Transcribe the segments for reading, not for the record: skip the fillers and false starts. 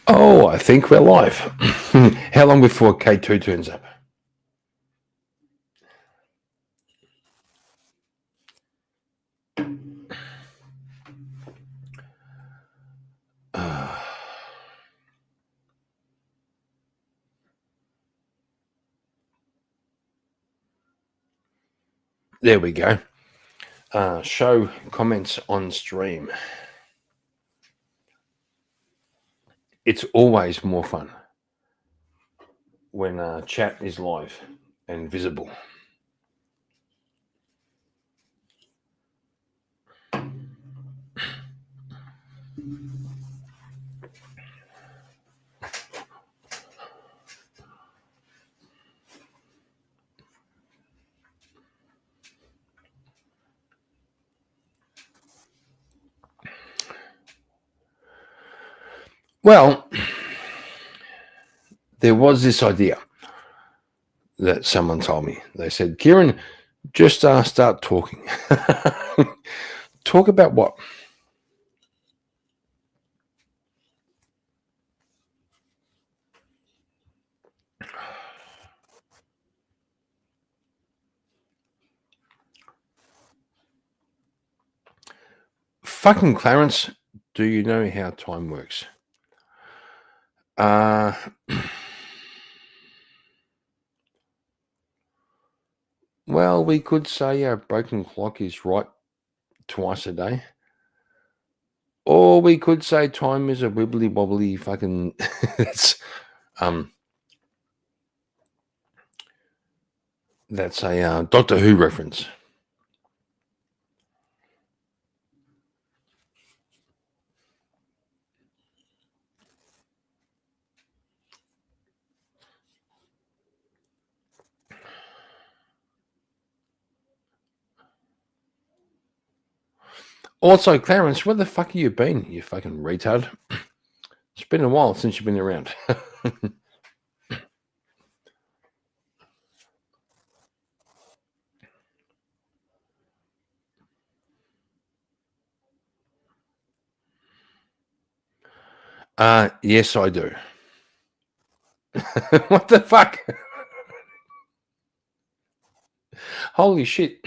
Oh, I think we're live. How long before K2 turns up? There we go. Show comments on stream. It's always more fun when chat is live and visible. Well, there was this idea that someone told me. They said, Kieran, just start talking. Talk about what? Fucking Clarence, do you know how time works? Well, we could say a broken clock is right twice a day. Or we could say time is a wibbly wobbly fucking that's a Doctor Who reference. Also, Clarence, where the fuck have you been, you fucking retard? It's been a while since you've been around. Yes, I do. What the fuck? Holy shit.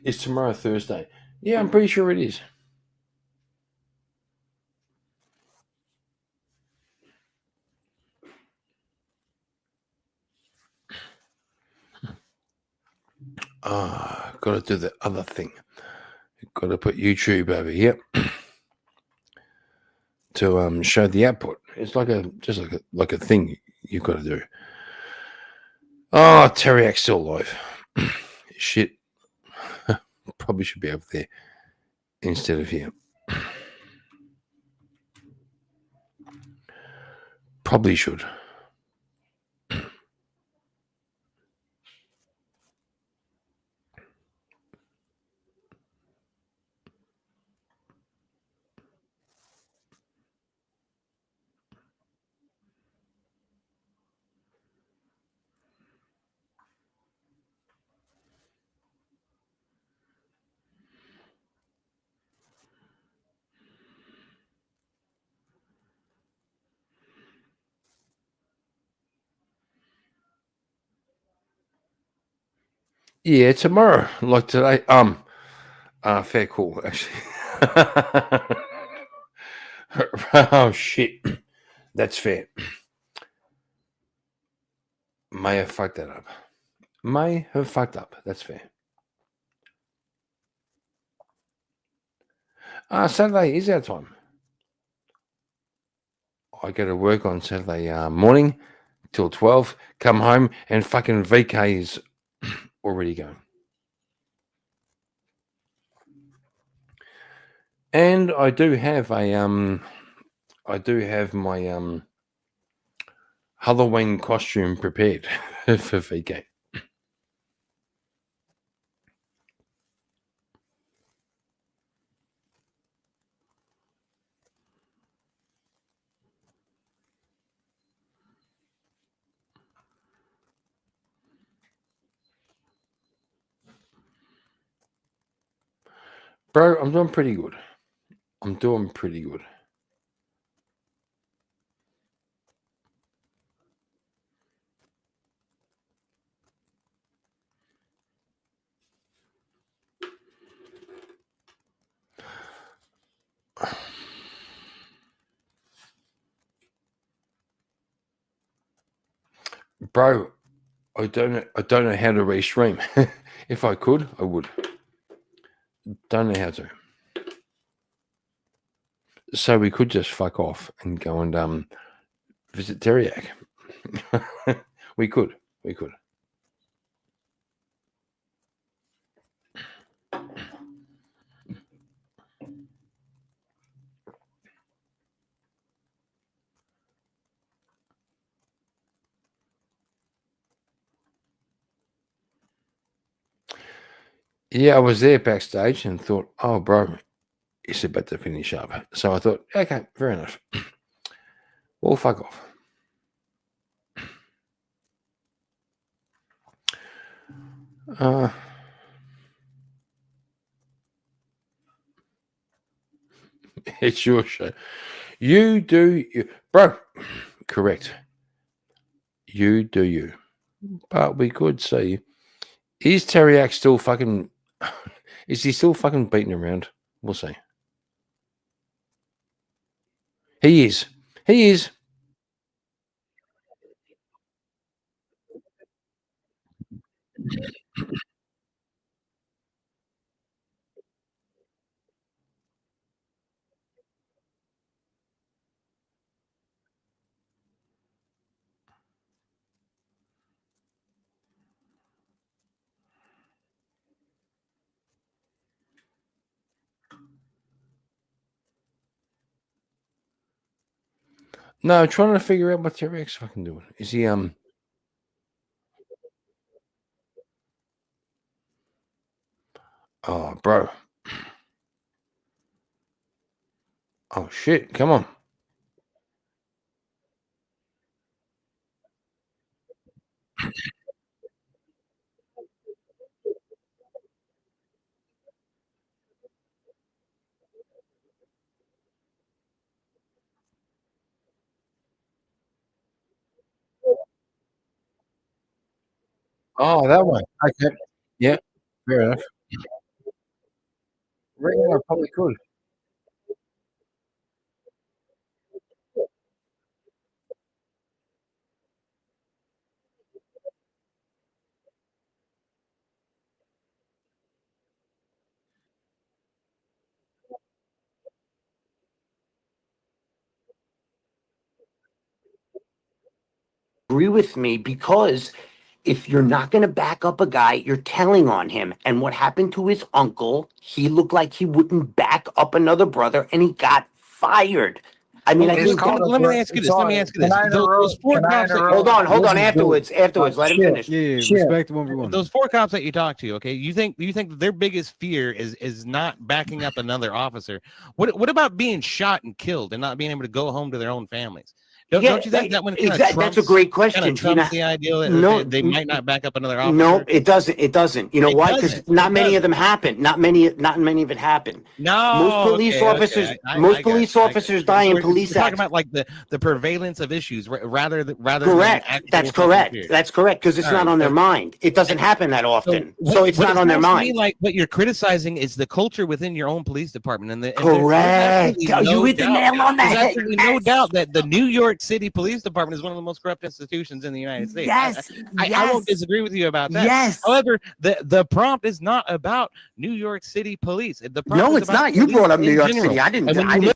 Is tomorrow Thursday? Yeah, I'm pretty sure it is. Got to do the other thing. Got to put YouTube over here to show the output. It's like a thing you've got to do. Oh, Teriak's still alive. Shit. Probably should be over there instead of here. Probably should. Yeah, tomorrow, like today. Fair call, actually. Oh shit, that's fair. May have fucked that up. May have fucked up. That's fair. Saturday is our time. I go to work on Saturday morning till 12. Come home and fucking VK is already going. And I do have my Halloween costume prepared for VK. Bro, I'm doing pretty good. Bro, I don't know how to restream. If I could, I would. Don't know how to. So we could just fuck off and go and visit Teriak. We could. Yeah, I was there backstage and thought, oh, bro, it's about to finish up. So I thought, okay, fair enough. Well, fuck off. It's your show. You do you. Bro, correct. You do you. But we could see, is Teriak still fucking, is he still fucking beating around? We'll see. He is. No, I'm trying to figure out what Teriak's fucking doing. Is he oh, bro. Oh shit, come on. Oh, that one. Okay. Yeah, fair enough. Reckon I probably could. Agree with me, because if you're not going to back up a guy, you're telling on him. And what happened to his uncle, he looked like he wouldn't back up another brother and he got fired. I mean, I think Let me ask you this. Those four cops. Hold on. Afterwards, let him finish. Yeah, respect one for one. Those four cops that you talked to, okay? You think that their biggest fear is not backing up another officer? What about being shot and killed and not being able to go home to their own families? Don't you think that one kind of trumps, that's a great question, kind of trumps the idea that they might not back up another officer? No, it doesn't. You know why? Because not many of them happen. Not many of it happen. No, most police officers, police officers die in police accidents. Talking about like the prevalence of issues rather correct. Than that's correct. That's correct, because it's not on their mind. It doesn't happen that often, so it's not on their mind. Like what you're criticizing is the culture within your own police department, and correct. You hit the nail on the head. There's no doubt that the New York City Police Department is one of the most corrupt institutions in the United States. Yes, I won't disagree with you about that. Yes. However, the prompt is not about New York City police. The prompt no, it's not. You brought up New York City. I didn't.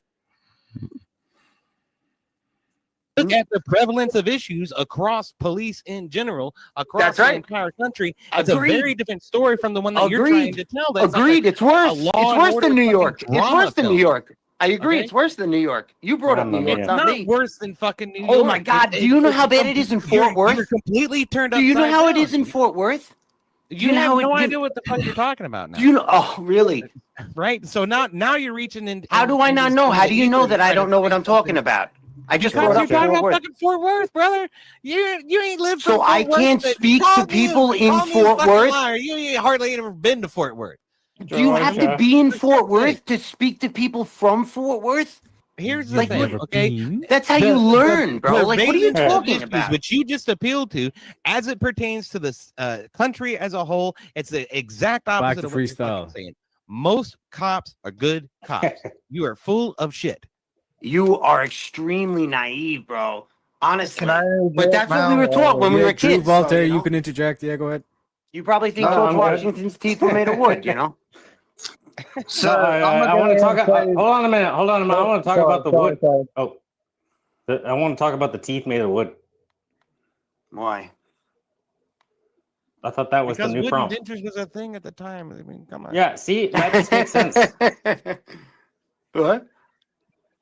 Look at the prevalence of issues across police in general, across the entire country. It's a very different story from the one that you're trying to tell. That's Agreed. It's worse. It's worse than New York. It's worse than New York. I agree. Okay? It's worse than New York. You brought up New York, not me. Worse than fucking New York. Oh my God! Do you know how bad it is in Fort Worth? You're completely turned up. Do you know how it is in Fort Worth? You have no idea what the fuck you're talking about now. Do you know? Oh, really? Right. So now you're reaching in. How do I not know? How do you know that I don't know what I'm talking about? I just brought up Fort Worth. Fucking Fort Worth, brother. You ain't lived. So I can't speak to people in Fort Worth. You ain't hardly ever been to Fort Worth. Do you have to be in Fort Worth to speak to people from Fort Worth? Here's the thing, okay? That's how you learn, bro. Like, what are you talking about? Which you just appealed to, as it pertains to the country as a whole, it's the exact opposite of what you're saying. Most cops are good cops. You are full of shit. You are extremely naive, bro. Honestly. Can I But that's what we were taught when we were Drew, kids. Voltaire, so, you can interject. Yeah, go ahead. You probably think No, George I'm good. Washington's teeth were made of wood, you know? So No, I'm I want to talk. say, Hold on a minute. Hold on a minute. I want to talk about the wood. Oh, I want to talk about the teeth made of wood. Why? I thought that was Because the new wooden prompt. dentures was a thing at the time. I mean, come on. Yeah, see, that just makes sense. What?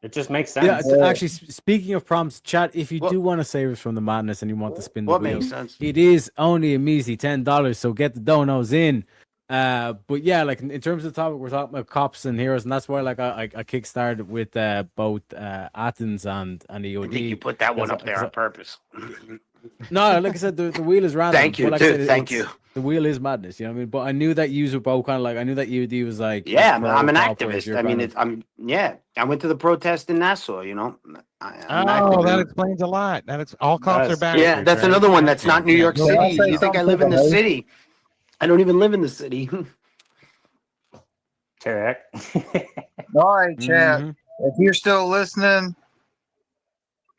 It just makes sense. Yeah, it's actually, speaking of prompts, chat, if you What- do want to save us from the madness and you want to spin the What wheel, makes sense? it is only a measly $10, so get the donos in. But yeah, like in terms of the topic, we're talking about cops and heroes, and that's why like I kickstarted with both Athens and EOD. I think you put that one Because up there on purpose. No, like I said, the wheel is random. Thank you, but like I too. said, Thank it's- you. The wheel is madness, you know what I mean? But I knew that you were both kind of like, I knew that EOD was like, Yeah, pro I'm an cop, whereas activist. you're I mean, kind of- I went to the protest in Nassau, you know? I'm an Oh, that activist. explains a lot. All cops are bad. Yeah, that's another one that's not New York Well, City. I'll say You think I something live in the to the city? I don't even live in the city. Correct. all right, chat. Mhm. If you're still listening,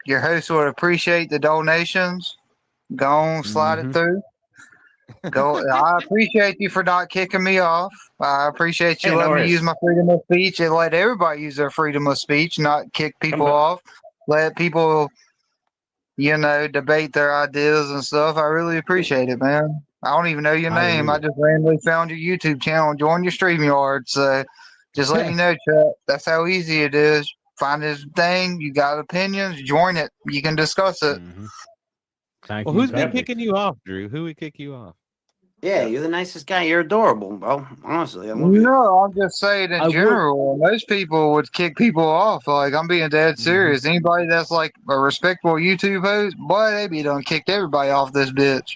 your host would appreciate the donations. Go on, slide it through. Go. I appreciate you for not kicking me off. I appreciate you Hey, no letting me worries. use my freedom of speech and let everybody use their freedom of speech, not kick people back. off. Let people, debate their ideas and stuff. I really appreciate it, man. I don't even know your name. I just randomly found your YouTube channel and joined your StreamYard. So just let me know, chat. That's how easy it is. Find this thing. You got opinions, join it. You can discuss it. Thank Well, you. who's been Patrick. kicking you off, Drew? Who would kick you off? Yeah, you're the nicest guy. You're adorable, bro. Honestly, I love you. No, I'm just saying in I would- general. Most people would kick people off. Like I'm being dead serious. Anybody that's like a respectable YouTube host, boy, they be done kicked everybody off this bitch.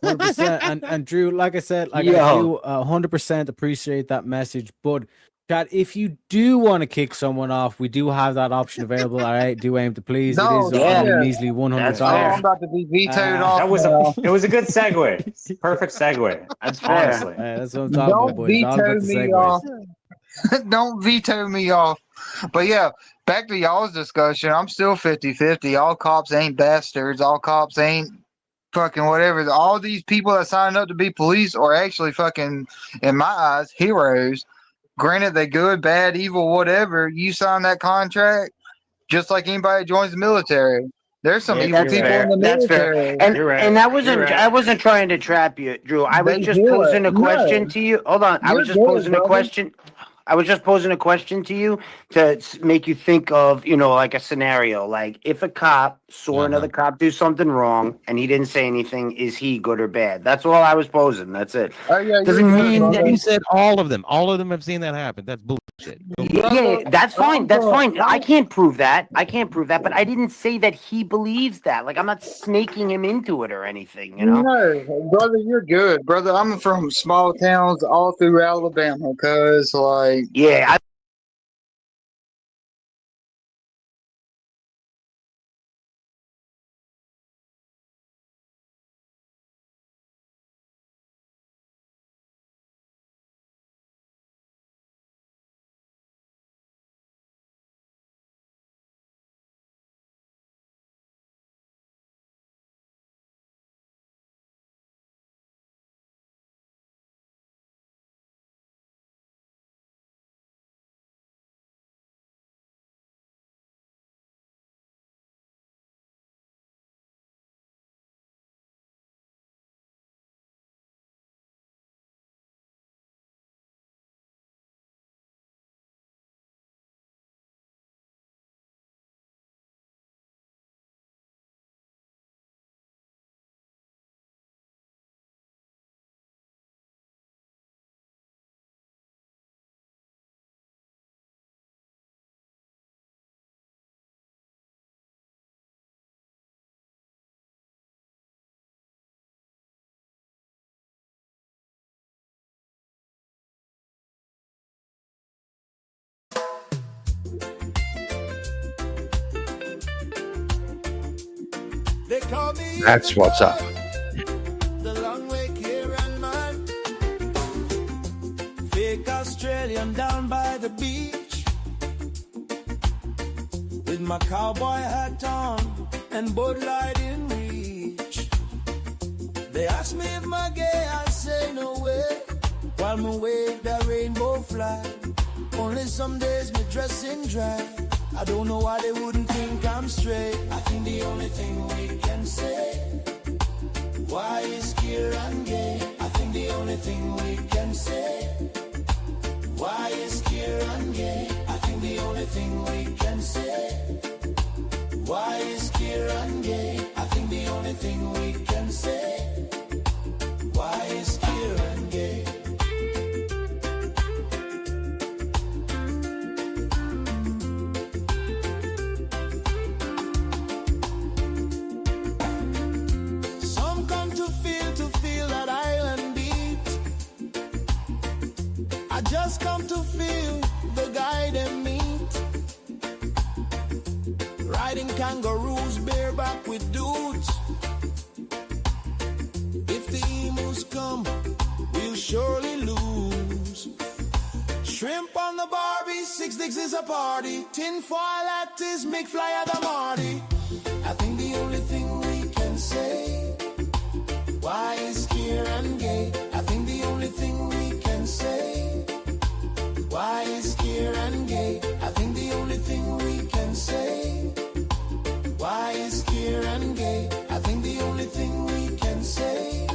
100%. And Drew, like I said, like I Yo. do 100% appreciate that message. But chat, if you do want to kick someone off, we do have that option available. All right, do aim to please. No, it is yeah. only measly $100. That's Oh, fair. I'm about to be vetoed Uh, off. That was now. it was a good segue. Perfect segue. That's fair. Honestly. That's what I'm talking about, Don't boys. It's all about veto the me segues. off. Don't veto me off. But yeah, back to y'all's discussion. I'm still 50-50. All cops ain't bastards. All cops ain't fucking whatever. All these people that signed up to be police are actually fucking, in my eyes, heroes. Granted, they good, bad, evil, whatever. You sign that contract just like anybody that joins the military. There's some Yeah, evil That's people fair. in the That's fair. military. And You're right. and I You're wasn't right. I wasn't trying to trap you, Drew. I was They just do posing it. a question No. to you. Hold on. I You're was just good, posing a brother. question. I was just posing a question to you to make you think of, like a scenario. Like if a cop saw another cop do something wrong and he didn't say anything, is he good or bad? That's all I was posing. That's it. Oh, yeah, you're Doesn't good, mean brother. that You said all of them. All of them have seen that happen. That's bullshit. Yeah, that's fine. That's fine. I can't prove that. But I didn't say that he believes that. Like I'm not snaking him into it or anything, you know? No, brother, you're good, brother. I'm from small towns all through Alabama, cause like Yeah, That's what's up. The long way Kieran man. Fake Australian down by the beach with my cowboy hat on and Bud Light in reach. They ask me if my gay, I say no way. While me wave that rainbow flag. Only some days me dress in drag. I don't know why they wouldn't think I'm straight. I think the only thing we can say, why is Kieran gay? I think the only thing we can say, why is Kieran gay? I think the only thing we can say, why is Kieran gay? I think the only thing we can say, why is Kieran gay? Some come to feel that island beat. I just come to feel the guy they meet. Riding kangaroos bareback with dudes. If the emus come, we'll surely lose. Shrimp on the Barbie, 6 dicks is a party. Tinfoil at his McFly at the Marty. I think the only thing we can say, why is Kieran gay? I think the only thing we can say, why is Kieran gay? I think the only thing we can say, why is Kieran gay? I think the only thing we can say,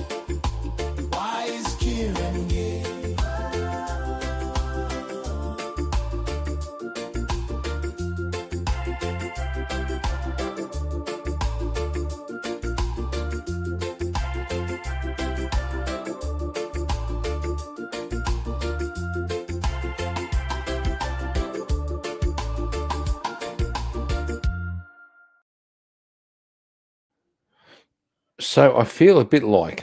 why is Kieran gay? So I feel a bit like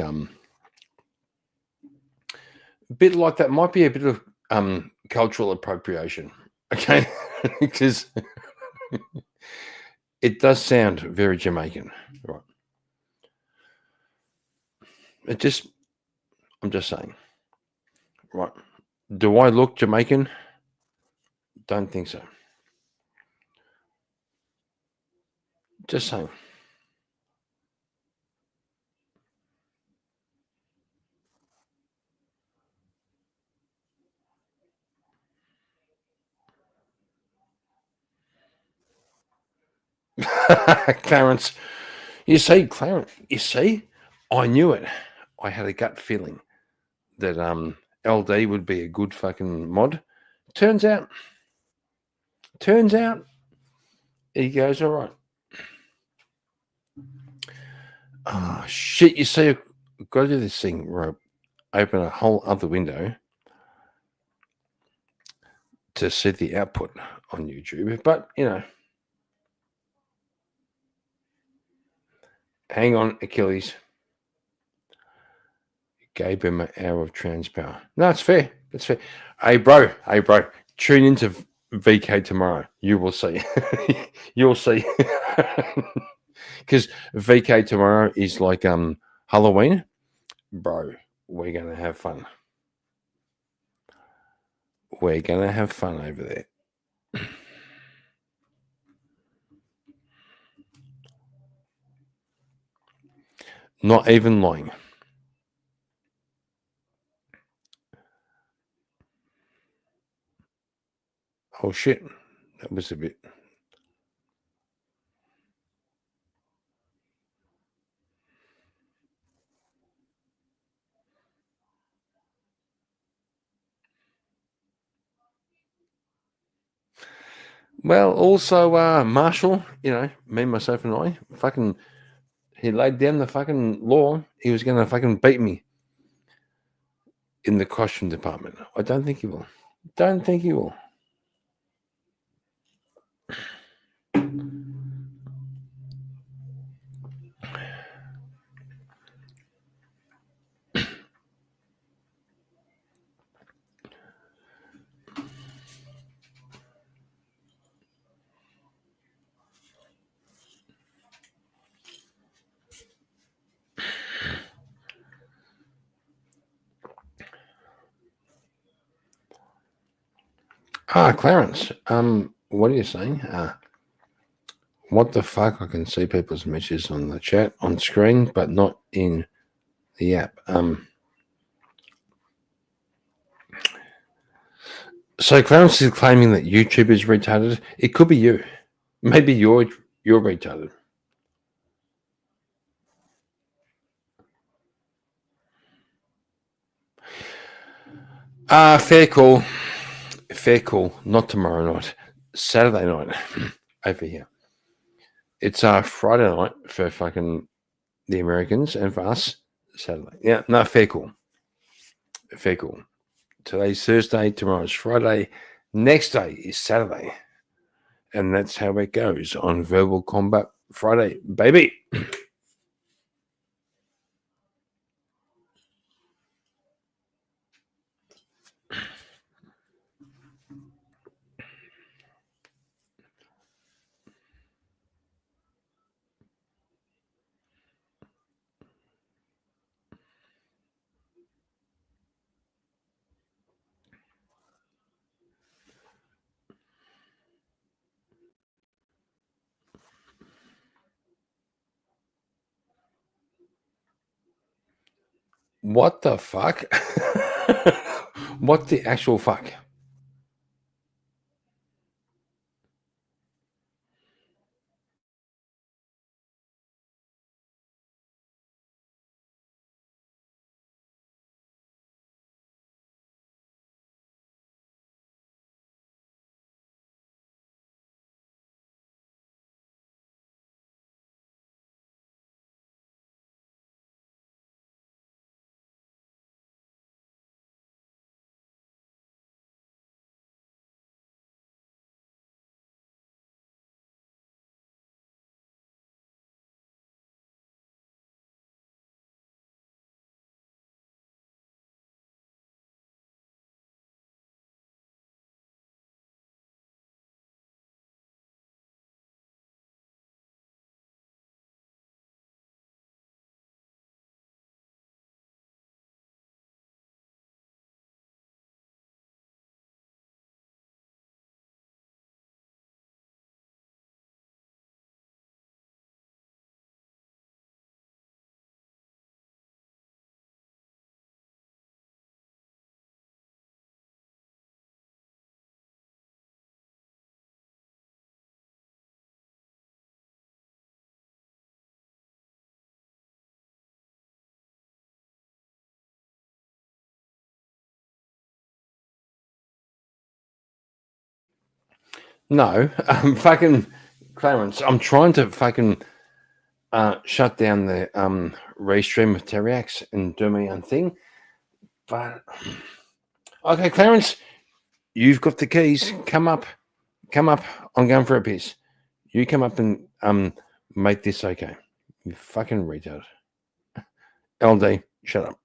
that might be a bit of cultural appropriation, okay? Because it does sound very Jamaican, right? I'm just saying, right? Do I look Jamaican? Don't think so. Just saying. Clarence, you see, I knew it. I had a gut feeling that LD would be a good fucking mod. Turns out he goes all right. Oh shit! You see, I've got to do this thing where I open a whole other window to see the output on YouTube, but you know. Hang on, Achilles. Gave him an hour of trans power. No, it's fair. That's fair. Hey, bro. Tune into VK tomorrow. You will see. You'll see. Because VK tomorrow is like Halloween. Bro, we're going to have fun. We're going to have fun over there. Not even lying. Oh, shit. That was a bit... Well, also, Marshall, you know, me, myself, and I, fucking... He laid down the fucking law. He was going to fucking beat me in the costume department. I don't think he will. Don't think he will. Clarence, what are you saying? What the fuck? I can see people's messages on the chat on screen, but not in the app. So Clarence is claiming that YouTube is retarded. It could be you. Maybe you're retarded. Fair call. Fair call. Not tomorrow night. Saturday night. Over here. It's Friday night for fucking the Americans, and for us, Saturday. Yeah, no, fair call. Fair call. Today's Thursday, tomorrow's Friday, next day is Saturday. And that's how it goes on Verbal Combat Friday, baby. What the fuck? What the actual fuck? No, fucking Clarence, I'm trying to fucking shut down the restream of Teriax and do my own thing. But okay, Clarence, you've got the keys. Come up. I'm going for a piss. You come up and make this okay. You fucking retard. LD, shut up.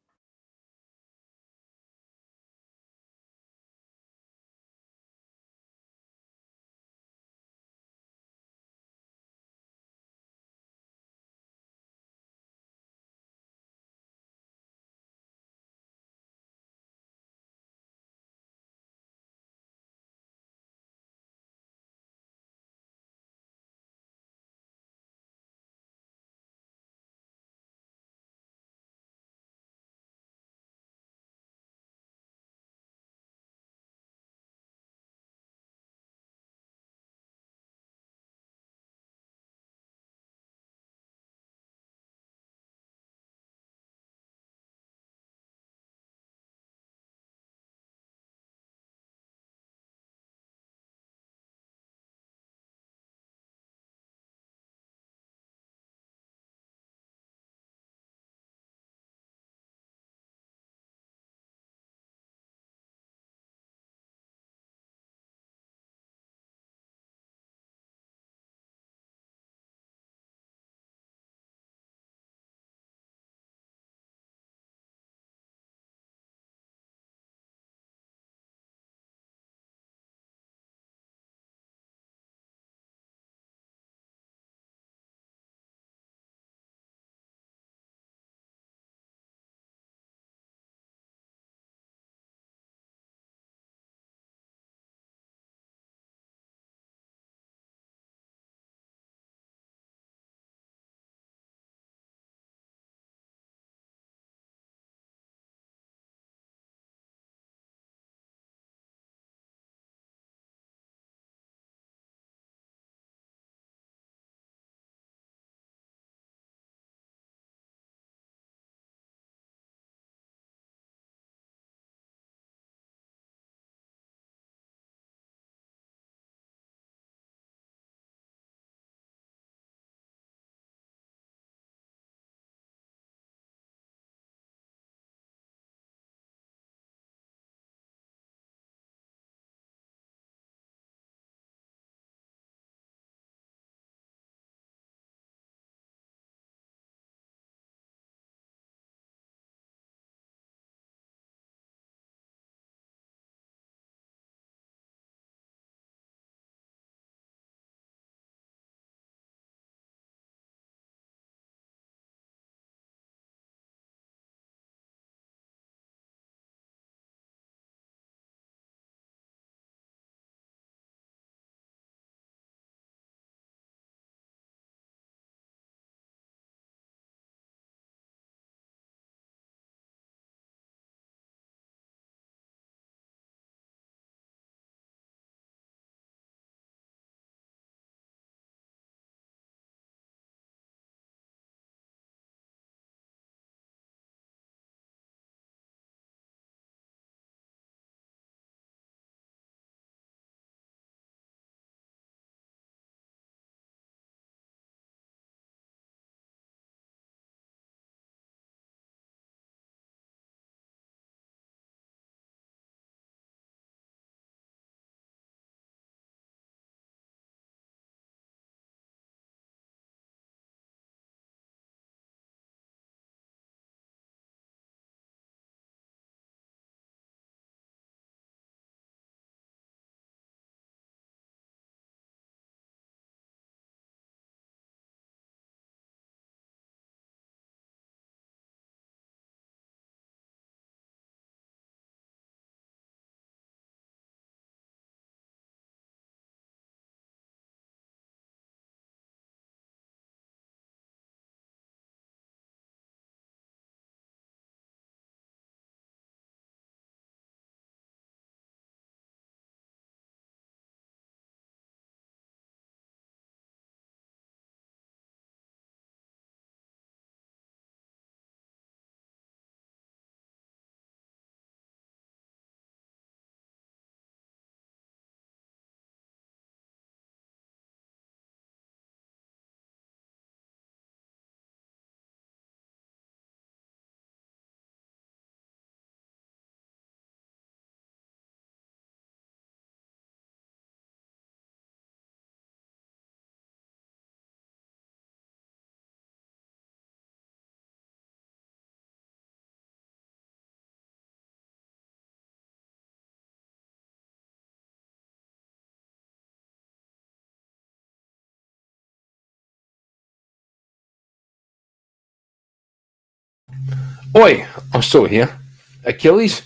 Oi, I'm still here. Achilles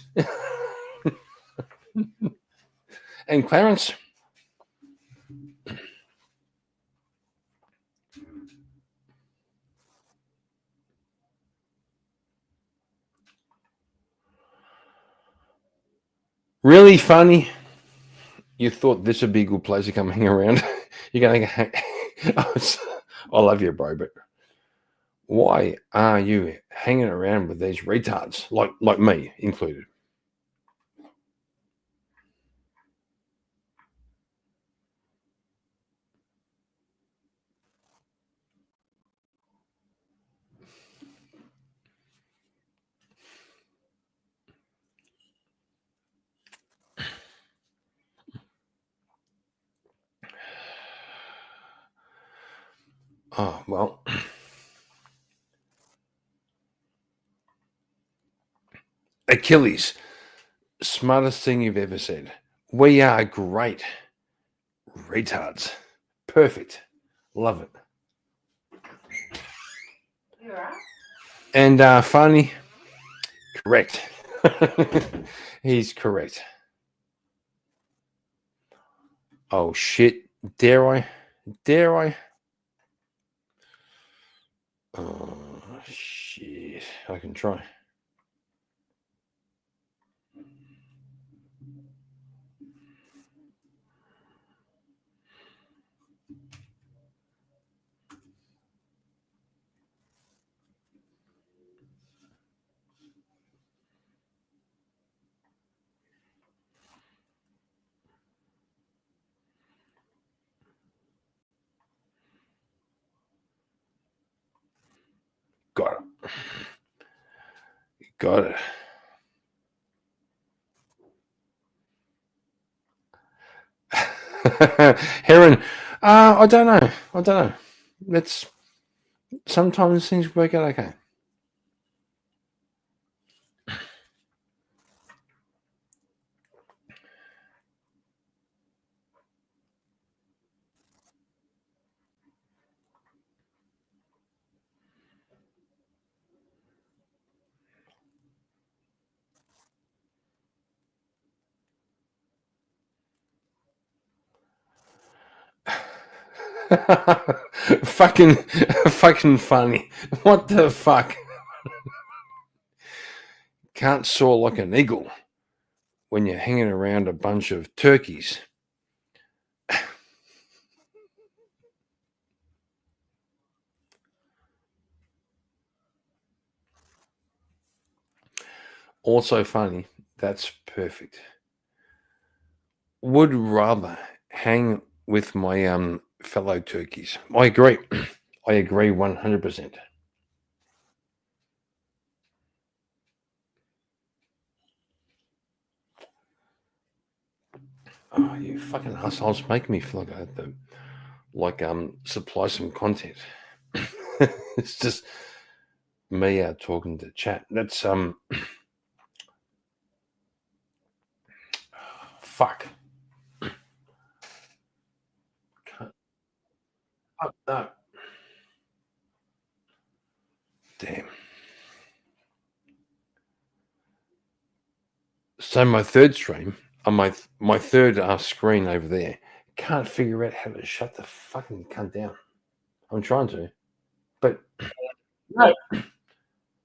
and Clarence. Really funny. You thought this would be a good place to come hang around. You're going to hang. I love you, bro, but why are you hanging around with these retards, like me included? Oh, well. Achilles, smartest thing you've ever said. We are great. Retards. Perfect. Love it. You're right. And funny. Correct. He's correct. Oh, shit. Dare I? Dare I? Oh, shit. I can try. Got it. Got it. Heron, I don't know. I don't know. That's sometimes things work out okay. fucking, fucking funny. What the fuck? Can't soar like an eagle when you're hanging around a bunch of turkeys. Also funny. That's perfect. Would rather hang with my fellow turkeys. I agree. I agree 100%. Oh, you fucking assholes make me feel like I have to supply some content. It's just me talking to chat. That's fuck. Oh, no. Damn. So my third stream on my third screen over there can't figure out how to shut the fucking cunt down. I'm trying to, but no.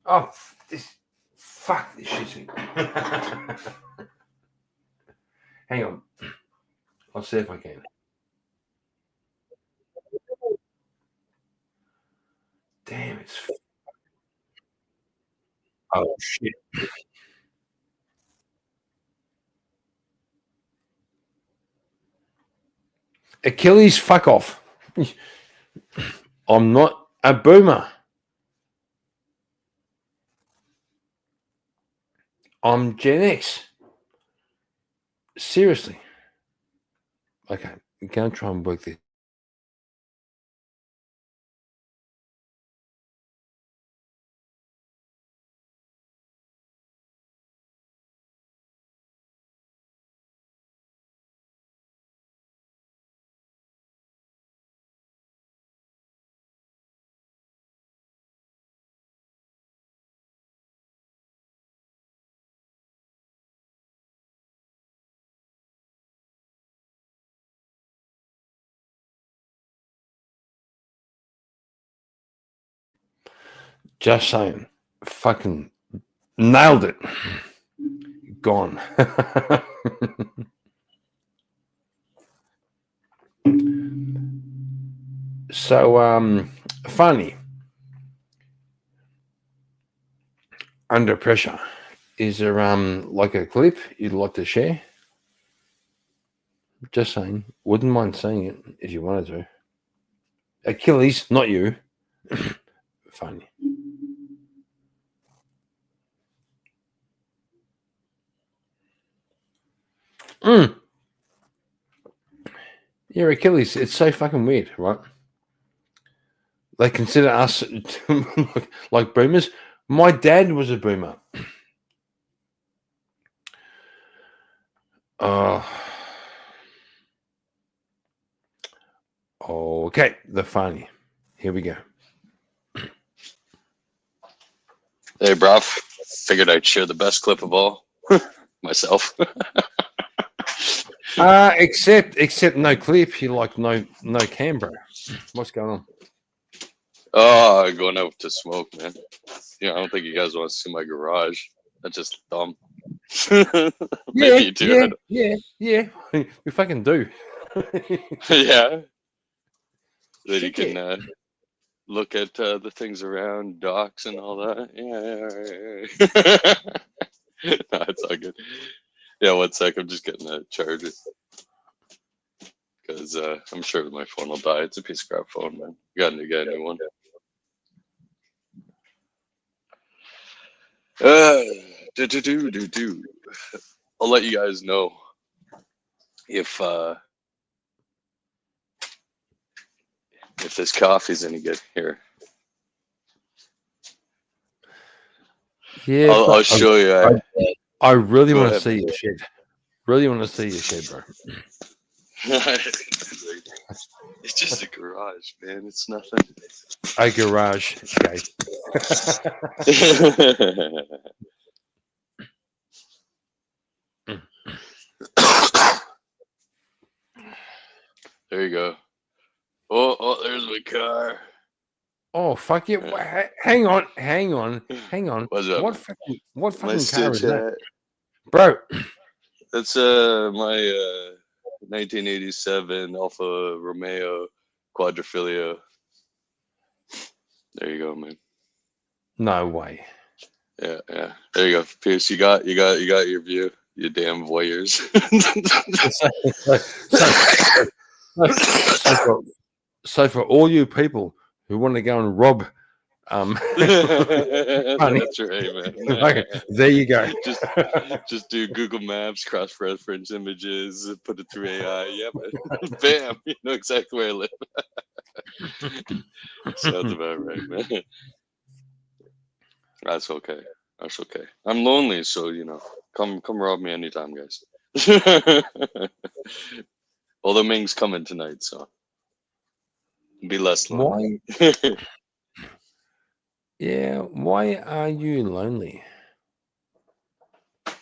Oh, this fuck this shit. Hang on, I'll see if I can. Damn, it's oh shit. Achilles, fuck off. I'm not a boomer. I'm Gen X. Seriously. Okay, I'm going to try and work this. Just saying. Fucking nailed it. Gone. So, funny. Under pressure. Is there like a clip you'd like to share? Just saying. Wouldn't mind seeing it if you wanted to. Achilles, not you. Funny. Yeah, Achilles. It's so fucking weird, right? They consider us like boomers. My dad was a boomer. Okay, the funny. Here we go. Hey, bruv. Figured I'd share the best clip of all. Myself. Except no clip. You like no Canberra. What's going on? Oh, going out to smoke, man. Yeah, I don't think you guys want to see my garage. That's just dumb. Maybe you do. Yeah. We fucking do. Yeah. Then you can look at the things around, docks and all that. Yeah. No, it's all good. Yeah, 1 sec. I'm just getting a charger. Because I'm sure my phone will die. It's a piece of crap phone, man. Got to get a new one. I'll let you guys know if this coffee's any good here. Yeah, I'll show you. I really want to ahead. see your shed. Really want to see your shed, bro. It's just a garage, man. It's nothing. A garage. Okay. There you go. Oh, there's my car. Oh, fuck it. Hang on. What's up? What fucking car is chat. that? Bro. That's my 1987 Alfa Romeo Quadrifoglio. There you go, man. No way. Yeah. There you go, Pierce. You got your view. You damn voyeurs. So for all you people who want to go and rob, that's right, man. Okay, there you go. Just do Google Maps, cross-reference images, put it through AI. Yeah, man. Bam, you know exactly where I live. Sounds about right, man. That's okay. I'm lonely, so come rob me anytime, guys. Although Ming's coming tonight, so be less lonely. Why? Yeah, why are you lonely?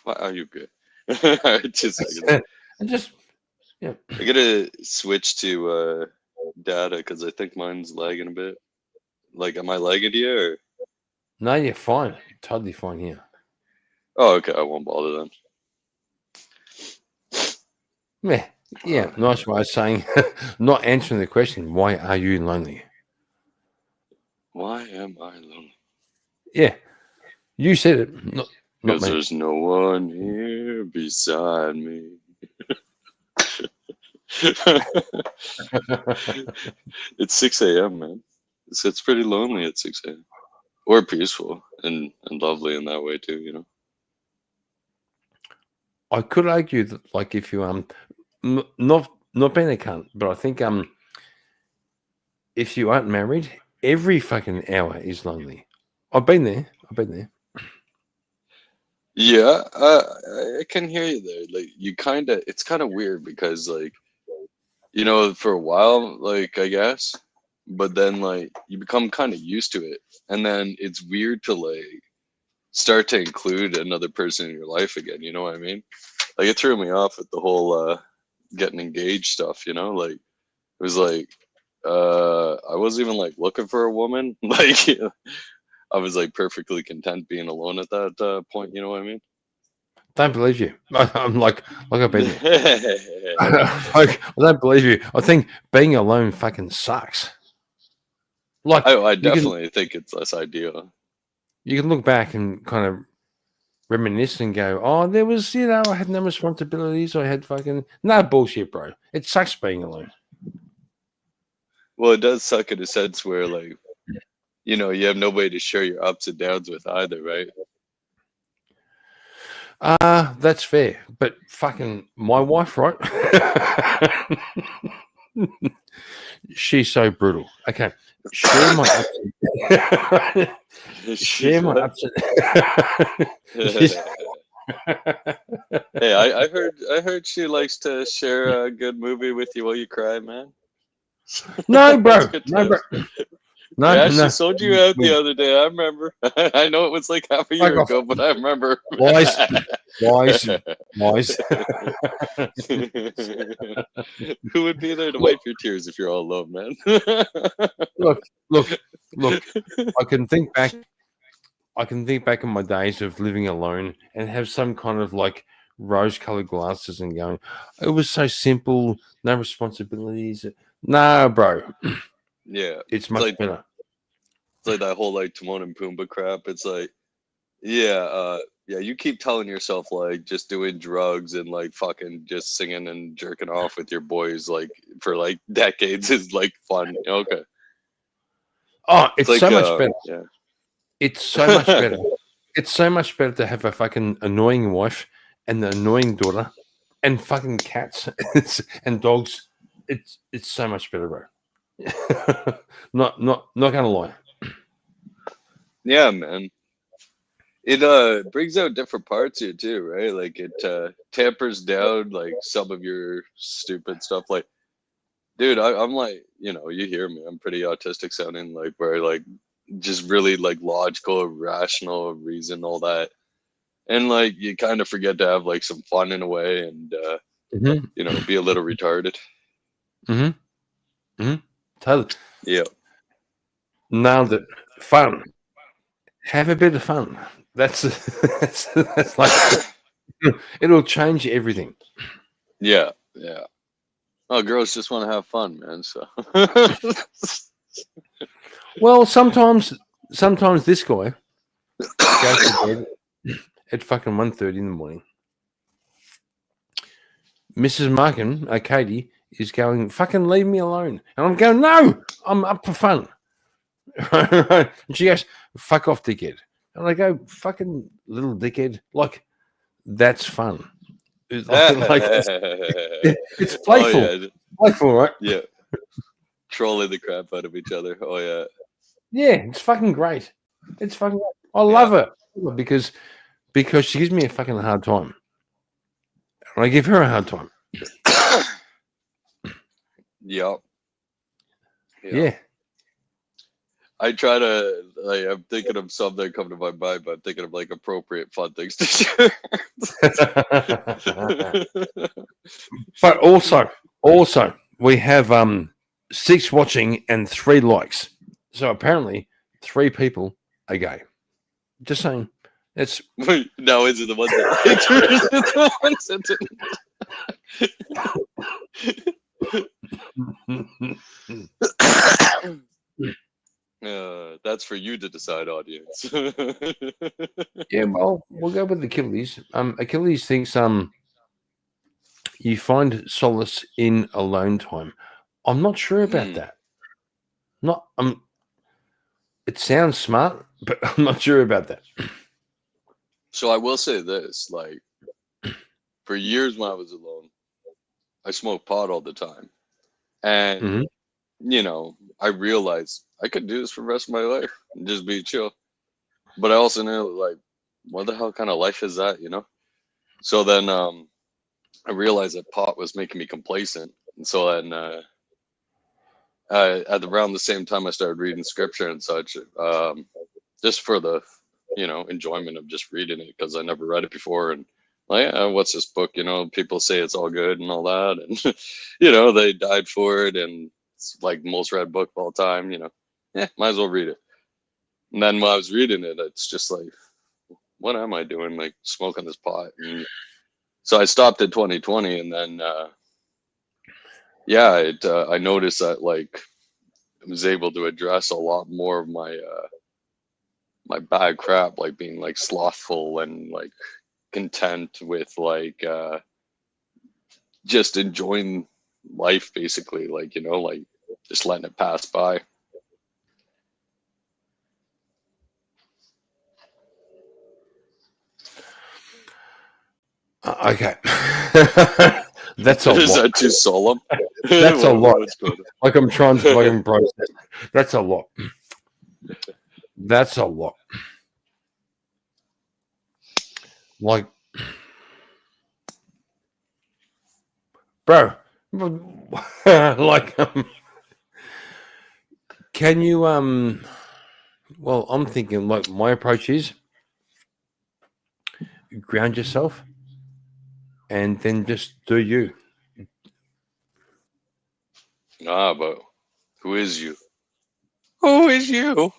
Why are you good? Just a second. Yeah. I gotta switch to data because I think mine's lagging a bit. Like, am I lagging to you? Or? No, you're fine. Totally fine here. Oh, okay. I won't bother then. Yeah. Nice way of saying, not answering the question. Why are you lonely? Why am I lonely? Yeah, you said it. Not Because me. there's no one here beside me. It's 6 a.m., man. It's pretty lonely at 6 a.m. Or peaceful and lovely in that way too, I could argue that, like, if you not being a cunt, but I think if you aren't married, every fucking hour is lonely. I've been there. Yeah, I can hear you there. Like, it's kind of weird because, like, for a while, like, I guess, but then, like, you become kind of used to it, and then it's weird to, like, start to include another person in your life again. You know what I mean? Like, it threw me off with the whole getting engaged stuff. Like, it was like I wasn't even like looking for a woman. Like, I was like perfectly content being alone at that point. You know what I mean? Don't believe you. I'm like I've been there. Like, I don't believe you. I think being alone fucking sucks. Like I you can definitely think it's less ideal. you can look back and kind of reminisce and go, oh, there was, I had no responsibilities. I had fucking no bullshit, bro. It sucks being alone. Well, it does suck in a sense where, like, you have nobody to share your ups and downs with either, right? That's fair. But fucking my wife, right? She's so brutal. Okay. Share my ups and share my ups and Hey, I heard she likes to share a good movie with you while you cry, man. No, bro. That's good No, times. bro. No, Yeah, no. she sold you out the other day. I remember. I know it was like half a year Fuck off. ago, but I remember. Wise. Who would be there to wipe your tears if you're all alone, man? Look. I can think back on my days of living alone and have some kind of like rose-colored glasses and going, it was so simple, no responsibilities. No, bro. Yeah, It's much better. It's like that whole like Timon and Pumbaa crap. It's like, yeah, you keep telling yourself like just doing drugs and like fucking just singing and jerking off with your boys like for like decades is like fun. Okay. Oh, it's like, so much better. Yeah. It's so much better. It's so much better to have a fucking annoying wife and the annoying daughter and fucking cats and dogs. It's so much better, bro. not gonna lie. Yeah, man. It brings out different parts here too, right? Like it tampers down like some of your stupid stuff. Like, dude, I'm like, you hear me. I'm pretty autistic sounding, like where like just really like logical, rational reason, all that. And like you kind of forget to have like some fun in a way and be a little retarded. Totally. Yeah. Nailed it. Fun. Have a bit of fun. That's like it'll change everything. Yeah. Oh, girls just want to have fun, man. So well, sometimes this guy goes to bed at fucking 1:30 in the morning. Mrs. Markin, Katie, is going, fucking leave me alone. And I'm going, no, I'm up for fun. And she goes, fuck off, dickhead. And I go, fucking little dickhead. Like, that's fun. It's playful. Oh, yeah. Playful, right? Yeah. Trolling the crap out of each other. Oh, yeah. Yeah, it's fucking great. It's fucking great. I love her because she gives me a fucking hard time. And I give her a hard time. Yep. Yeah. I try to, like, I'm thinking of something coming to my mind, but I'm thinking of like appropriate fun things to share. But also, we have 6 watching and 3 likes. So apparently 3 people are gay. Just saying. It's Wait, no, is it the ones that that's for you to decide, audience. yeah, well, we'll go with Achilles. Achilles thinks you find solace in alone time. I'm not sure about that. It sounds smart, but I'm not sure about that. So I will say this, like, for years when I was alone, I smoked pot all the time. And, I realized I could do this for the rest of my life and just be chill. But I also knew, like, what the hell kind of life is that, So then I realized that pot was making me complacent. And so then at around the same time I started reading scripture and such, just for the, enjoyment of just reading it because I never read it before. And like, what's this book? People say it's all good and all that. And, they died for it. And it's like the most read book of all time, might as well read it. And then when I was reading it, it's just like, what am I doing? Like smoking this pot. And so I stopped at 2020, and then I noticed that like I was able to address a lot more of my my bad crap, like being like slothful and like content with like just enjoying life, basically, like, you know, like just letting it pass by. Okay. That's a Is lot. that too solemn? That's a lot. What's going on? Like I'm trying to fucking process. That's a lot. That's a lot. Like, bro, like, can you, well, I'm thinking like my approach is ground yourself and then just do you. Ah, but who is you? Who is you?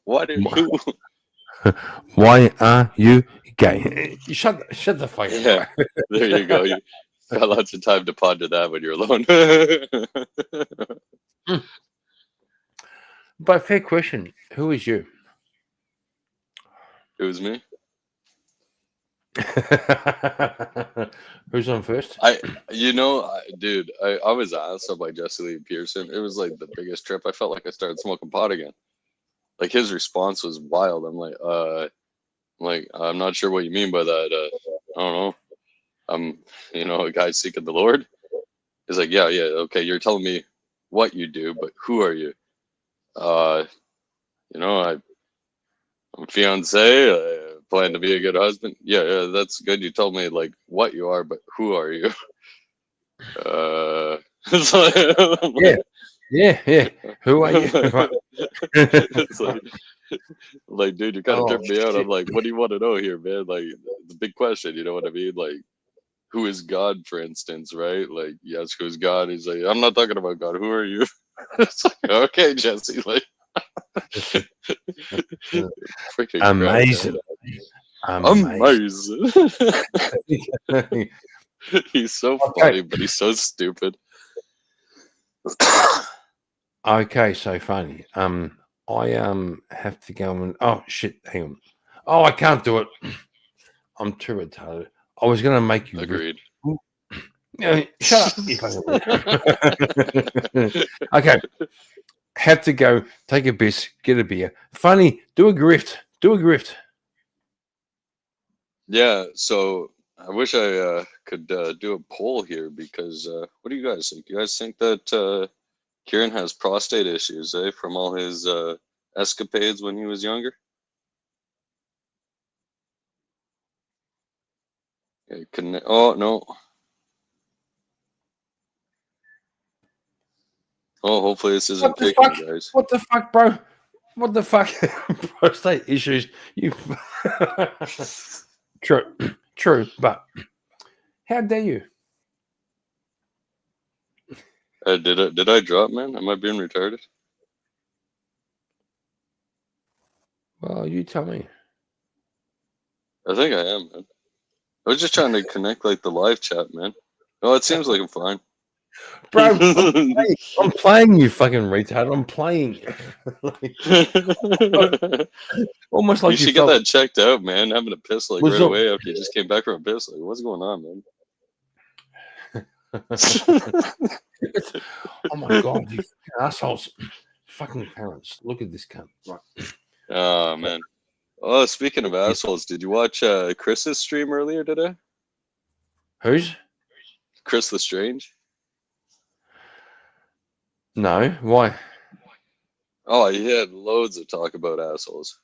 What are you? Why are you gay? Shut the fuck up. Yeah, there you go. You got lots of time to ponder that when you're alone. But fair question. Who is you? It was me. Who's on first? Dude, I was asked by Jesse Lee Pearson. It was like the biggest trip. I felt like I started smoking pot again. Like his response was wild. I'm like, I'm not sure what you mean by that. I don't know. I'm, a guy seeking the Lord. He's like, yeah, okay. You're telling me what you do, but who are you? I'm fiance. I plan to be a good husband. Yeah, that's good. You told me like what you are, but who are you? Yeah. Who are you? It's like, dude, you kind of tripped me out. Shit. I'm like, what do you want to know here, man? Like, the big question, you know what I mean? Like, who is God, for instance, right? Like, you ask who's God. He's like, I'm not talking about God. Who are you? It's like, okay, Jesse. Like, freaking amazing. Amazing. He's so funny, but he's so stupid. Okay, so funny. I have to go and shit, hang on. Oh, I can't do it. I'm too retarded. I was gonna make you Agreed. Shut up. Okay. Have to go, take a piss, get a beer. Funny, do a grift. Yeah, so I wish I could do a poll here because what do you guys think? You guys think that Kieran has prostate issues, from all his escapades when he was younger? Oh, no. Oh, hopefully this isn't taking you guys. What the fuck, bro? What the fuck? Prostate issues. You True, but how dare you? Did I drop, man? Am I being retarded? Well, you tell me. I think I am, man. I was just trying to connect like the live chat, man. Oh, it seems like I'm fine. Bro, I'm playing, you fucking retard. I'm playing. Almost like you should get that checked out, man. Having a piss like right away after you just came back from a piss. Like, what's going on, man? Oh my god, you assholes. Fucking parents. Look at this cunt. Right. Oh man. Oh, speaking of assholes, did you watch Chris's stream earlier today? Whose? Chris Lestrange. No, why? Oh, he had loads of talk about assholes.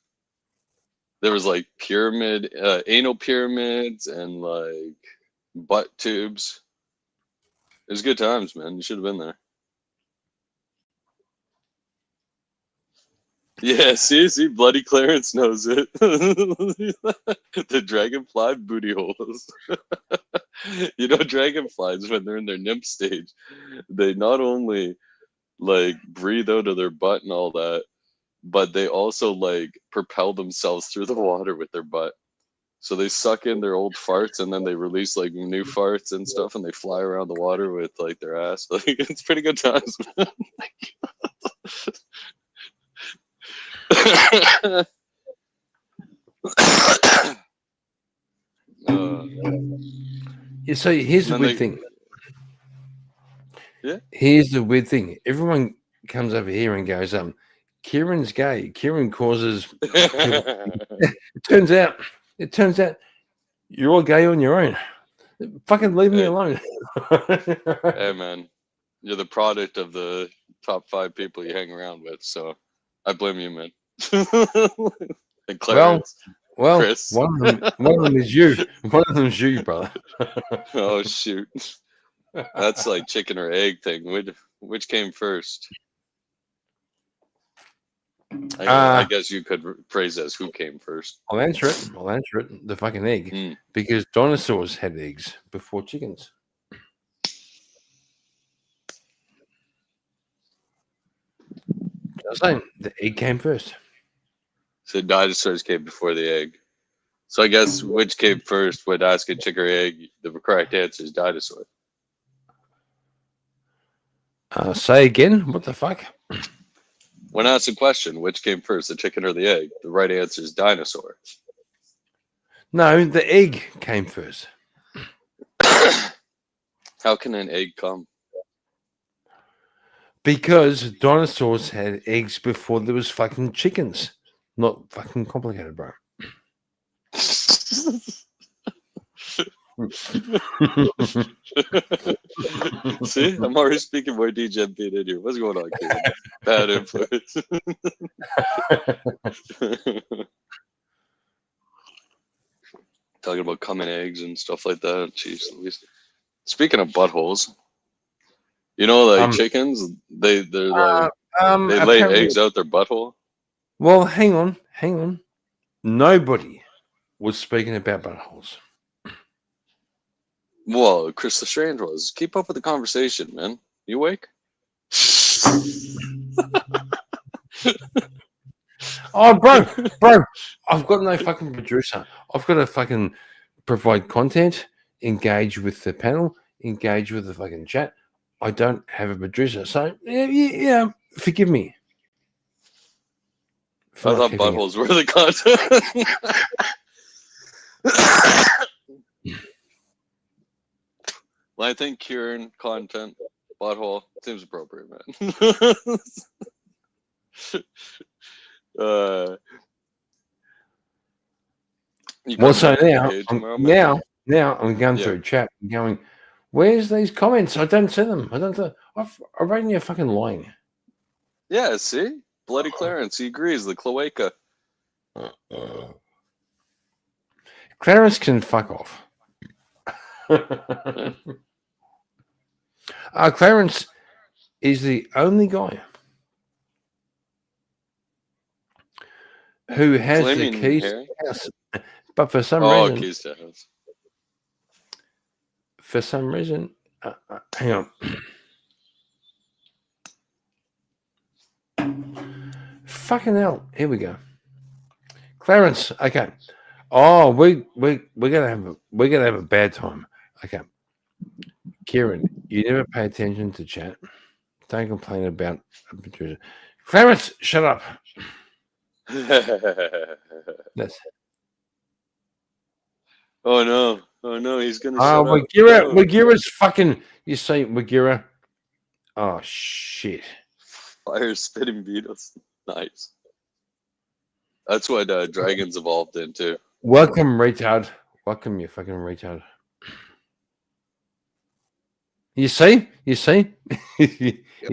There was like anal pyramids and like butt tubes. It was good times, man. You should have been there. Yeah, see, bloody Clarence knows it. The dragonfly booty holes. Dragonflies, when they're in their nymph stage, they not only like breathe out of their butt and all that, but they also like propel themselves through the water with their butt. So they suck in their old farts and then they release like new farts and stuff, and they fly around the water with like their ass. Like it's pretty good times. You see, here's the weird thing. Yeah. Here's the weird thing. Everyone comes over here and goes, Kieran's gay. Kieran causes. It turns out you're all gay on your own. Fucking leave me alone. Hey man, you're the product of the top 5 people you hang around with, so I blame you, man. And Clarence, well, Chris. one of them is you. One of them's you, brother. Oh shoot, that's like chicken or egg thing. Which came first? I guess you could phrase as who came first. I'll answer it. The fucking egg, because dinosaurs had eggs before chickens. I was saying the egg came first. So dinosaurs came before the egg. So I guess which came first would ask a chicken or egg. The correct answer is dinosaur. Say again. What the fuck? When asked a question, which came first, the chicken or the egg? The right answer is dinosaur. No, the egg came first. How can an egg come? Because dinosaurs had eggs before there was fucking chickens. Not fucking complicated, bro. See, I'm already speaking more DGMP in here. What's going on, kid? Bad influence. Talking about coming eggs and stuff like that. Jeez, Louise. Speaking of buttholes, you know, like chickens, they're like they lay eggs out their butthole. Well, hang on. Nobody was speaking about buttholes. Well, Chris Lestrange was. Keep up with the conversation, man. You awake? Oh, bro, I've got no fucking producer. I've got to fucking provide content, engage with the panel, engage with the fucking chat. I don't have a producer, so yeah, forgive me. I thought buttholes were the content. Well, I think Kieran content butthole seems appropriate, man. Well, so now I'm going through chat and going, where's these comments? I don't see them. I've written you fucking lying. Yeah, see? Bloody Clarence, he agrees. The cloaca. Clarence can fuck off. Clarence is the only guy who has Flaming the keys Harry? to the house, but for some reason, keys to house. For some reason, hang on. Fucking hell! Here we go. Clarence, okay. Oh, we're gonna have a bad time. Okay, Kieran, you never pay attention to chat. Don't complain about a producer. Clarence, shut up. That's. Oh no, he's gonna. Wagira's fucking. You say Wagira? Oh shit! Fire spitting beetles. Nice. That's what dragons evolved into. Welcome, retard. Welcome, you fucking retard. You see? He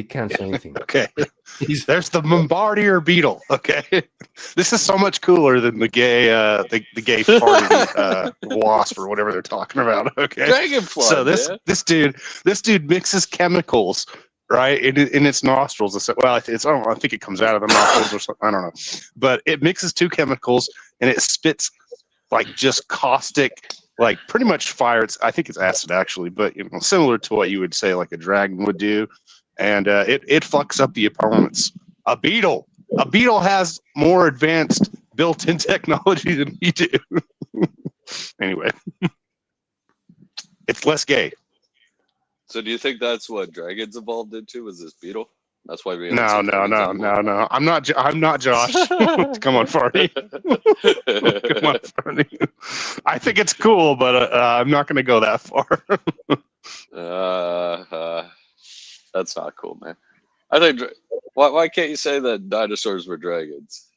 can't say anything. Okay. There's the Bombardier beetle. Okay. This is so much cooler than the gay gay farting wasp or whatever they're talking about. Okay. Dragonfly. So this dude mixes chemicals, right, in its nostrils. Well, I think it comes out of the nostrils or something. I don't know. But it mixes 2 chemicals and it spits like just caustic, like pretty much fire. I think it's acid actually, but similar to what you would say like a dragon would do. And it fucks up the opponents. A beetle A beetle has more advanced built-in technology than we do. Anyway, it's less gay. So do you think that's what dragons evolved into? Was this beetle? That's why we haven't No. seen dragons anymore? I'm not Josh. Come on, Farty. Come on, Farty. I think it's cool, but I'm not going to go that far. That's not cool, man. I think. Why can't you say that dinosaurs were dragons?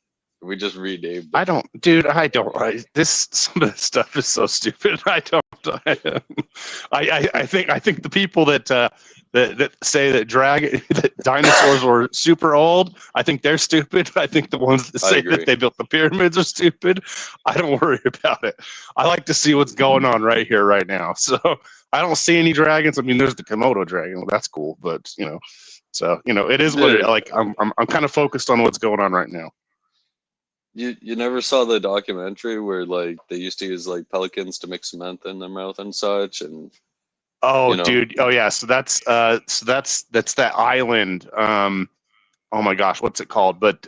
We just renamed them. I don't, dude. I don't. Some of this stuff is so stupid. I don't. I think the people that say that dinosaurs were super old, I think they're stupid. I think the ones that say that they built the pyramids are stupid. I don't worry about it. I like to see what's going on right here, right now. So I don't see any dragons. I mean, there's the Komodo dragon. Well, that's cool, but so it is what it. Like I'm kind of focused on what's going on right now. You never saw the documentary where like they used to use like pelicans to mix cement in their mouth and such, and dude, oh yeah, so that's that island. Oh my gosh, what's it called? But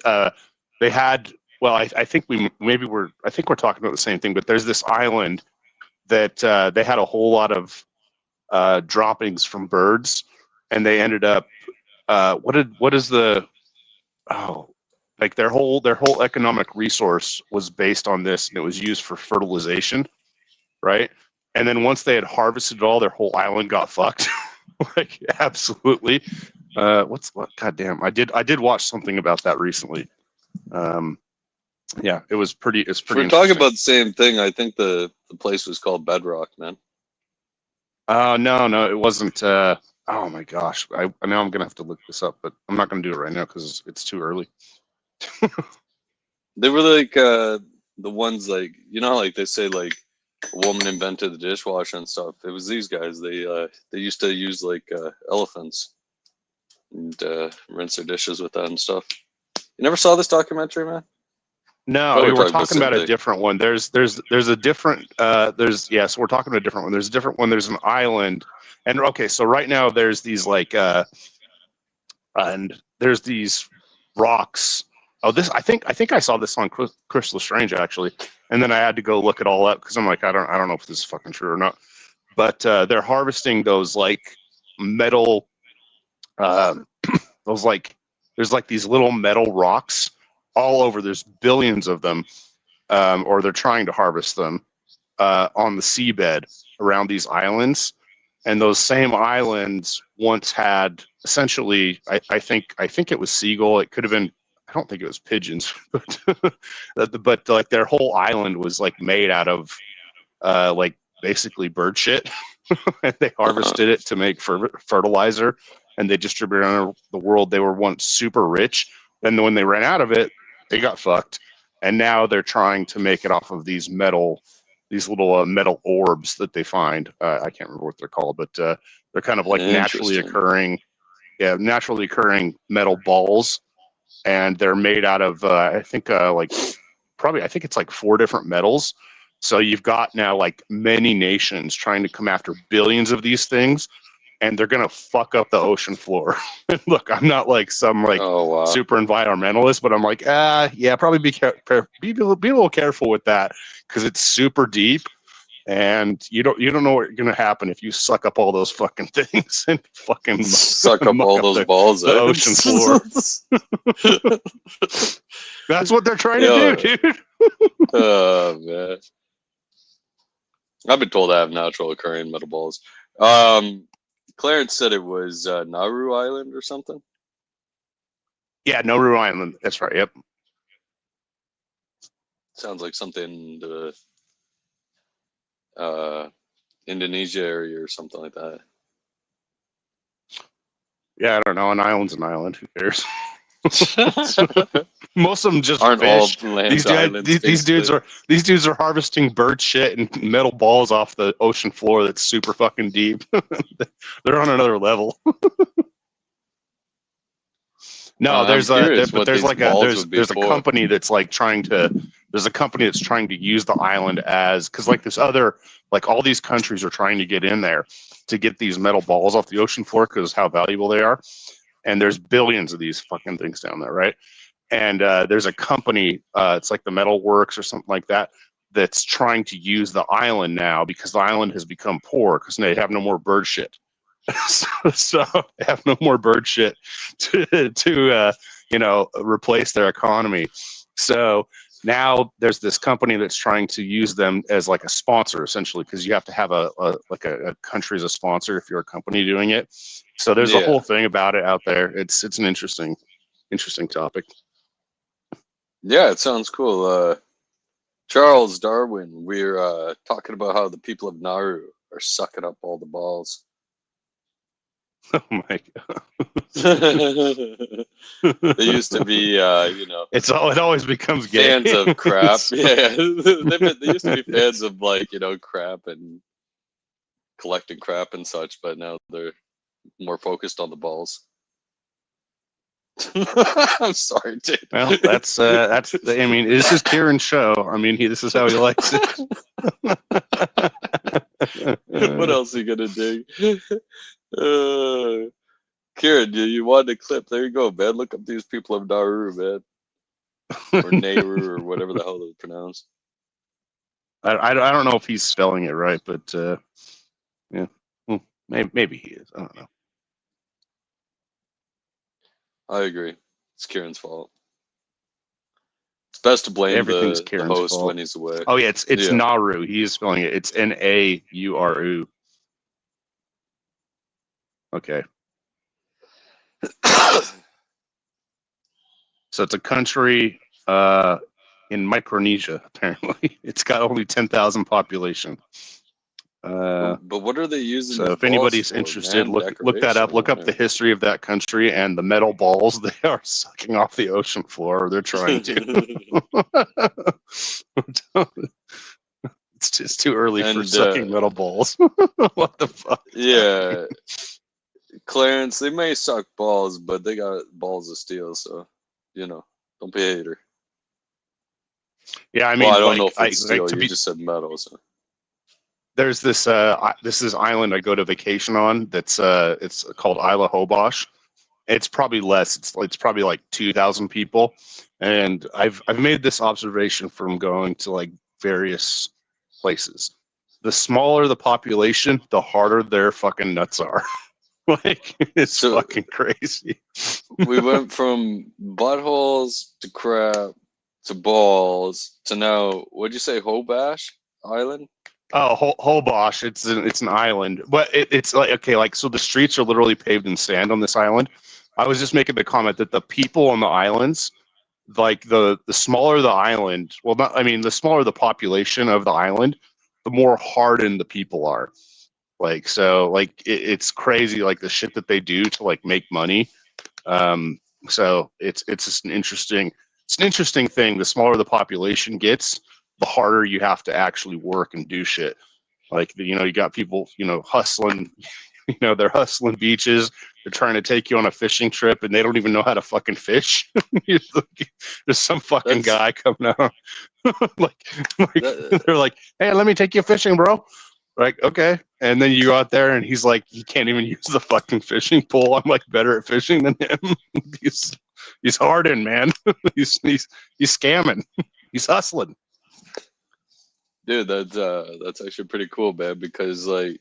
they had, well, I think we're talking about the same thing. But there's this island that they had a whole lot of droppings from birds, and they ended up like their whole economic resource was based on this, and it was used for fertilization, right? And then once they had harvested it all, their whole island got fucked. Like absolutely. Goddamn, I did watch something about that recently. Yeah, it's pretty. If we're talking about the same thing, I think the place was called Bedrock, man. No, it wasn't. Oh my gosh, I know I'm gonna have to look this up, but I'm not gonna do it right now because it's too early. They were like the ones like like they say like a woman invented the dishwasher and stuff. It was these guys. They used to use like elephants and rinse their dishes with that and stuff. You never saw this documentary, man? No, we're talking about a different one. There's a different so we're talking about a different one. There's a different one. There's an island, and okay, so right now there's these like and there's these rocks. Oh, this I think I saw this on Crystal Strange actually, and then I had to go look it all up because I'm like I don't know if this is fucking true or not. But they're harvesting those like metal, those like there's like these little metal rocks all over. There's billions of them, or they're trying to harvest them on the seabed around these islands. And those same islands once had essentially, I think it was seagull. It could have been. I don't think it was pigeons, but like their whole island was like made out of like basically bird shit. And they harvested it to make fertilizer, and they distributed it around the world. They were once super rich. Then when they ran out of it, they got fucked. And now they're trying to make it off of these little metal orbs that they find. I can't remember what they're called, but they're kind of like naturally occurring metal balls. And they're made out of I think it's like 4 different metals. So you've got now like many nations trying to come after billions of these things, and they're gonna fuck up the ocean floor. Look, I'm not like some like super environmentalist, but I'm like, probably be a little careful with that because it's super deep, and you don't know what's gonna happen if you suck up all those fucking things and fucking suck up all those balls the ocean floor. That's what they're trying to do, dude. Oh man, I've been told I have natural occurring metal balls. Clarence said it was Nauru Island or something. Yeah, Nauru Island. That's right. Yep. Sounds like something in the Indonesia area or something like that. Yeah, I don't know. An island's an island. Who cares? Most of them just aren't fish. all land islands. These dudes are harvesting bird shit and metal balls off the ocean floor that's super fucking deep. They're on another level. No, there's a company that's like trying to. There's a company that's trying to use the island as because like this other like all these countries are trying to get in there to get these metal balls off the ocean floor because how valuable they are. And there's billions of these fucking things down there, right? and there's a company, it's like the Metal Works or something like that, that's trying to use the island now because the island has become poor because they have no more bird shit. so they have no more bird shit to replace their economy. So now there's this company that's trying to use them as like a sponsor, essentially, because you have to have a country as a sponsor if you're a company doing it. So there's a whole thing about it out there. It's an interesting topic. Yeah, it sounds cool. Charles Darwin, we're talking about how the people of Nauru are sucking up all the balls. Oh my god! They used to be, it always becomes gay. Fans of crap. Yeah, they used to be fans of crap and collecting crap and such, but now they're more focused on the balls. I'm sorry, dude. Well, that's. I mean, this is Kieran's show. I mean, this is how he likes it. What else are you gonna dig? Kieran, you wanted a clip? There you go, man. Look up these people of Nauru, man, or Nauru, or whatever the hell it's pronounced. I don't know if he's spelling it right, but yeah, maybe he is. I don't know. I agree. It's Kieran's fault. It's best to blame the host fault when he's away. Oh yeah, it's Nauru. He is spelling it. It's Nauru. Okay. So it's a country in Micronesia. Apparently, it's got only 10,000 population. But what are they using? So if anybody's interested, look that up. Look up the history of that country and the metal balls they are sucking off the ocean floor. They're trying to. It's just too early for sucking metal balls. What the fuck? Yeah, Clarence, they may suck balls, but they got balls of steel. So don't be a hater. Yeah, I mean, I don't know if it's steel. You just said metal. So. There's this island I go to vacation on that's it's called Isla Hobosh. It's probably less. It's probably like 2,000 people, and I've made this observation from going to like various places. The smaller the population, the harder their fucking nuts are. Like it's fucking crazy. We went from buttholes to crap to balls to now. What'd you say, Hobosh Island? Oh, Hobosh. It's an island, but it's like okay, like so the streets are literally paved in sand on this island. I was just making the comment that the people on the islands, like the smaller the island, well, not I mean the smaller the population of the island, the more hardened the people are. Like so, like it's crazy, like the shit that they do to like make money. So it's just an interesting thing. The smaller the population gets, the harder you have to actually work and do shit. Like you got people hustling, they're hustling beaches. They're trying to take you on a fishing trip, and they don't even know how to fucking fish. There's some fucking guy coming out, they're like, "Hey, let me take you fishing, bro." Like, okay, and then you go out there, and he's like, he can't even use the fucking fishing pole. I'm like better at fishing than him. He's hardened, man. he's scamming. He's hustling. Dude, that's actually pretty cool, man, because like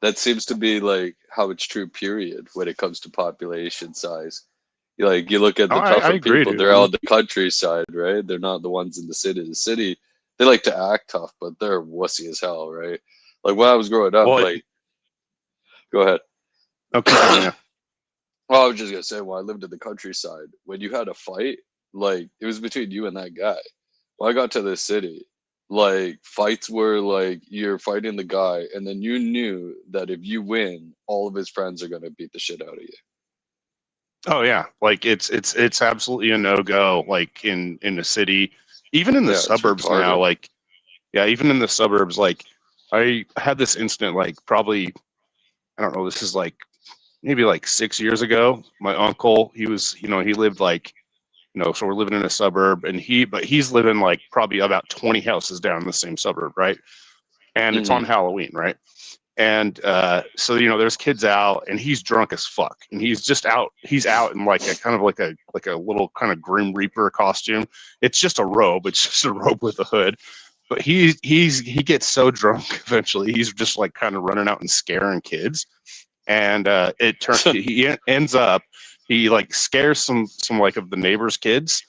that seems to be like how it's true, period, when it comes to population size. You look at the tougher people, they're out in the countryside, right? They're not the ones in the city. The city, they like to act tough, but they're wussy as hell, right? Like when I was growing up, go ahead. Okay. Yeah. Well, I was just gonna say, when I lived in the countryside, when you had a fight, like it was between you and that guy. When I got to the city, like fights were like you're fighting the guy, and then you knew that if you win, all of his friends are gonna beat the shit out of you. Oh yeah, like it's absolutely a no-go. Like in the city, even in the suburbs now. Like even in the suburbs. Like I had this incident. Like probably I don't know. This is like maybe like 6 years ago. My uncle, he lived like so we're living in a suburb, and he's living like probably about 20 houses down in the same suburb, right? And it's on Halloween, right? And so there's kids out, and he's drunk as fuck, and he's just out. He's out in like a kind of like a little kind of Grim Reaper costume. It's just a robe. It's just a robe with a hood. But he gets so drunk eventually, he's just like kind of running out and scaring kids. And it turns he ends up he like scares some like of the neighbors' kids,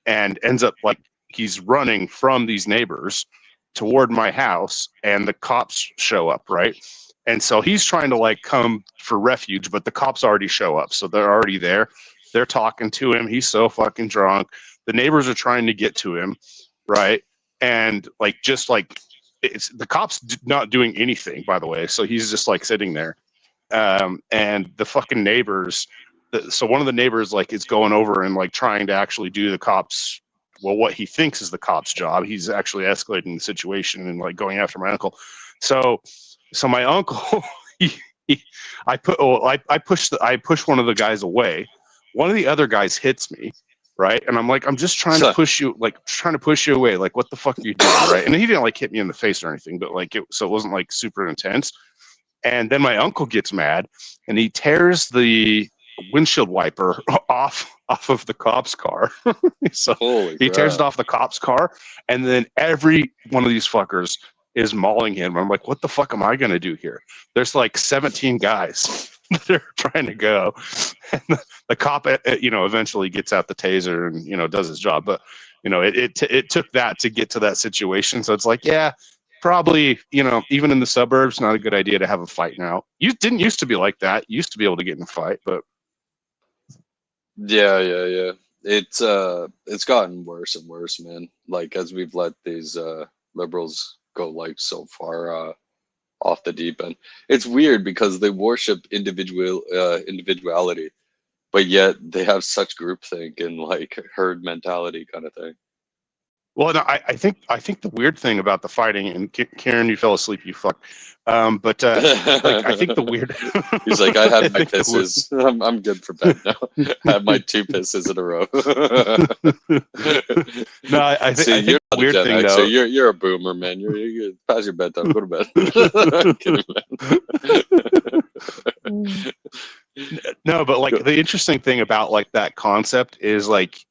and ends up like he's running from these neighbors toward my house, and the cops show up, right? And so he's trying to like come for refuge, but the cops already show up, so they're already there. They're talking to him. He's so fucking drunk. The neighbors are trying to get to him, right? And like just like it's the cops not doing anything, by the way. So he's just like sitting there, and the fucking neighbors. So one of the neighbors like is going over and like trying to actually do the cops. Well, what he thinks is the cop's job. He's actually escalating the situation and like going after my uncle. So my uncle, I push one of the guys away. One of the other guys hits me, right? And I'm like, I'm just trying to push you, away. Like, what the fuck are you doing, right? And he didn't like hit me in the face or anything, but like so it wasn't like super intense. And then my uncle gets mad, and he tears the windshield wiper off of the cop's car. So he tears it off the cop's car, and then every one of these fuckers is mauling him. I'm like, what the fuck am I gonna do here? There's like 17 guys that are trying to go, and the cop, eventually gets out the taser and does his job. But it took that to get to that situation. So it's like, yeah, probably, even in the suburbs, not a good idea to have a fight now. You didn't used to be like that. You used to be able to get in a fight, but yeah. It's gotten worse and worse, man. Like as we've let these liberals go like so far off the deep end. It's weird because they worship individuality, but yet they have such groupthink and like herd mentality kind of thing. Well, no, I think the weird thing about the fighting, and Karen, you fell asleep, you fuck. But like I think the weird. He's like, I had my pisses. I'm good for bed now. I had my 2 pisses in a row. No, I think you're the weird thing X, though. You're a boomer, man. You're past your bedtime. Go to bed. I'm kidding, man. No, but like the interesting thing about like that concept is like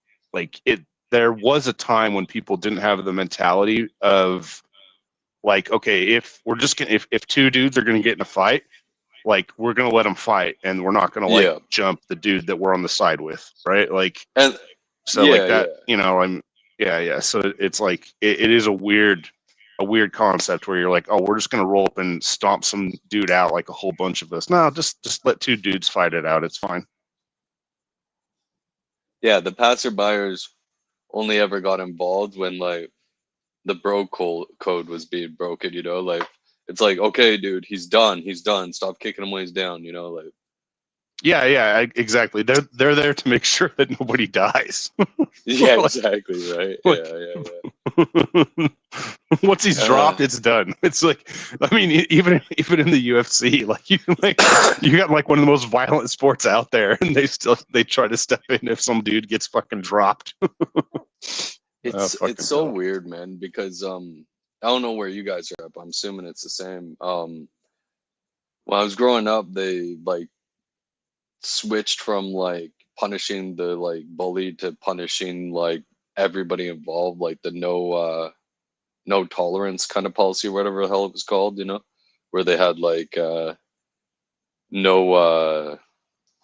it. There was a time when people didn't have the mentality of like, okay, if we're just gonna, if 2 dudes are gonna get in a fight, like we're gonna let them fight, and we're not gonna like jump the dude that we're on the side with, right? Like, and so like that, So it's like it is a weird concept where you're like, oh, we're just gonna roll up and stomp some dude out like a whole bunch of us. No, just let 2 dudes fight it out. It's fine. Yeah, the passerbyers only ever got involved when like the bro code was being broken, like it's like, okay, dude, he's done, stop kicking him when he's down, like yeah, exactly. They're there to make sure that nobody dies. Yeah, exactly, right. Yeah. Once he's dropped, it's done. It's like, I mean, even in the UFC, like you got like one of the most violent sports out there, and they try to step in if some dude gets fucking dropped. It's so weird, man, because I don't know where you guys are at, but I'm assuming it's the same. When I was growing up, they like switched from like punishing the like bully to punishing like everybody involved, like the no tolerance kind of policy or whatever the hell it was called, where they had like no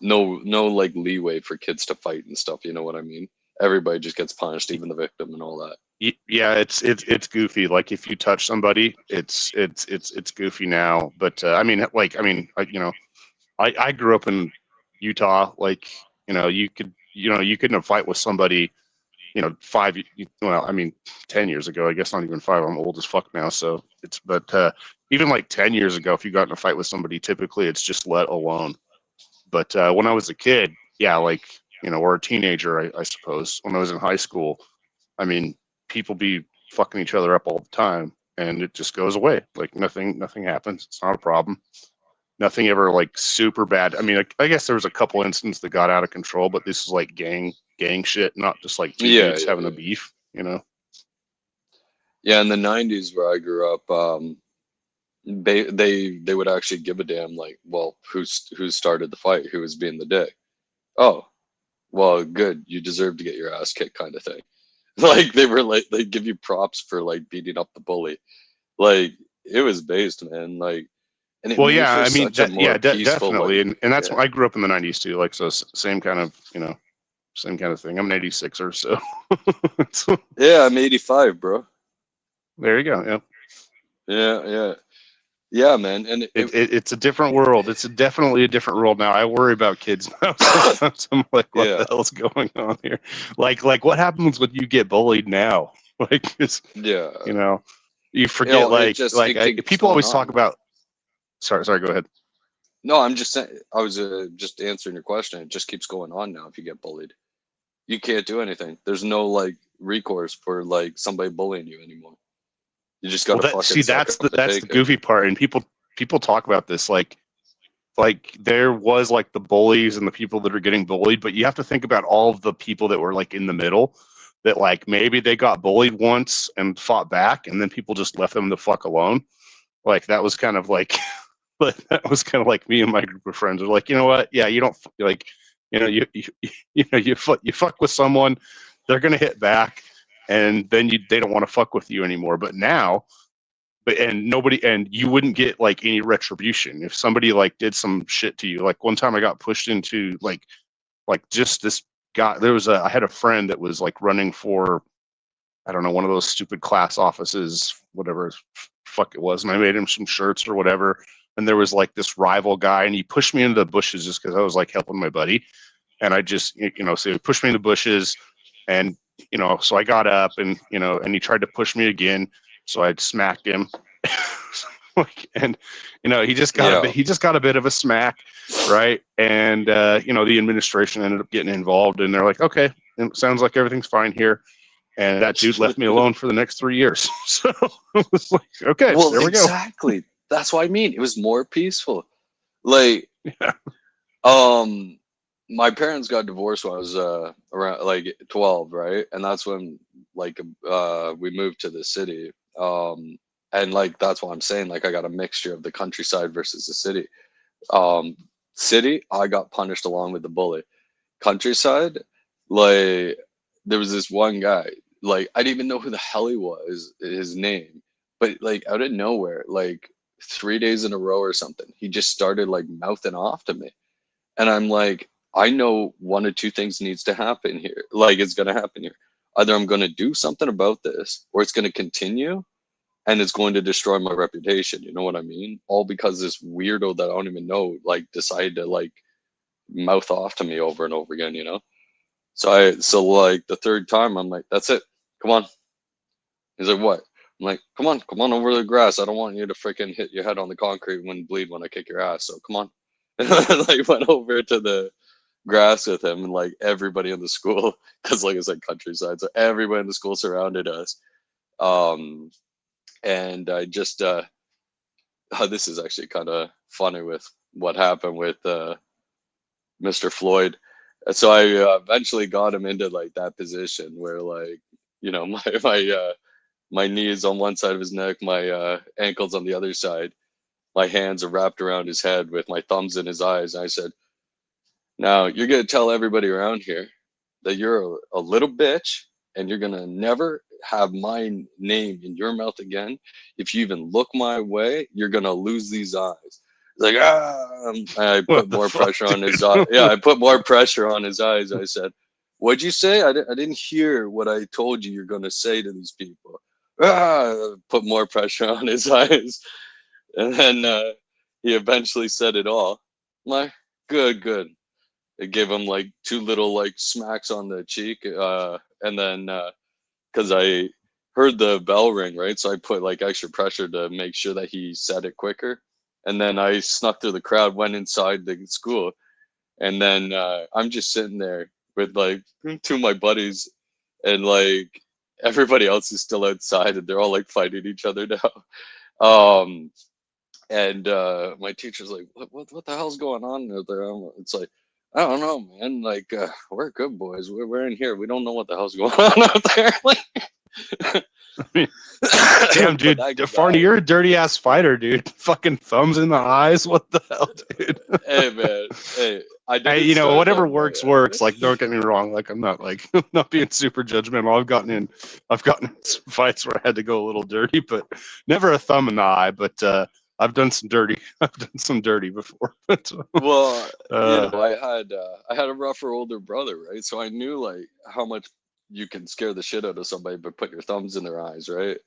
like leeway for kids to fight and stuff, you know what I mean? Everybody just gets punished, even the victim and all that. Yeah, it's goofy. Like if you touch somebody, it's goofy now. But I grew up in Utah. Like you couldn't fight with somebody 10 years ago. I guess not even 5. I'm old as fuck now. So even like 10 years ago, if you got in a fight with somebody, typically it's just let alone. But when I was a kid, yeah, like or a teenager, I suppose, when I was in high school, I mean, people be fucking each other up all the time, and it just goes away. Like nothing happens. It's not a problem. Nothing ever like super bad. I mean, I guess there was a couple incidents that got out of control, but this is like gang shit, not just like 2 dudes having a beef, Yeah, in the 90s where I grew up, They would actually give a damn, like, well, who started the fight, who was being the dick. Oh, well, good, you deserve to get your ass kicked, kind of thing. Like, they were like, they give you props for like beating up the bully. Like, it was based, man. Like, and it Well, made yeah, for I mean such a more peaceful, definitely, like, and that's yeah. I grew up in the '90s too, like so same kind of same kind of thing. I'm an '86er, so, so Yeah, I'm 85, bro. there you go. Yeah, Yeah, man. And it's a different world. It's definitely a different world now. I worry about kids now. Sometimes I'm like, what the hell's going on here? Like what happens when you get bullied now? Like it's yeah. you forget It keeps people going always talk on. about. Sorry, go ahead. No, I'm just saying, I was just answering your question. It just keeps going on now if you get bullied. You can't do anything. There's no like recourse for like somebody bullying you anymore. You just Well, gotta fucking suck that's up and the take it. goofy part, and people talk about this like there was like the bullies and the people that are getting bullied, but you have to think about all of the people that were like in the middle that like maybe they got bullied once and fought back, and then people just left them the fuck alone. Like that was kind of like, but that was kind of like me and my group of friends are like, you know what? Yeah, you don't like, you fuck with someone, they're gonna hit back, and then they don't want to fuck with you anymore. But now, and you wouldn't get like any retribution if somebody like did some shit to you. Like one time I got pushed into like just this guy. I had a friend that was like running for, I don't know, one of those stupid class offices, whatever fuck it was, and I made him some shirts or whatever. And there was like this rival guy, and he pushed me into the bushes just because I was like helping my buddy. And I just, so he pushed me in the bushes, and so I got up, and and he tried to push me again, so I smacked him. And he just got a bit of a smack, right? And the administration ended up getting involved, and they're like, okay, it sounds like everything's fine here. And that dude left me alone for the next 3 years. So it was like, okay, Well, there we go. exactly. That's what I mean. It was more peaceful. Like, Yeah. My parents got divorced when I was around like 12, right? And that's when like we moved to the city. And like that's what I'm saying. Like I got a mixture of the countryside versus the city. Um, City, I got punished along with the bully. Countryside, like there was this one guy, like I didn't even know who the hell he was, his name, but like out of nowhere, like 3 days in a row or something, he just started like mouthing off to me. And I'm like, I know one of two things needs to happen here. Like it's gonna happen here. Either I'm gonna do something about this, or it's gonna continue and it's going to destroy my reputation. You know what I mean? All because this weirdo that I don't even know like decided to like mouth off to me over and over again, you know? So like the third time I'm like, that's it. Come on. He's like, what? I'm like, come on over the grass. I don't want you to freaking hit your head on the concrete and bleed when I kick your ass. So come on. And I like went over to the grass with him, and like everybody in the school, because like I said, countryside, so everybody in the school surrounded us. Um, and I just this is actually kind of funny with what happened with Mr. Floyd. So I eventually got him into like that position where like my knees on one side of his neck, my ankles on the other side, my hands are wrapped around his head with my thumbs in his eyes. And I said, now you're gonna tell everybody around here that you're a little bitch, and you're gonna never have my name in your mouth again. If you even look my way, you're gonna lose these eyes. Like, and I put more pressure on his eyes. Yeah, I put more pressure on his eyes. I said, what'd you say? I didn't hear what I told you you're gonna say to these people. Put more pressure on his eyes. And then he eventually said it all. I'm like, good. It gave him like two little like smacks on the cheek, and then because I heard the bell ring, right, so I put like extra pressure to make sure that he said it quicker, and then I snuck through the crowd, went inside the school, and then I'm just sitting there with like two of my buddies, and like everybody else is still outside, and they're all like fighting each other now. And my teacher's like, what the hell's going on out there? It's like, I don't know, man. Like, we're good boys. We're in here. We don't know what the hell's going on out there. Like, I mean, damn, dude, Farney, you're a dirty ass fighter, dude. Fucking thumbs in the eyes. What the hell, dude? Hey, man. Hey, Hey, you know, whatever works. Like, don't get me wrong. Like, I'm not not being super judgmental. I've gotten in some fights where I had to go a little dirty, but never a thumb in the eye. But I've done some dirty. I've done some dirty before. Well, you know, I had a rougher older brother, right? So I knew like how much you can scare the shit out of somebody by putting your thumbs in their eyes, right?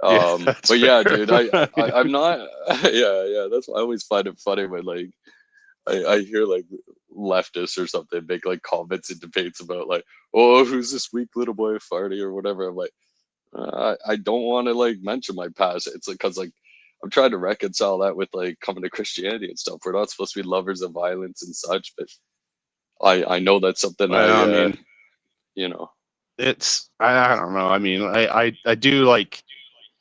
But yeah, dude, I'm not. Yeah. That's why I always find it funny when like I hear like leftists or something make like comments and debates about like, oh, who's this weak little boy Farty or whatever. I'm like, I don't want to like mention my past. It's like because like I'm trying to reconcile that with like coming to Christianity and stuff. We're not supposed to be lovers of violence and such, but I know that's something I mean, you know. It's I don't know. I mean, I do like,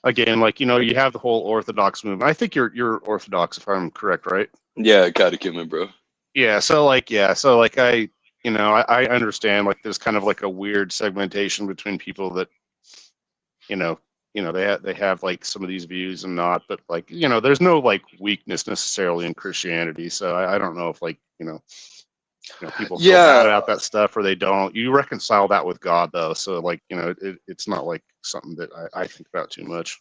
again, like, you know, you have the whole Orthodox movement. I think you're Orthodox if I'm correct, right? Yeah, catechumen, bro. Yeah, so like I, you know, I understand like there's kind of like a weird segmentation between people that, you know, they have like some of these views and not, but like, you know, there's no like weakness necessarily in Christianity. So I don't know if like, you know, people feel bad about that stuff or they don't. You reconcile that with God though, so like, you know, it's not like something that I think about too much.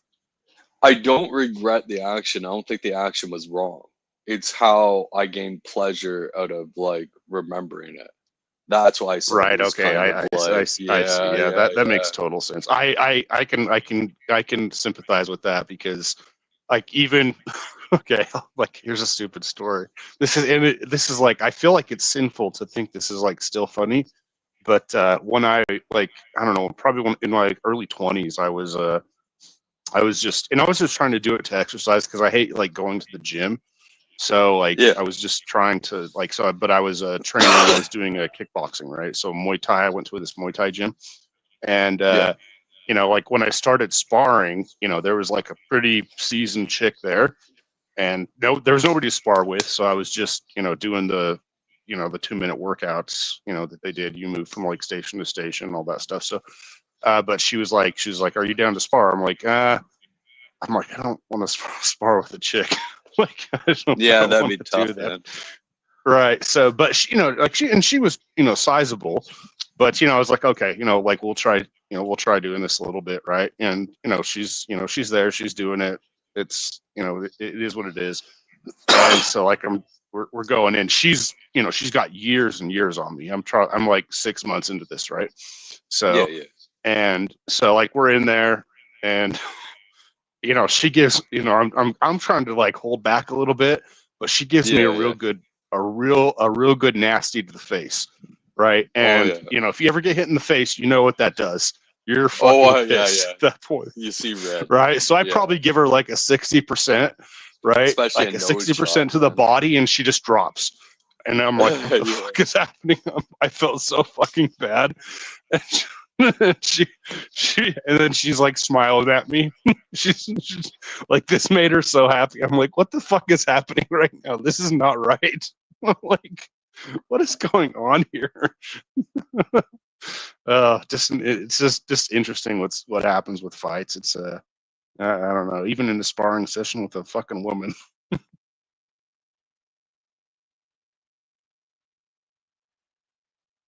I don't regret the action. I don't think the action was wrong. It's how I gained pleasure out of like remembering it. That's why I said Right. it was Okay. kind of I see. Yeah. That makes total sense. I can sympathize with that because like even okay, like here's a stupid story. This is like I feel like it's sinful to think this is like still funny, but when I like I don't know, probably in my early 20s, I was just trying to do it to exercise because I hate like going to the gym. So like I was just trying to like but I was training. I was doing kickboxing, right? So Muay Thai. I went to this Muay Thai gym, and you know, like when I started sparring, you know, there was like a pretty seasoned chick there, and there was nobody to spar with. So I was just, you know, doing the 2-minute workouts, you know, that they did. You move from like station to station, all that stuff. So, but she was like, "Are you down to spar?" I'm like, I don't want to spar with a chick. Like, I don't that'd be tough, man. Right. So, but she, you know, like she was, you know, sizable, but, you know, I was like, okay, you know, like we'll try doing this a little bit. Right. And, you know, she's there, she's doing it. It's, you know, it is what it is. And so like, we're going in, she's, you know, she's got years and years on me. I'm like 6 months into this. Right. So, and so like, we're in there and, you know, she gives, you know, I'm trying to like hold back a little bit, but she gives me a real good nasty to the face, right? And you know, if you ever get hit in the face, you know what that does. You're fucking pissed at that point. You see red, right? So I probably give her like a 60%, right? Especially like a 60% to the body, and she just drops. And I'm like, what the fuck is happening? I felt so fucking bad. And she and then she's like smiling at me. she's like, this made her so happy. I'm like, what the fuck is happening right now? This is not right. Like, what is going on here? It's just interesting what happens with fights. It's I don't know, even in a sparring session with a fucking woman.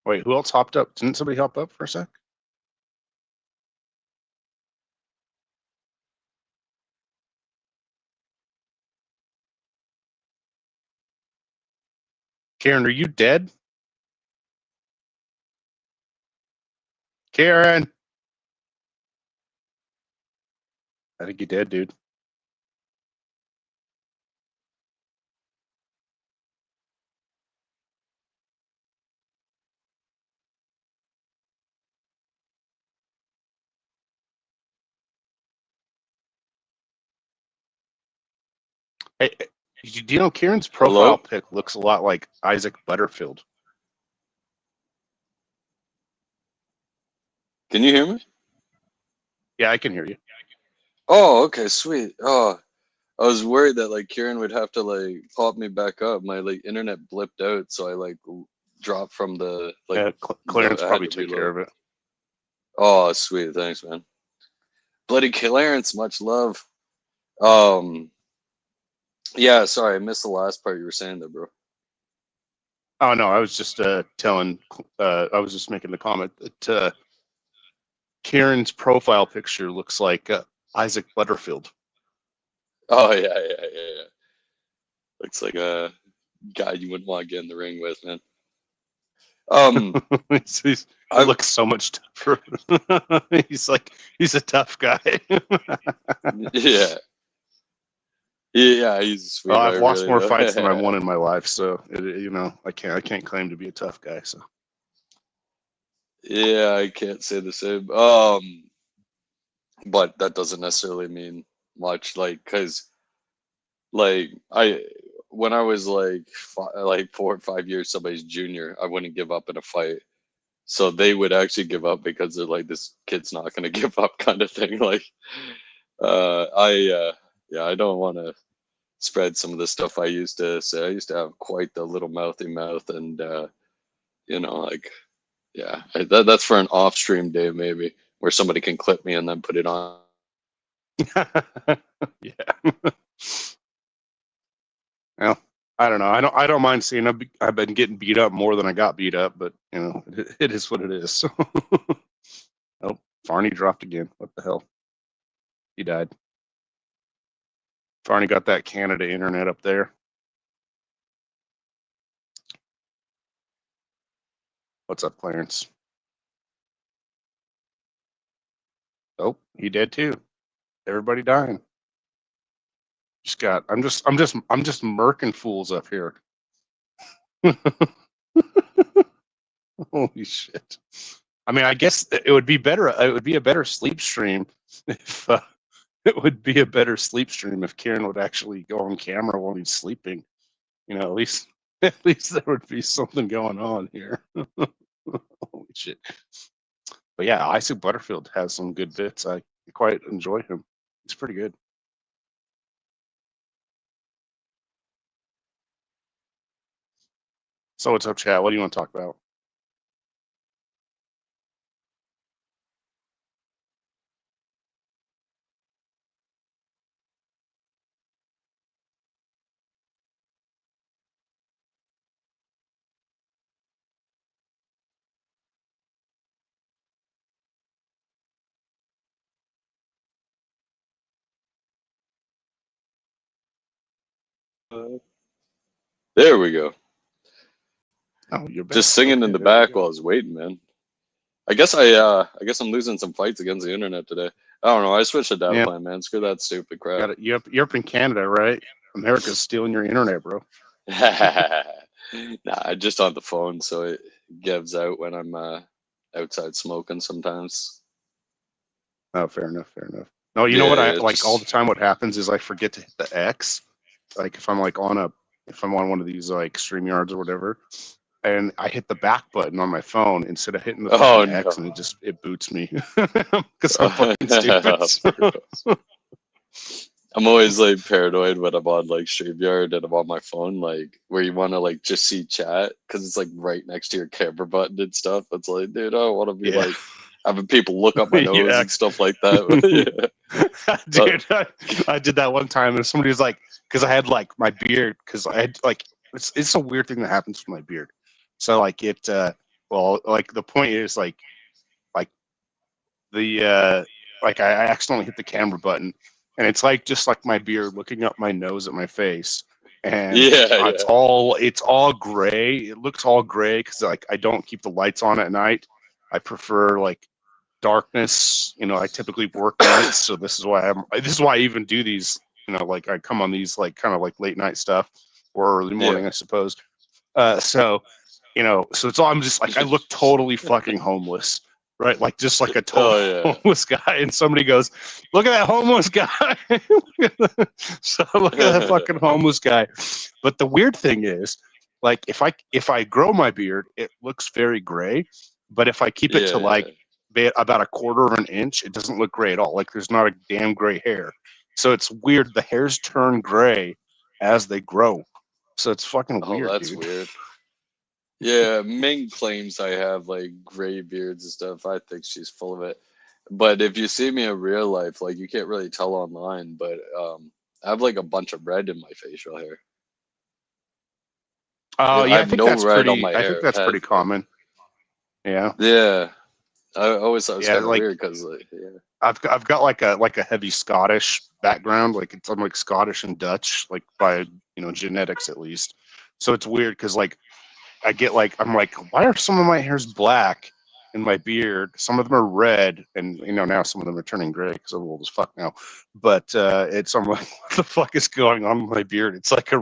Wait, who else hopped up? Didn't somebody hop up for a sec? Karen, are you dead? Karen, I think you're dead, dude. Hey, do you know Kieran's profile pic looks a lot like Isaac Butterfield? Can you hear me? Yeah, I can hear you. Oh, okay, sweet. Oh, I was worried that like Kieran would have to like pop me back up. My like internet blipped out, so I like dropped from the like. Clarence probably took care of it. Oh, sweet. Thanks, man. Bloody Clarence, much love. Yeah, sorry, I missed the last part you were saying there, bro. Oh no, I was just telling. I was just making the comment that Karen's profile picture looks like Isaac Butterfield. Oh yeah. Looks like a guy you wouldn't want to get in the ring with, man. He looks so much tougher. he's a tough guy. Yeah. Yeah, he's a sweetheart. I've lost really, more though. fights than I won in my life, so I can't claim to be a tough guy. So yeah, I can't say the same. But that doesn't necessarily mean much, like, cause like when I was like 4 or 5 years somebody's junior, I wouldn't give up in a fight. So they would actually give up because they're like, this kid's not gonna give up, kind of thing. Like, yeah, I don't want to spread some of the stuff I used to say. I used to have quite the little mouthy mouth, and like, yeah, that's for an off-stream day maybe, where somebody can clip me and then put it on. yeah. Well, I don't know. I don't mind seeing. I've been getting beat up more than I got beat up, but it is what it is. Oh, Farney dropped again. What the hell? He died. Farney got that Canada internet up there. What's up, Clarence? Oh, he dead too. Everybody dying. I'm just murking fools up here. Holy shit. I mean, I guess it would be better. It would be a better sleep stream if it would be a better sleep stream if Kieran would actually go on camera while he's sleeping. At least there would be something going on here. Holy shit. But yeah, Isaac Butterfield has some good bits. I quite enjoy him. He's pretty good. So what's up, chat? What do you want to talk about? There we go. Oh, you're back. Just singing Okay, in the there we back go. while I was waiting, man. I guess I'm losing some fights against the internet today. I don't know. I switched the data plan, man. Screw that stupid crap. You're up in Canada, right? America's stealing your internet, bro. Nah, just on the phone, so it gives out when I'm outside smoking sometimes. Oh, fair enough. No, you know what? I like all the time. What happens is I forget to hit the X. Like if I'm on one of these like StreamYards or whatever, and I hit the back button on my phone instead of hitting the fucking X, and it boots me because I'm fucking stupid. I'm always like paranoid when I'm on like StreamYard and I'm on my phone, like where you want to like just see chat because it's like right next to your camera button and stuff. It's like, dude, I don't want to be like having people look up my nose and stuff like that. Dude, I did that one time, and somebody was like, because I had like my beard, because I had like it's a weird thing that happens with my beard. So like like the point is like the like I accidentally hit the camera button, and it's like just like my beard looking up my nose at my face, and it's all gray. It looks all gray because like I don't keep the lights on at night. I prefer like darkness. I typically work nights, so this is why I even do these. Like I come on these like kind of like late night stuff or early morning, I suppose. So it's all, I'm just like, I look totally fucking homeless, right? Like just like a total homeless guy. And somebody goes, look at that homeless guy. So look at that fucking homeless guy. But the weird thing is, like, if I grow my beard, it looks very gray. But if I keep it to like about a quarter of an inch, it doesn't look gray at all. Like there's not a damn gray hair. So it's weird. The hairs turn gray as they grow. So it's fucking weird. That's dude. weird. Yeah, Ming claims I have like gray beards and stuff. I think she's full of it. But if you see me in real life, like you can't really tell online, but I have like a bunch of red in my facial hair. Oh, I yeah, I have think no that's red on pretty. my I think hair that's head, pretty but common. Yeah, yeah, I always thought it was yeah. kind of Like weird because like yeah. I've got like a heavy Scottish background. Like I'm like Scottish and Dutch, like by genetics at least. So it's weird because like I get like I'm like, why are some of my hairs black in my beard? Some of them are red, and now some of them are turning gray because I'm old as fuck now. But I'm like, what the fuck is going on with my beard? It's like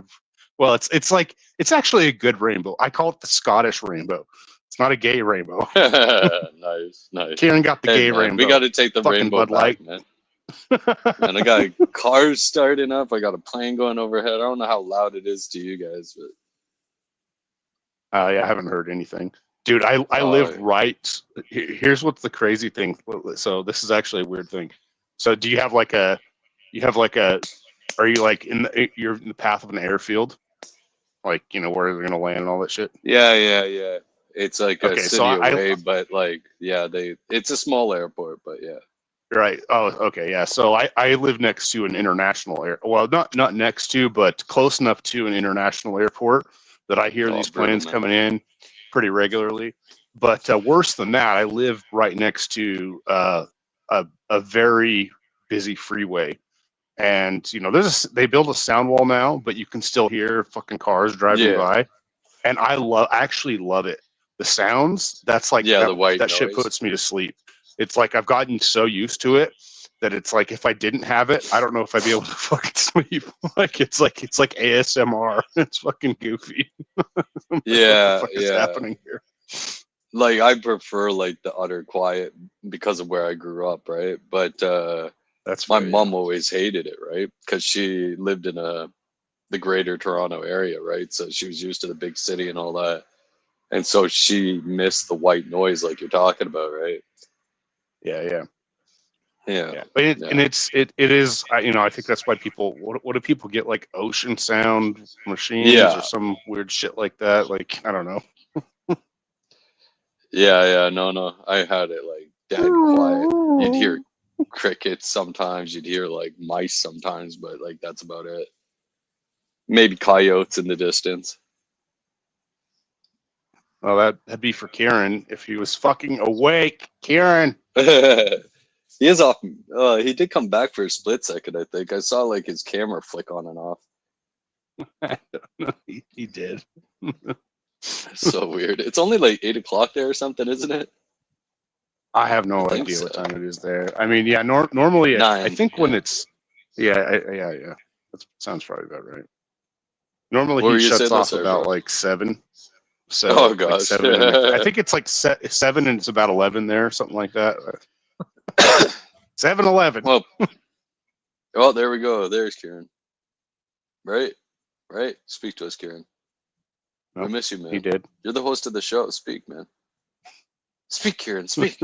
it's actually a good rainbow. I call it the Scottish rainbow. It's not a gay rainbow. Nice, nice. Kieran got the Hey gay man, we rainbow. got to take the Fucking rainbow Bud Light. back, man. Man, I got cars starting up. I got a plane going overhead. I don't know how loud it is to you guys, but Yeah, I haven't heard anything. Dude, I live right. Here's what's the crazy thing. So this is actually a weird thing. So do you have like a, are you like you're in the path of an airfield? Like, where they're gonna land and all that shit? yeah. It's like a Okay, so city away, but like, yeah, it's a small airport, but yeah. Right. Oh, okay, yeah. So I live next to an international air. Well, not next to, but close enough to an international airport that I hear Oh, these brutal, planes man. coming in pretty regularly. But worse than that, I live right next to a very busy freeway, and they build a sound wall now, but you can still hear fucking cars driving Yeah, by, and I actually love it. The sounds, that's like yeah, the white that shit noise. puts me to sleep. It's like I've gotten so used to it that it's like if I didn't have it, I don't know if I'd be able to fucking sleep. It's like ASMR. It's fucking goofy. Like, what the fuck is happening here? Like I prefer like the utter quiet because of where I grew up, right? But That's my fair, mom always hated it, right? Because she lived in the greater Toronto area, right? So she was used to the big city and all that. And so she missed the white noise like you're talking about, right? Yeah. Yeah. But Yeah. it is. I think that's why people. What do people get, like ocean sound machines or Yeah. some weird shit like that? Like, I don't know. Yeah. No. I had it like dead quiet. You'd hear crickets sometimes, you'd hear like mice sometimes, but like that's about it. Maybe coyotes in the distance. Well, that'd be for Kieran if he was fucking awake. Kieran. He is off. He did come back for a split second, I think. I saw like his camera flick on and off. I don't know. He did. So weird. It's only like 8 o'clock there or something, isn't it? I have no I think idea so. what time it is there. I mean, yeah. Normally, I 9. think when Yeah. it's yeah. That sounds probably about right. Normally, What he were you shuts saying there, off sorry, about bro? like 7. So Oh like gosh. 7, and I think it's like 7, and it's about 11 there, something like that. 7-11. Well, there we go. There's Kieran. Right. Speak to us, Kieran. We miss you, man. He did. You're the host of the show. Speak, man. Speak, Kieran. Speak.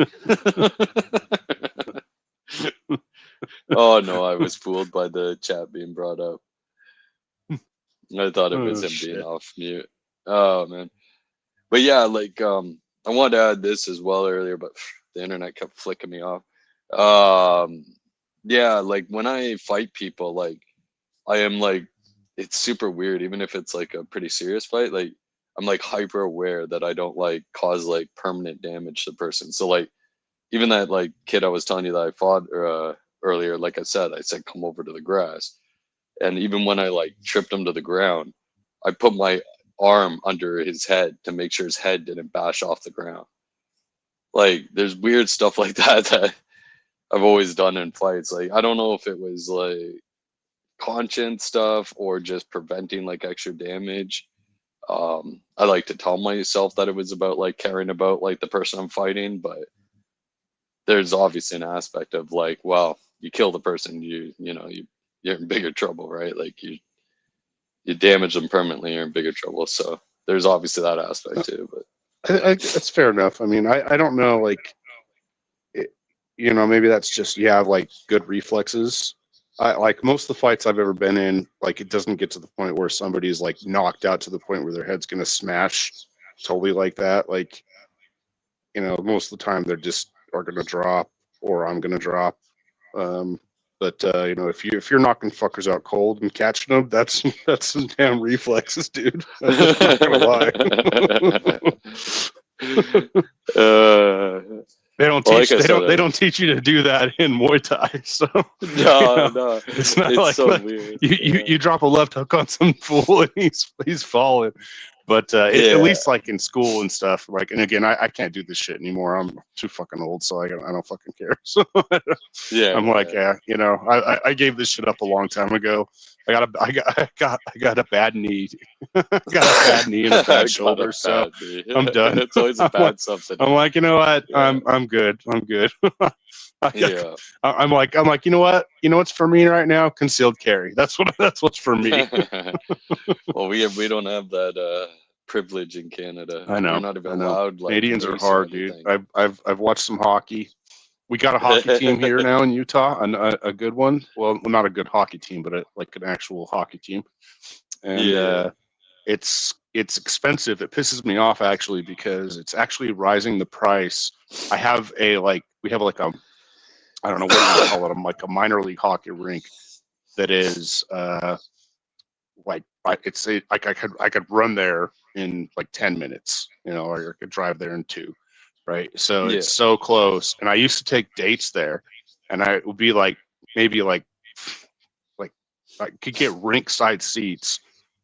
Oh no, I was fooled by the chat being brought up. I thought it was him being off mute. Oh man. But yeah, like I wanted to add this as well earlier, but the internet kept flicking me off. Yeah, like when I fight people, like I am like it's super weird, even if it's like a pretty serious fight, like I'm like hyper aware that I don't like cause like permanent damage to the person. So like even that like kid I was telling you that I fought earlier, like I said come over to the grass. And even when I like tripped him to the ground, I put my arm under his head to make sure his head didn't bash off the ground. Like there's weird stuff like that that I've always done in fights. Like I don't know if it was like conscience stuff or just preventing like extra damage. I like to tell myself that it was about like caring about like the person I'm fighting, but there's obviously an aspect of like, well, you kill the person, you're in bigger trouble, right? Like you damage them permanently, you're in bigger trouble. So there's obviously that aspect too. But That's fair enough. I mean, I don't know, like, maybe that's just you have like good reflexes. Like most of the fights I've ever been in, like it doesn't get to the point where somebody's like knocked out to the point where their head's gonna smash totally like that. Like, most of the time they're just are gonna drop or I'm gonna drop. But you know, if you're knocking fuckers out cold and catching them, that's some damn reflexes, dude. I'm not gonna lie. They don't teach they don't teach you to do that in Muay Thai. So no, it's not it's like, so like weird. you drop a left hook on some fool and he's falling. But at least like in school and stuff, like, and again, I can't do this shit anymore. I'm too fucking old, so I don't fucking care. So I'm like, you know, I gave this shit up a long time ago. I got a bad knee. Got a bad knee and a bad shoulder, so I'm done. It's always a bad something. I'm like, you know what? I'm good. I'm good. I'm like, you know what? You know what's for me right now? Concealed carry. That's what's for me. Well, we don't have that privilege in Canada. I know. We're not even allowed. Like, Canadians are mace or hard, dude. anything. I've watched some hockey. We got a hockey team here now in Utah, a good one. Well, not a good hockey team, but like an actual hockey team. And it's expensive. It pisses me off actually because it's actually rising the price. We have a I don't know what you call it. I'm like a minor league hockey rink that is like I could run there in like 10 minutes, you know, or I could drive there in 2. Right. So it's so close. And I used to take dates there, and I would be like, maybe like I could get rink side seats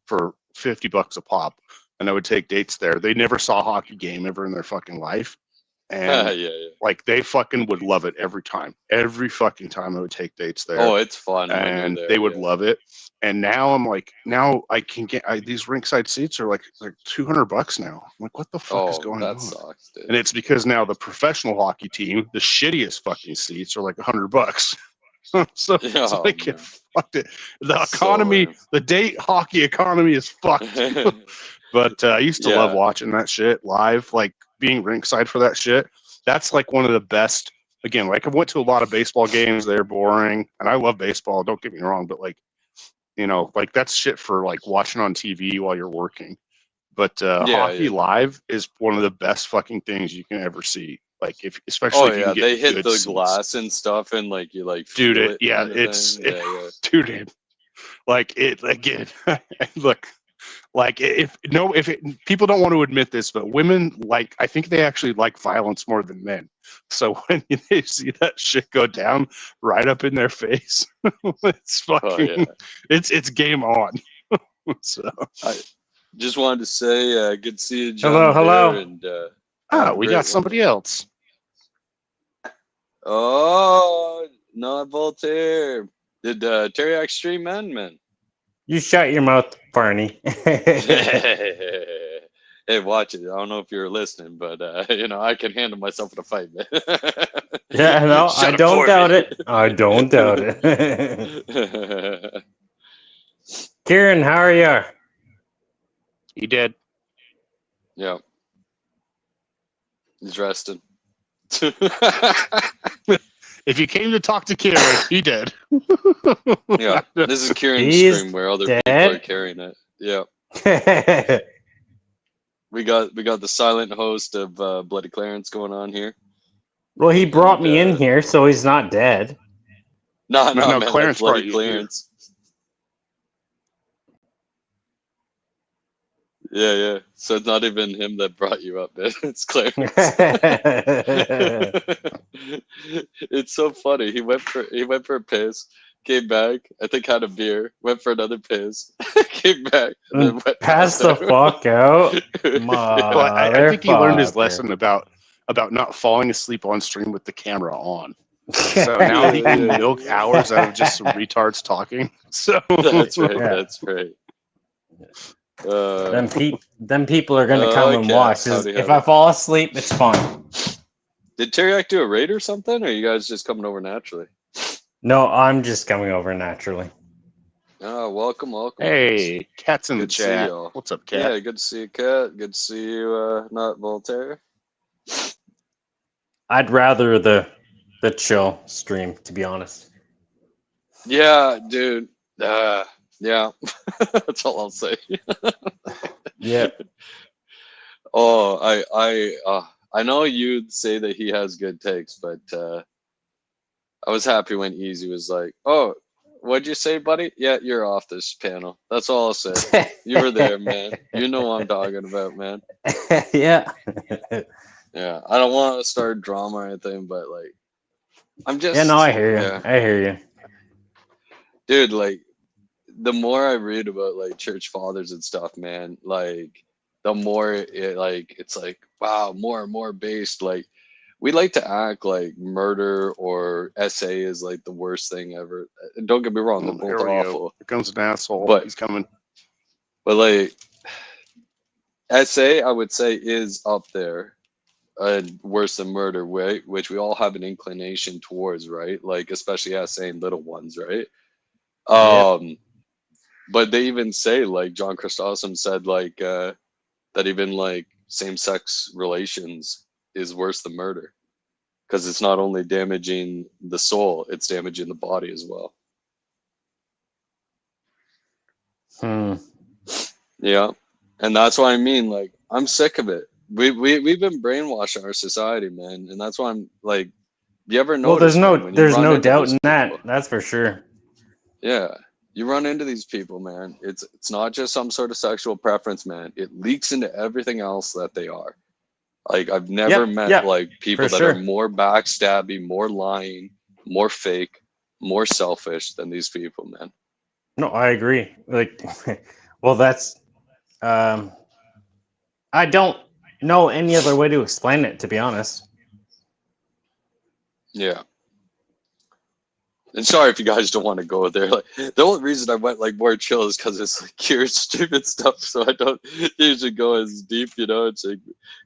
for $50 a pop, and I would take dates there. They never saw a hockey game ever in their fucking life. And like they fucking would love it every time. Every fucking time I would take dates there. Oh, it's fun. And they would love it. And now I'm like, now I can get these rinkside seats are like $200 now. I'm like, what the fuck is going on? That sucks, dude. And it's because now the professional hockey team, the shittiest fucking seats are like $100. So it's like, fucked it. The economy, the date hockey economy is fucked. But I used to love watching that shit live, like being rinkside for that shit. That's like one of the best. Again, like I went to a lot of baseball games. They're boring, and I love baseball. Don't get me wrong, but like, you know, like that's shit for like watching on TV while you're working. But hockey live is one of the best fucking things you can ever see. Like especially if you can get they hit good the seats. glass and stuff, and like you like dude, feel it kind of it's dude, like it again. Look. Like if people don't want to admit this, but women I think they actually like violence more than men. So when they see that shit go down right up in their face, it's fucking, it's game on. So I just wanted to say, good to see you, John. Hello. And we got somebody else. Oh, not Voltaire. Did Teriak stream man? You shut your mouth, Barney. Hey, watch it. I don't know if you're listening, but you know, I can handle myself in a fight, man. Yeah, no, I don't doubt it. I don't doubt it. Kieran, how are you? He did. Yeah. He's resting. If you came to talk to Kieran, he did. Yeah, this is Kieran's stream where other people are carrying it. Yeah. we got the silent host of Bloody Clarence going on here. Well, he brought me in here, so he's not dead. No, man, Clarence brought you Clarence. Yeah. So it's not even him that brought you up, man. It's Clarence. It's so funny. He went for a piss, came back, I think had a beer, went for another piss, came back, and then went passed the fuck out. Well, I think he learned his lesson about not falling asleep on stream with the camera on. So now he can milk hours out of just some retards talking. So that's right. That's right. Them people are gonna come and watch. If I fall asleep, it's fine. Did Teriak do a raid or something, or are you guys just coming over naturally? No, I'm just coming over naturally. Oh, welcome. Hey, Cat's in the chat. What's up, Cat? Yeah, good to see you, Cat. Good to see you, not Voltaire. I'd rather the chill stream, to be honest. Yeah, dude. Yeah, that's all I'll say. Yeah. Oh, I know you'd say that he has good takes, but I was happy when Easy was like, "Oh, what'd you say, buddy? Yeah, you're off this panel. That's all I'll say. You were there, man. You know what I'm talking about, man." Yeah. Yeah, I don't want to start drama or anything, but like, I'm just Yeah, no, I hear you. yeah, I hear you. dude. Like, the more I read about like church fathers and stuff, man, like the more it's like wow, more and more based. Like we like to act like murder or SA is like the worst thing ever. And don't get me wrong, they're Here both we go. awful. Here comes an asshole. But He's coming. but like SA, I would say is up there. Worse than murder, right? Which we all have an inclination towards, right? Like especially SA and little ones, right? Yep. But they even say like John Chrysostom said like that even like same-sex relations is worse than murder because it's not only damaging the soul, it's damaging the body as well. Yeah, and that's why I mean, like, I'm sick of it. We've been brainwashed in our society, man, and that's why I'm like, you ever Well, notice, man, when you there's run no into doubt those in people? that. That's for sure. Yeah, you run into these people, man. It's not just some sort of sexual preference, man. It leaks into everything else that they are. Like I've never met like people for that are sure. more backstabby, more lying, more fake, more selfish than these people, man. No, I agree. Like, well, that's I don't know any other way to explain it, to be honest. Yeah. And sorry if you guys don't want to go there. Like the only reason I went like more chill is because it's like curious, stupid stuff. So I don't usually go as deep, you know. It's like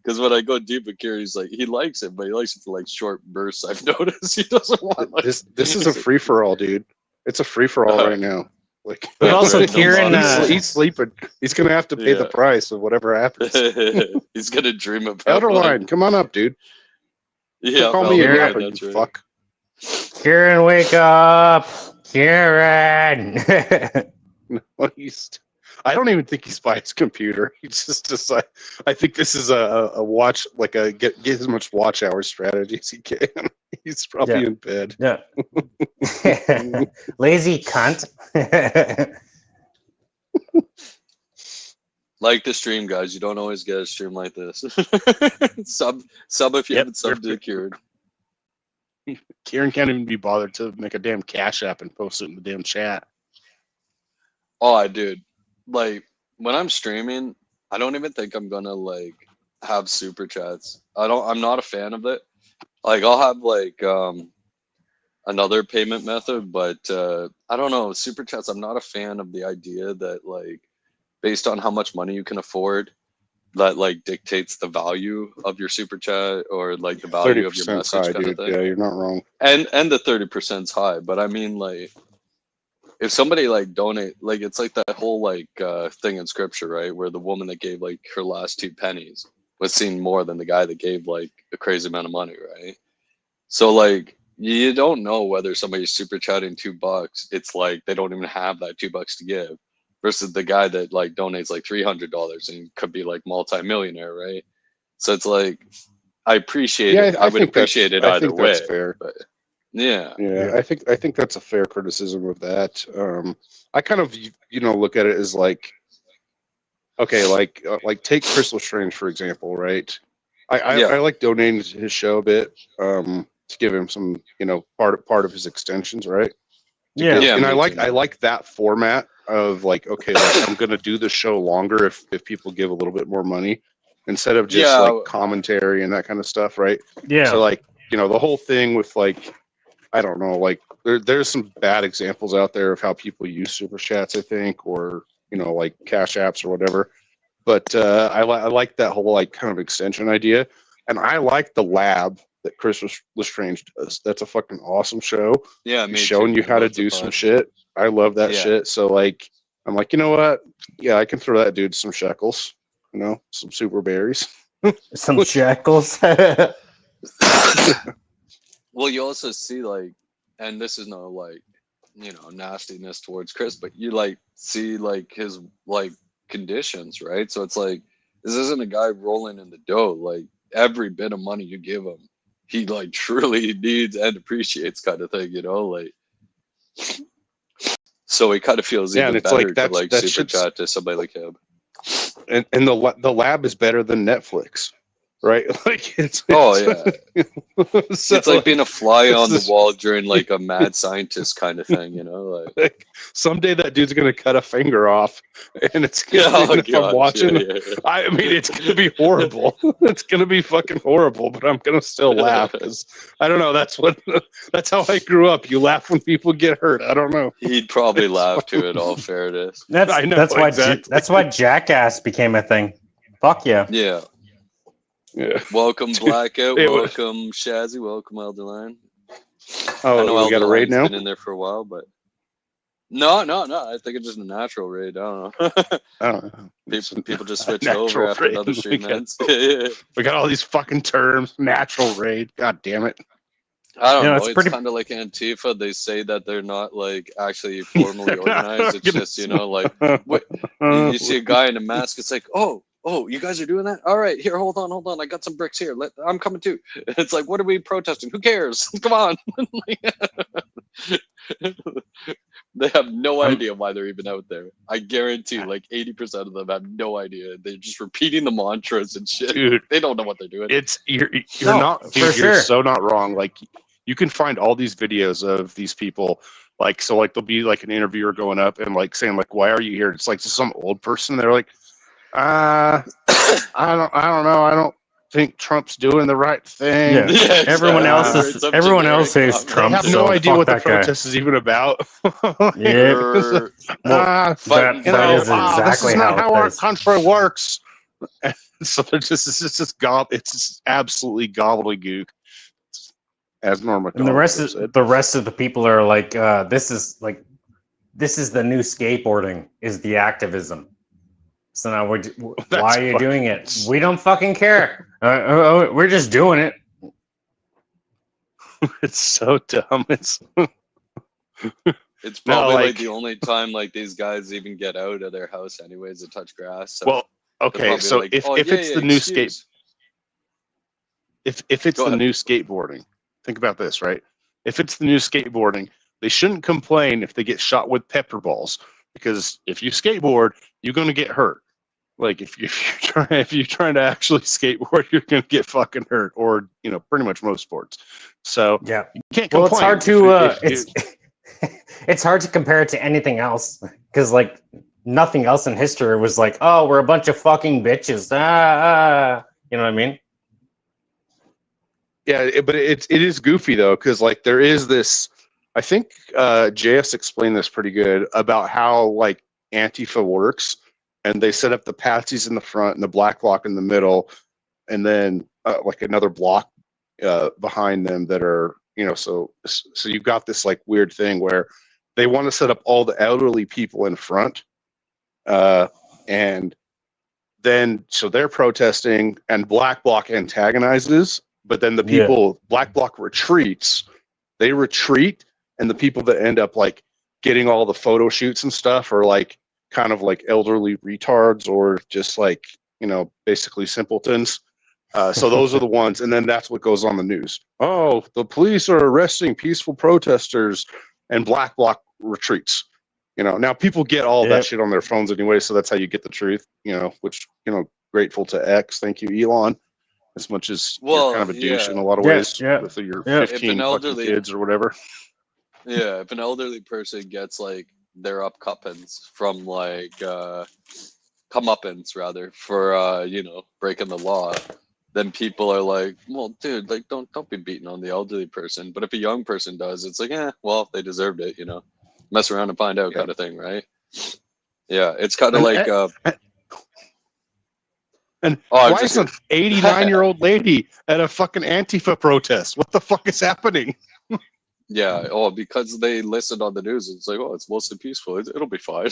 because when I go deep with Curious, like he likes it, but he likes it for like short bursts. I've noticed he doesn't want like This is a free for all, dude. It's a free for all right now. Like, But also, right, no Kieran, modesty. he's sleeping. He's gonna have to pay the price of whatever happens. He's gonna dream about Elderline, come on up, dude. Yeah, Call me a Elderline, yapper, you that's right. fuck. Kieran, wake up, Kieran. Well, I don't even think he's by his computer. He's just like, I think this is a watch, like a get as much watch hour strategy as he can. He's probably in bed. Yeah. Lazy cunt. Like the stream, guys. You don't always get a stream like this. sub if you haven't subbed to Kieran. Kieran can't even be bothered to make a damn Cash App and post it in the damn chat. Oh, dude. Like when I'm streaming, I don't even think I'm gonna like have super chats. I'm not a fan of it. Like I'll have like another payment method, but I don't know, super chats. I'm not a fan of the idea that like based on how much money you can afford, that like dictates the value of your super chat or like the value of your 30% message high, kind dude. of thing. Yeah, you're not wrong. And the 30% is high, but I mean like if somebody like donate, like it's like that whole like thing in scripture, right, where the woman that gave like her last 2 pennies was seen more than the guy that gave like a crazy amount of money, right? So like you don't know whether somebody's super chatting $2. It's like they don't even have that $2 to give, versus the guy that like donates like $300 and could be like multi-millionaire, right? So it's like I appreciate it. I would appreciate it either way. That's fair. But yeah. I think that's a fair criticism of that. I kind of look at it as like, okay, like take Crystal Strange for example, right? I like donating to his show a bit to give him some part of his extensions, right? And I like that format of like, okay, like I'm gonna do the show longer if people give a little bit more money instead of just like commentary and that kind of stuff, right? Yeah. So like the whole thing with like, I don't know, like there's some bad examples out there of how people use super chats, I think, or like cash apps or whatever. But I like that whole like kind of extension idea, and I like the lab that Chris Lestrange does. That's a fucking awesome show. Yeah, he's showing you how to do some shit. I love that shit. So like, I'm like, you know what? Yeah, I can throw that dude some shekels. Some super berries. Some shekels. Well, you also see like, and this is no like, nastiness towards Chris, but you like see like his like conditions, right? So it's like this isn't a guy rolling in the dough. Like every bit of money you give him, he like truly needs and appreciates, kind of thing, you know, like. So he kind of feels Yeah, and even it's better like to like that super shit's, chat to somebody like him. and the lab is better than Netflix, right? Like Oh yeah, so it's like being a fly it's on the this- wall during like a mad scientist kind of thing, you know, like. like someday that dude's gonna cut a finger off, and it's Oh if I'm gosh, watching, yeah. I mean it's gonna be horrible. It's gonna be fucking horrible, but I'm gonna still laugh because I don't know. That's how I grew up. You laugh when people get hurt. I don't know. He'd probably laugh to it. All fairness. I know, That's why exactly. that's why Jackass became a thing. Fuck yeah. Yeah. Yeah. Welcome Blackout. it was- Welcome Shazzy. Welcome Elderline. Oh, I know we got a raid Elderline's now. been in there for a while, but no. I think it's just a natural raid. I don't know. I don't know. People just A switched over natural after raid. another stream ends. We got all these fucking terms. Natural raid. God damn it. I don't Yeah, know. it's It's pretty- kind of like Antifa. They say that they're not like actually formally They're not organized. It's just, you know, like what you see a guy in a mask. It's like, oh, you guys are doing that? All right, here, hold on. I got some bricks here. I'm coming too. It's like, what are we protesting? Who cares? Come on. They have no idea why they're even out there. I guarantee, like 80% of them have no idea. They're just repeating the mantras and shit. Dude, They don't know what they're doing. you're No, not, for dude, you're sure. so not wrong. Like you can find all these videos of these people. Like, so like there'll be like an interviewer going up and like saying like, why are you here? It's like some old person. They're like, I don't know. I don't think Trump's doing the right thing. Yeah. Yeah, Everyone exactly. else Some everyone generic else hates comment. They Trump. have so no idea fuck what the that guy. protest is even about. Yeah. Grr. Well, Fighting that is for- this exactly is not how how it our is. country works. So they're just it's just absolutely gobbledygook, as Norma And the rest said. of the people are like, this is the new skateboarding is the activism. So now why are you doing it? We don't fucking care. We're just doing it. It's so dumb. It's No, probably like like- the only time like these guys even get out of their house anyways to touch grass. So Well, they're okay, probably so like, if "Oh, it's yeah, the new excuse." if it's Go the ahead. new skateboarding, think about this, right? If it's the new skateboarding, they shouldn't complain if they get shot with pepper balls, because if you skateboard, you're going to get hurt. Like if you're trying to actually skateboard, you're going to get fucking hurt, or pretty much most sports. So Yeah. you can't Well, complain. it's hard to if it's hard to compare it to anything else because like nothing else in history was like, oh, we're a bunch of fucking bitches. You know what I mean? Yeah, but it is goofy though, because like there is this. I think JS explained this pretty good about how like Antifa works, and they set up the patsies in the front and the black bloc in the middle, and then like another block behind them that are so you've got this like weird thing where they want to set up all the elderly people in front, and then so they're protesting and black bloc antagonizes. But then the people, black bloc retreats, they retreat, and the people that end up like getting all the photo shoots and stuff are like kind of like elderly retards or just like, basically simpletons. So those are the ones. And then that's what goes on the news. Oh, the police are arresting peaceful protesters, and black bloc retreats. Now people get all that shit on their phones anyway. So that's how you get the truth, which, grateful to X. Thank you, Elon. As much as you're kind of a douche in a lot of ways with your 15 fucking kids or whatever. Yeah, if an elderly person gets like their upcuppins from like comeuppance rather for breaking the law, then people are like, well, dude, like don't be beating on the elderly person. But if a young person does, it's like, well, they deserved it, mess around and find out kind of thing, right? Yeah, it's kind of like and why is an 89-year-old lady at a fucking Antifa protest? What the fuck is happening? Yeah, because they listened on the news. It's like, it's mostly peaceful. It'll be fine.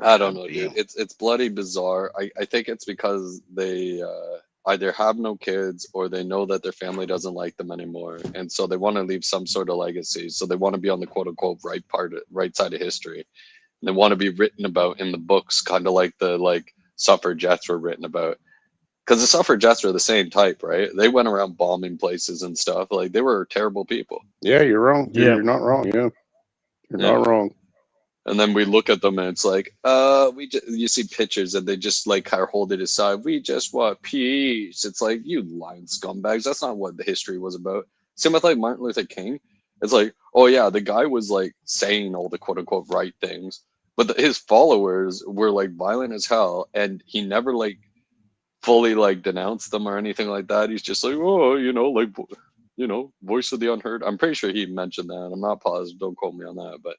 I don't know, dude. It's bloody bizarre. I think it's because they either have no kids or they know that their family doesn't like them anymore, and so they want to leave some sort of legacy. So they want to be on the quote unquote right side of history. And they want to be written about in the books, kind of like the suffragettes were written about. because the suffragettes are the same type, right? They went around bombing places and stuff. Like they were terrible people. Yeah, you're wrong. Yeah. You're not wrong. Yeah, you're Yeah. not wrong. And then we look at them and it's like, you see pictures and they just like kind of hold it aside. We just want peace. It's like, you lying scumbags. That's not what the history was about. Same with like Martin Luther King. It's like, oh yeah, the guy was like saying all the quote unquote right things, but his followers were like violent as hell, and he never like fully like denounced them or anything like that. He's just like, oh, like, voice of the unheard. I'm pretty sure he mentioned that. I'm not positive. Don't quote me on that, but.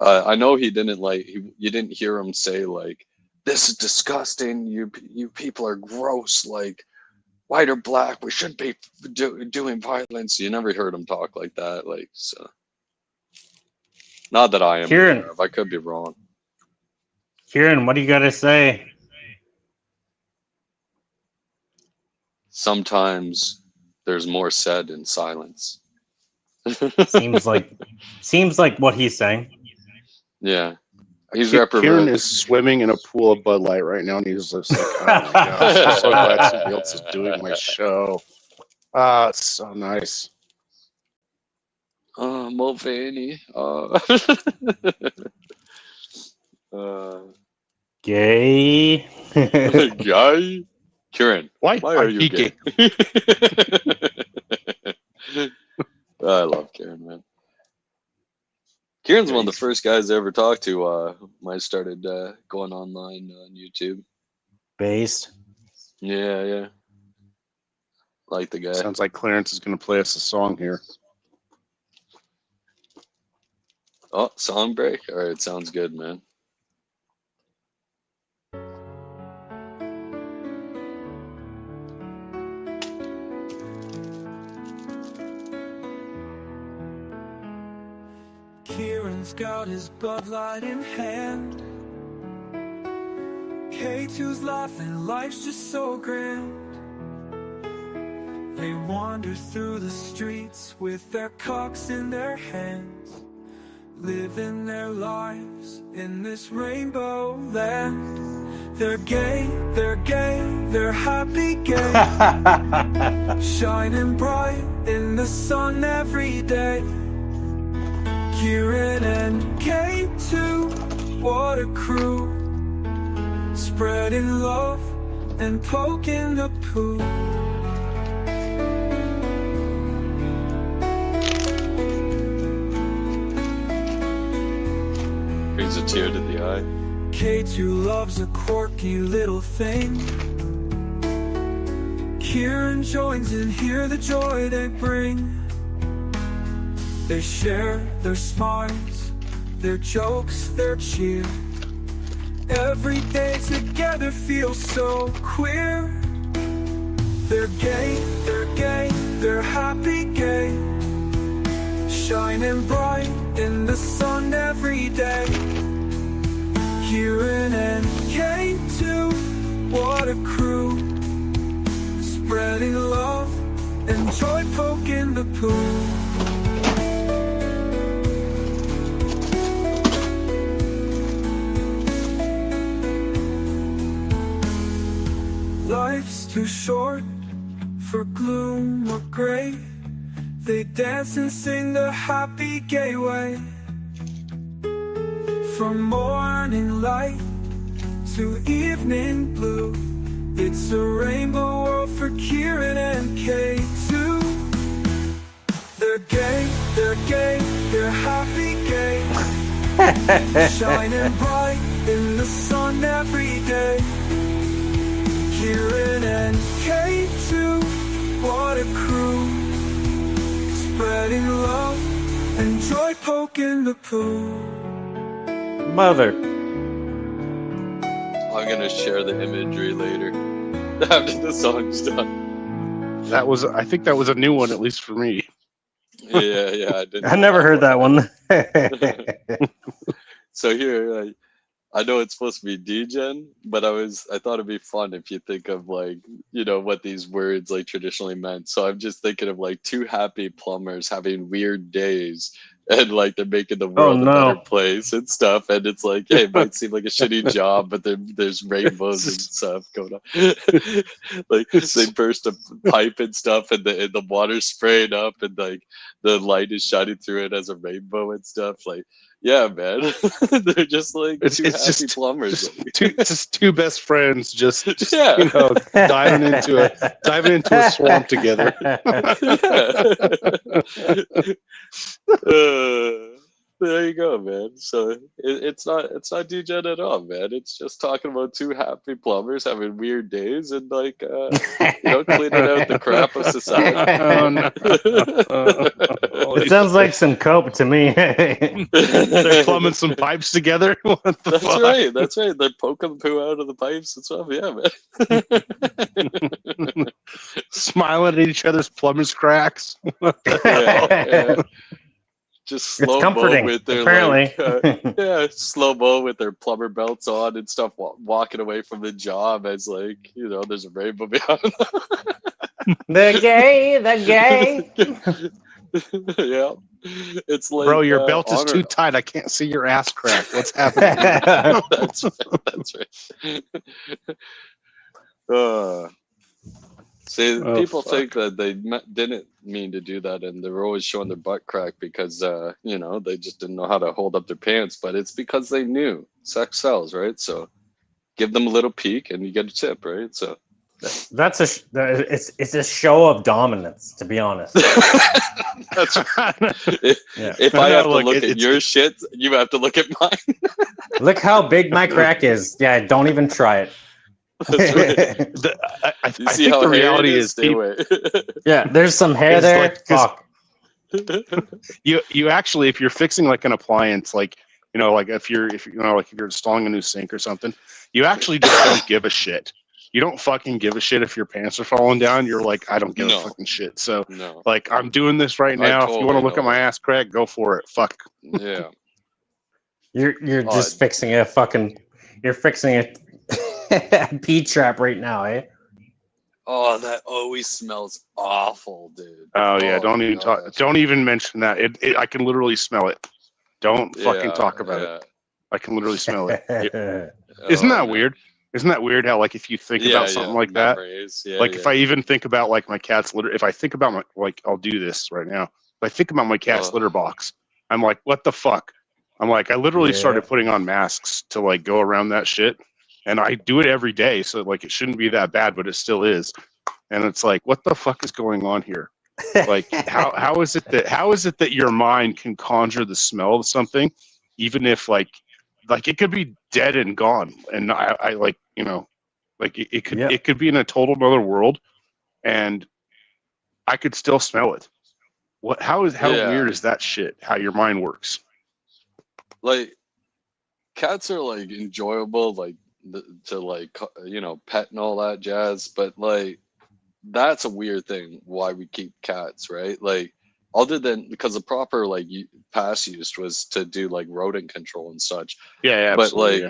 I know he didn't you didn't hear him say like, this is disgusting. You people are gross. Like, white or black, we shouldn't be doing violence. You never heard him talk like that. Like, so. Not that I am Kieran. aware of. I could be wrong. Kieran, what do you got to say? Sometimes there's more said in silence. Seems like what he's saying. Yeah. He's Kieran is swimming in a pool of Bud Light right now, and he's just like, oh my gosh, I'm so glad somebody else is doing my show. It's so nice. Mulvaney. Gay. Guy? Kieran, why are you gay? I love Kieran, man. Kieran's one of the first guys I ever talked to when I started going online on YouTube. Based. Yeah. Like the guy. Sounds like Clarence is going to play us a song here. Oh, song break? All right, sounds good, man. Kieran's got his Bud Light in hand. K2's laughing, life's just so grand. They wander through the streets with their cocks in their hands, living their lives in this rainbow land. They're gay, they're happy gay, shining bright in the sun every day. Kieran and K2, what a crew, spreading love and poking the poo. Brings a tear to the eye. K2 loves a quirky little thing. Kieran joins in, hear the joy they bring. They share their smiles, their jokes, their cheer. Every day together feels so queer. They're gay, they're happy gay, shining bright in the sun every day. Kieran and K2, what a crew, spreading love and joy, poking the poo. Life's too short for gloom or gray. They dance and sing the happy gay way. From morning light to evening blue, it's a rainbow world for Kieran and K2. They're gay, they're happy gay, shining bright in the sun every day. Kieran and K2, what a crew, spreading love and joy, poking the poo. Mother. I'm gonna share the imagery later after the song's done. I think that was a new one, at least for me. Yeah. I never heard that one. So here, I know it's supposed to be degen, but I thought it'd be fun if you think of like, what these words like traditionally meant. So I'm just thinking of like two happy plumbers having weird days, and like they're making the world a better place and stuff. And it's like, hey, it might seem like a shitty job, but there's rainbows and stuff going on. Like they burst a pipe and stuff, and the water's spraying up, and like the light is shining through it as a rainbow and stuff. Like, yeah, man, they're just like It's happy just plumbers. just two best friends, just Yeah. you know, diving into a swamp together. There you go, man. So it's not degen at all, man. It's just talking about two happy plumbers having weird days and like cleaning out the crap of society. It sounds like some cope to me. They're plumbing some pipes together. What the That's fuck? right. That's right. They're poking poo out of the pipes and stuff. Yeah, man. Smiling at each other's plumbers' cracks. Yeah. Just slow mo with their slow mo with their plumber belts on and stuff, walking away from the job as like there's a rainbow behind them. The gay. Yeah, it's like, bro, your belt is too tight. I can't see your ass crack. What's happening? That's right. See, people think that they didn't mean to do that, and they're always showing their butt crack because, they just didn't know how to hold up their pants. But it's because they knew sex sells, right? So give them a little peek, and you get a tip, right? So it's a show of dominance, to be honest. That's right. If I have to look at your shit, you have to look at mine. Look how big my crack is. Yeah, don't even try it. That's right. I see think how the reality is stay away. Yeah, there's some hair there. Like, fuck. You actually, if you're fixing like an appliance, like if you're installing a new sink or something, you actually just don't give a shit. You don't fucking give a shit if your pants are falling down. You're like, I don't give a fucking shit. So like, I'm doing this right now. If you want to look at my ass crack, go for it. Fuck. Yeah. You're just fixing a pea trap right now, eh? Oh, that always smells awful, dude. Oh yeah, don't even talk. Don't even mention that. I can literally smell it. Don't fucking talk about it. I can literally smell it. Isn't that weird? Isn't that weird how like if you think about something like that, if I even think about like my cat's litter, if I think about my I'll do this right now. If I think about my cat's litter box, I'm like, what the fuck? I'm like, I literally started putting on masks to like go around that shit. And I do it every day, so like it shouldn't be that bad, but it still is. And it's like, what the fuck is going on here? Like, how is it that your mind can conjure the smell of something, even if like it could be dead and gone, and I like it could be in a total other world, and I could still smell it. How weird is that shit? How your mind works? Like, cats are like enjoyable, like. To like pet and all that jazz, but like that's a weird thing why we keep cats, right? Like other than because the proper like pass used was to do like rodent control and such, but like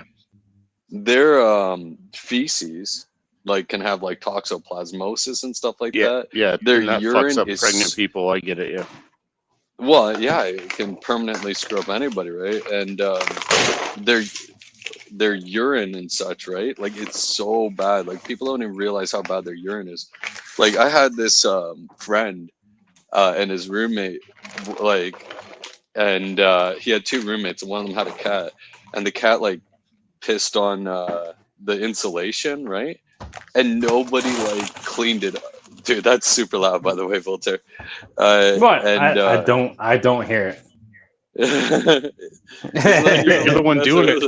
their feces like can have like toxoplasmosis and stuff like that. Their that urine fucks up is pregnant people. I get it. Well, yeah, it can permanently screw up anybody, right? And their urine and such, right? Like it's so bad. Like people don't even realize how bad their urine is. Like I had this friend and his roommate, and he had two roommates, and one of them had a cat, and the cat like pissed on the insulation, right? And nobody like cleaned it up. Dude, that's super loud, by the way, Voltaire. What? And I don't hear it. You're the one doing it.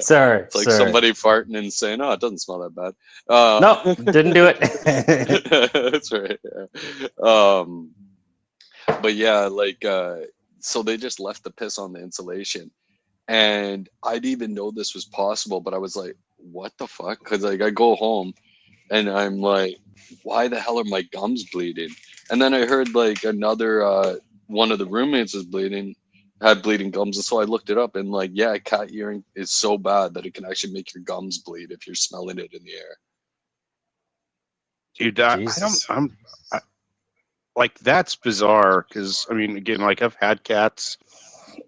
Sorry. It's like somebody farting and saying, "Oh, it doesn't smell that bad." No, didn't do it. That's right. Yeah. But yeah, like, so they just left the piss on the insulation, and I didn't even know this was possible. But I was like, "What the fuck?" Because like I go home, and I'm like, "Why the hell are my gums bleeding?" And then I heard like another one of the roommates was had bleeding gums, and so I looked it up, and like, yeah, cat urine is so bad that it can actually make your gums bleed if you're smelling it in the air. Dude, like that's bizarre because I mean, again, like I've had cats.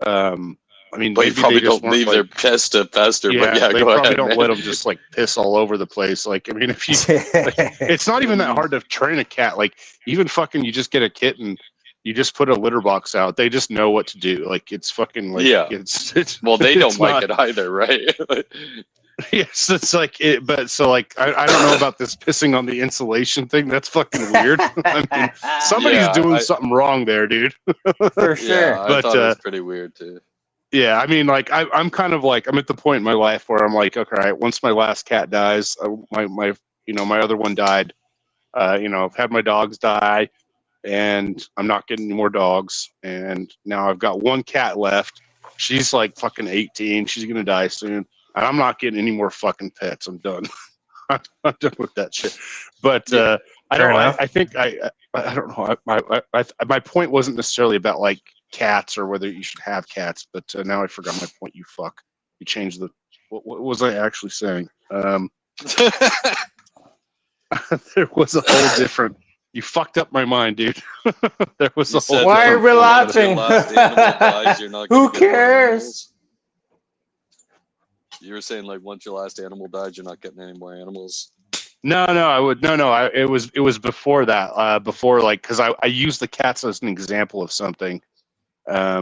I mean, But you maybe probably they just don't weren't leave like, their piss to fester. yeah, But yeah, they go probably ahead, don't man. let them just like piss all over the place. Like, I mean, if you, like, it's not even that hard to train a cat. Like, even fucking, you just get a kitten, you just put a litter box out. They just know what to do. Like, it's fucking like, Yeah. it's Well, they don't it's like not, it either, right? yes, it's like it, but so like I don't know about this pissing on the insulation thing. That's fucking weird. I mean, somebody's Yeah, doing something wrong there, dude. For yeah, sure. I But thought it was pretty weird too. yeah, I mean, like I'm kind of like I'm at the point in my life where I'm like, okay, all right, once my last cat dies, my you know my other one died. You know, I've had my dogs die, and I'm not getting any more dogs. And now I've got one cat left. She's like fucking 18. She's gonna die soon, and I'm not getting any more fucking pets. I'm done. I'm done with that shit. But Yeah, I fair don't. enough. I think I don't know. My point wasn't necessarily about like cats or whether you should have cats, but now I forgot my point. You fuck. You changed the. What was I actually saying? There was a whole different. You fucked up my mind, dude. There was You a whole said Why are different. we once your laughing? last animal dies, you're not Who gonna get more cares? animals. You were saying like once your last animal dies, you're not getting any more animals. No, I would no. It was before that. Before like because I used the cats as an example of something. I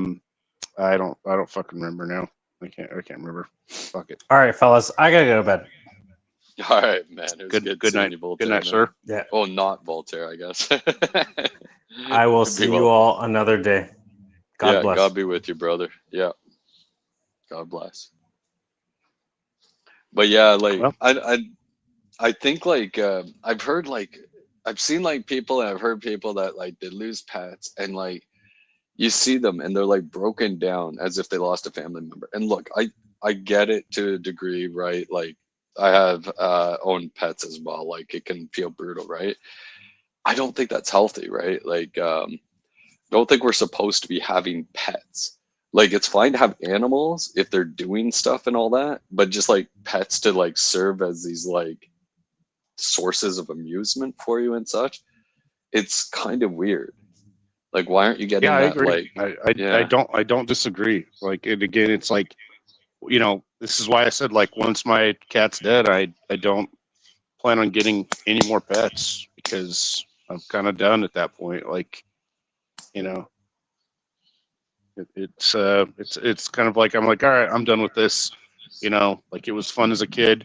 don't fucking remember now. I can't remember. Fuck it. All right, fellas, I gotta go to bed. All right, man. It was good Good seeing night. you, Voltaire. Good night, man. sir. Yeah, Oh, not Voltaire, I guess. I will Be see well. you all another day. God Yeah, bless. God be with you, brother. Yeah, God bless. But yeah, like Well, I think like I've heard like I've seen like people and I've heard people that like they lose pets and like you see them and they're like broken down as if they lost a family member. And look, I get it to a degree, right? Like I have owned pets as well. Like it can feel brutal, right? I don't think that's healthy, right? Like don't think we're supposed to be having pets. Like it's fine to have animals if they're doing stuff and all that, but just like pets to like serve as these like sources of amusement for you and such, it's kind of weird. Like why aren't you yeah, getting I that agree. like I don't disagree. Like and again, it's like this is why I said like once my cat's dead, I don't plan on getting any more pets because I'm kind of done at that point. Like you know, it's kind of like I'm like all right, I'm done with this. Like it was fun as a kid,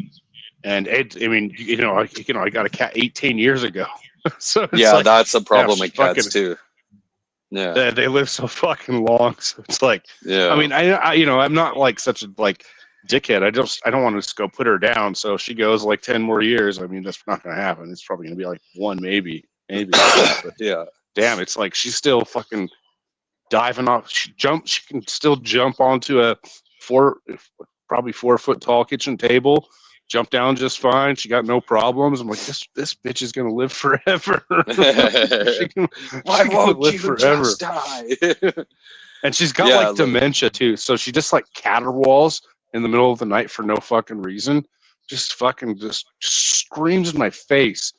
and I mean I got a cat 18 years ago, so it's yeah, like that's a problem with fucking cats too. Yeah. they live so fucking long. So it's like Yeah. I mean I I'm not like such a like dickhead. I don't want to just go put her down. So if she goes like 10 more years, I mean that's not going to happen. It's probably going to be like one maybe. But Yeah. damn, it's like she's still fucking diving off. She can still jump onto a probably 4 foot tall kitchen table, jump down just fine. She got no problems. I'm like, this bitch is gonna live forever. Why won't live you forever. just die? And she's got Yeah, like like- dementia too. So she just like caterwauls in the middle of the night for no fucking reason. Just fucking just screams in my face.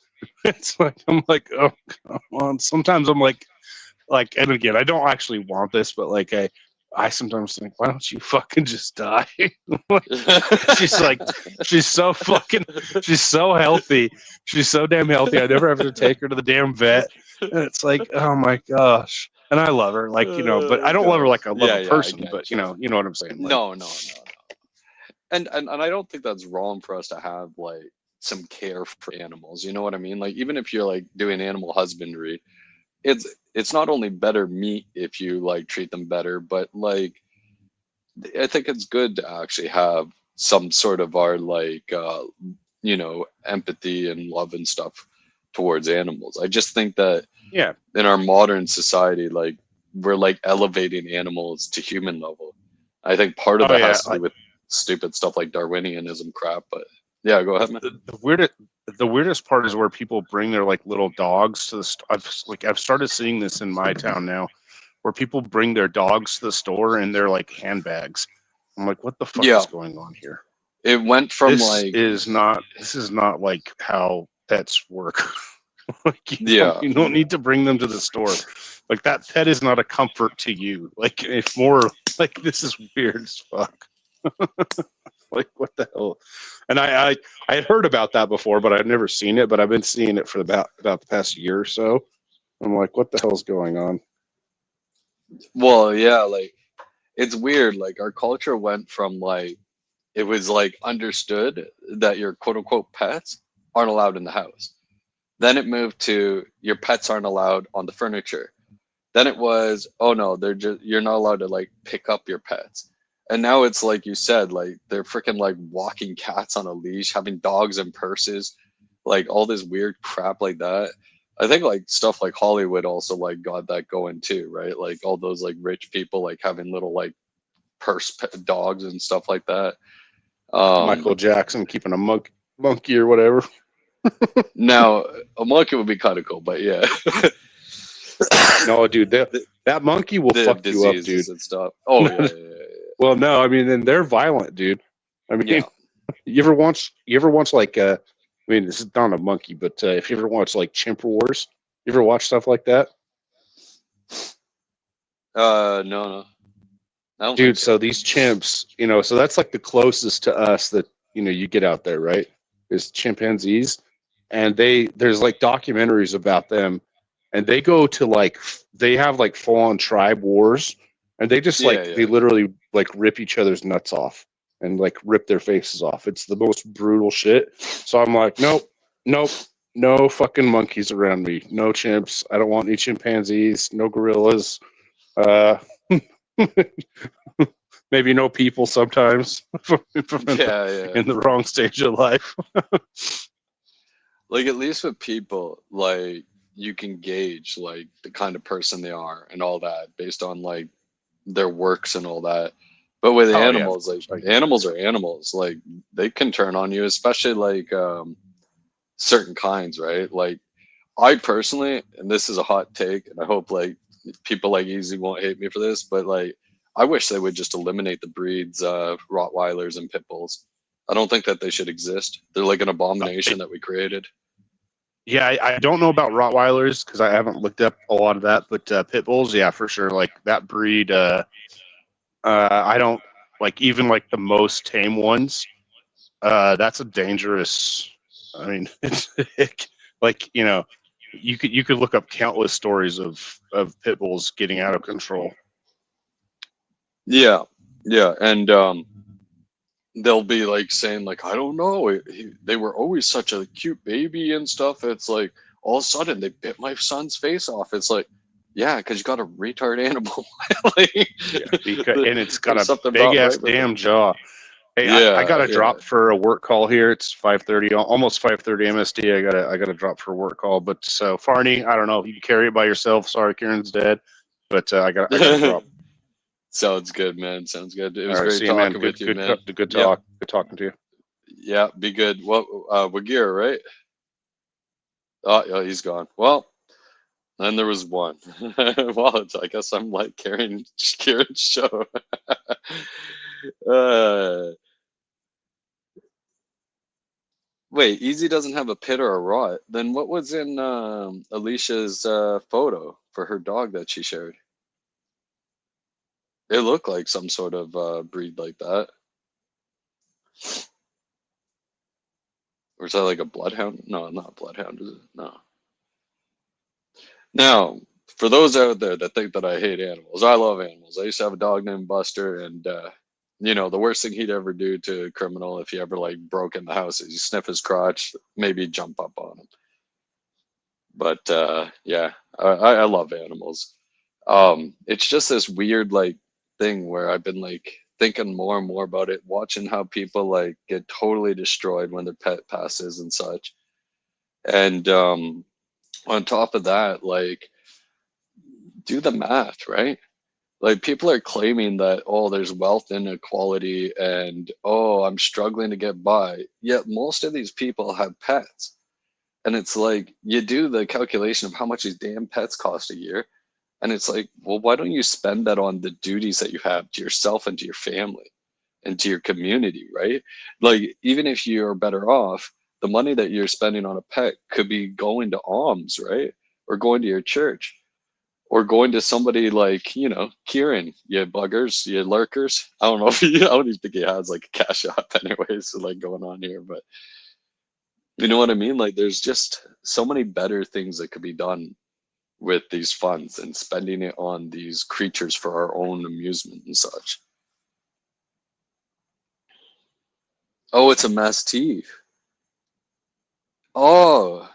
It's like I'm like, oh come on. Sometimes I'm like, and again, I don't actually want this, but like I sometimes think, why don't you fucking just die? she's like, she's so healthy. She's so damn healthy. I never have to take her to the damn vet. And it's like, oh my gosh. And I love her, like, but I don't love her like I love a person, but you know what I'm saying. Like, no. And I don't think that's wrong for us to have like some care for animals. You know what I mean? Like even if you're like doing animal husbandry, it's not only better meat if you like treat them better, but like I think it's good to actually have some sort of our like empathy and love and stuff towards animals. I just think that yeah, in our modern society, like we're like elevating animals to human level. I think part of that has to do with stupid stuff like Darwinianism crap, but yeah, go ahead, man. The weirdest part is where people bring their like little dogs to the I've started seeing this in my town now, where people bring their dogs to the store in their like handbags. I'm like, what the fuck is going on here? It went from this is not like how pets work. Like, Yeah. you don't need to bring them to the store. Like, that pet is not a comfort to you. Like, it's more like, this is weird as fuck. Like, what the hell? And I had heard about that before, but I'd never seen it. But I've been seeing it for about the past year or so. I'm like, what the hell's going on? Well, yeah, like it's weird. Like our culture went from like it was like understood that your quote unquote pets aren't allowed in the house. Then it moved to your pets aren't allowed on the furniture. Then it was, oh no, they're just you're not allowed to like pick up your pets. And now it's like you said, like they're freaking like walking cats on a leash, having dogs in purses, like all this weird crap like that. I think like stuff like Hollywood also like got that going too, right? Like all those like rich people like having little like dogs and stuff like that. Michael Jackson keeping a monkey or whatever. Now a monkey would be kind of cool, but yeah. No, dude, that monkey will fuck you up, dude. And stuff. Oh yeah, yeah. Well, no, I mean, and they're violent, dude. I mean, Yeah. you ever watch like I mean, this is not a monkey, but if you ever watch like Chimp Wars, you ever watch stuff like that? No. I don't Dude, think so these chimps, so that's like the closest to us that you get out there, right? Is chimpanzees, and there's like documentaries about them, and they go to like they have like full on tribe wars, and they just they literally like rip each other's nuts off and like rip their faces off. It's the most brutal shit. So I'm like, nope, no fucking monkeys around me, no chimps. I don't want any chimpanzees, no gorillas. Maybe no people sometimes in the wrong stage of life. Like at least with people, like you can gauge like the kind of person they are and all that based on like their works and all that. But with animals, like animals are animals. Like they can turn on you, especially like certain kinds, right? Like I personally, and this is a hot take, and I hope like people like Easy won't hate me for this, but like I wish they would just eliminate the breeds of Rottweilers and Pit Bulls. I don't think that they should exist. They're like an abomination that we created. Yeah, I don't know about Rottweilers because I haven't looked up a lot of that, but Pit Bulls, yeah, for sure. Like that breed, I don't like even like the most tame ones. That's a dangerous. I mean, it's like you could look up countless stories of Pit Bulls getting out of control. Yeah, and they'll be like saying like, I don't know, they were always such a cute baby and stuff. It's like all of a sudden they bit my son's face off. It's like, yeah, because you got a retard animal. Like, and it's got a big ass damn jaw. Hey, I got to drop for a work call here. It's 5:30, almost 5:30 MST. I gotta drop for a work call. But so Farney, I don't know. You can carry it by yourself. Sorry, Kieran's dead, but I got to drop. Sounds good, man. Sounds good. It was right, great talking with you, man. Good talk. Good talking to you. Yeah, be good. Well, Wagir, right? Oh, yeah, he's gone. Well, then there was one. Well, I guess I'm like carrying Kieran's show. Wait, Easy doesn't have a pit or a rot. Then what was in Alicia's photo for her dog that she shared? It looked like some sort of breed like that. Or is that like a bloodhound? No, not a bloodhound, is it? No. Now, for those out there that think that I hate animals, I love animals. I used to have a dog named Buster, and the worst thing he'd ever do to a criminal if he ever like broke in the house is you sniff his crotch, maybe jump up on him. But yeah, I love animals. It's just this weird like thing where I've been like thinking more and more about it, watching how people like get totally destroyed when their pet passes and such. And on top of that, like do the math, right? Like people are claiming that, oh, there's wealth inequality and, oh, I'm struggling to get by. Yet most of these people have pets. And it's like you do the calculation of how much these damn pets cost a year. And it's like, well, why don't you spend that on the duties that you have to yourself and to your family and to your community, right? Like, even if you're better off, the money that you're spending on a pet could be going to alms, right? Or going to your church, or going to somebody like, you know, Kieran, you buggers, you lurkers. I don't know if I don't even think he has like a cash app anyways, so like going on here, but you know what I mean? Like there's just so many better things that could be done with these funds and spending it on these creatures for our own amusement and such. Oh, it's a mastiff. Oh,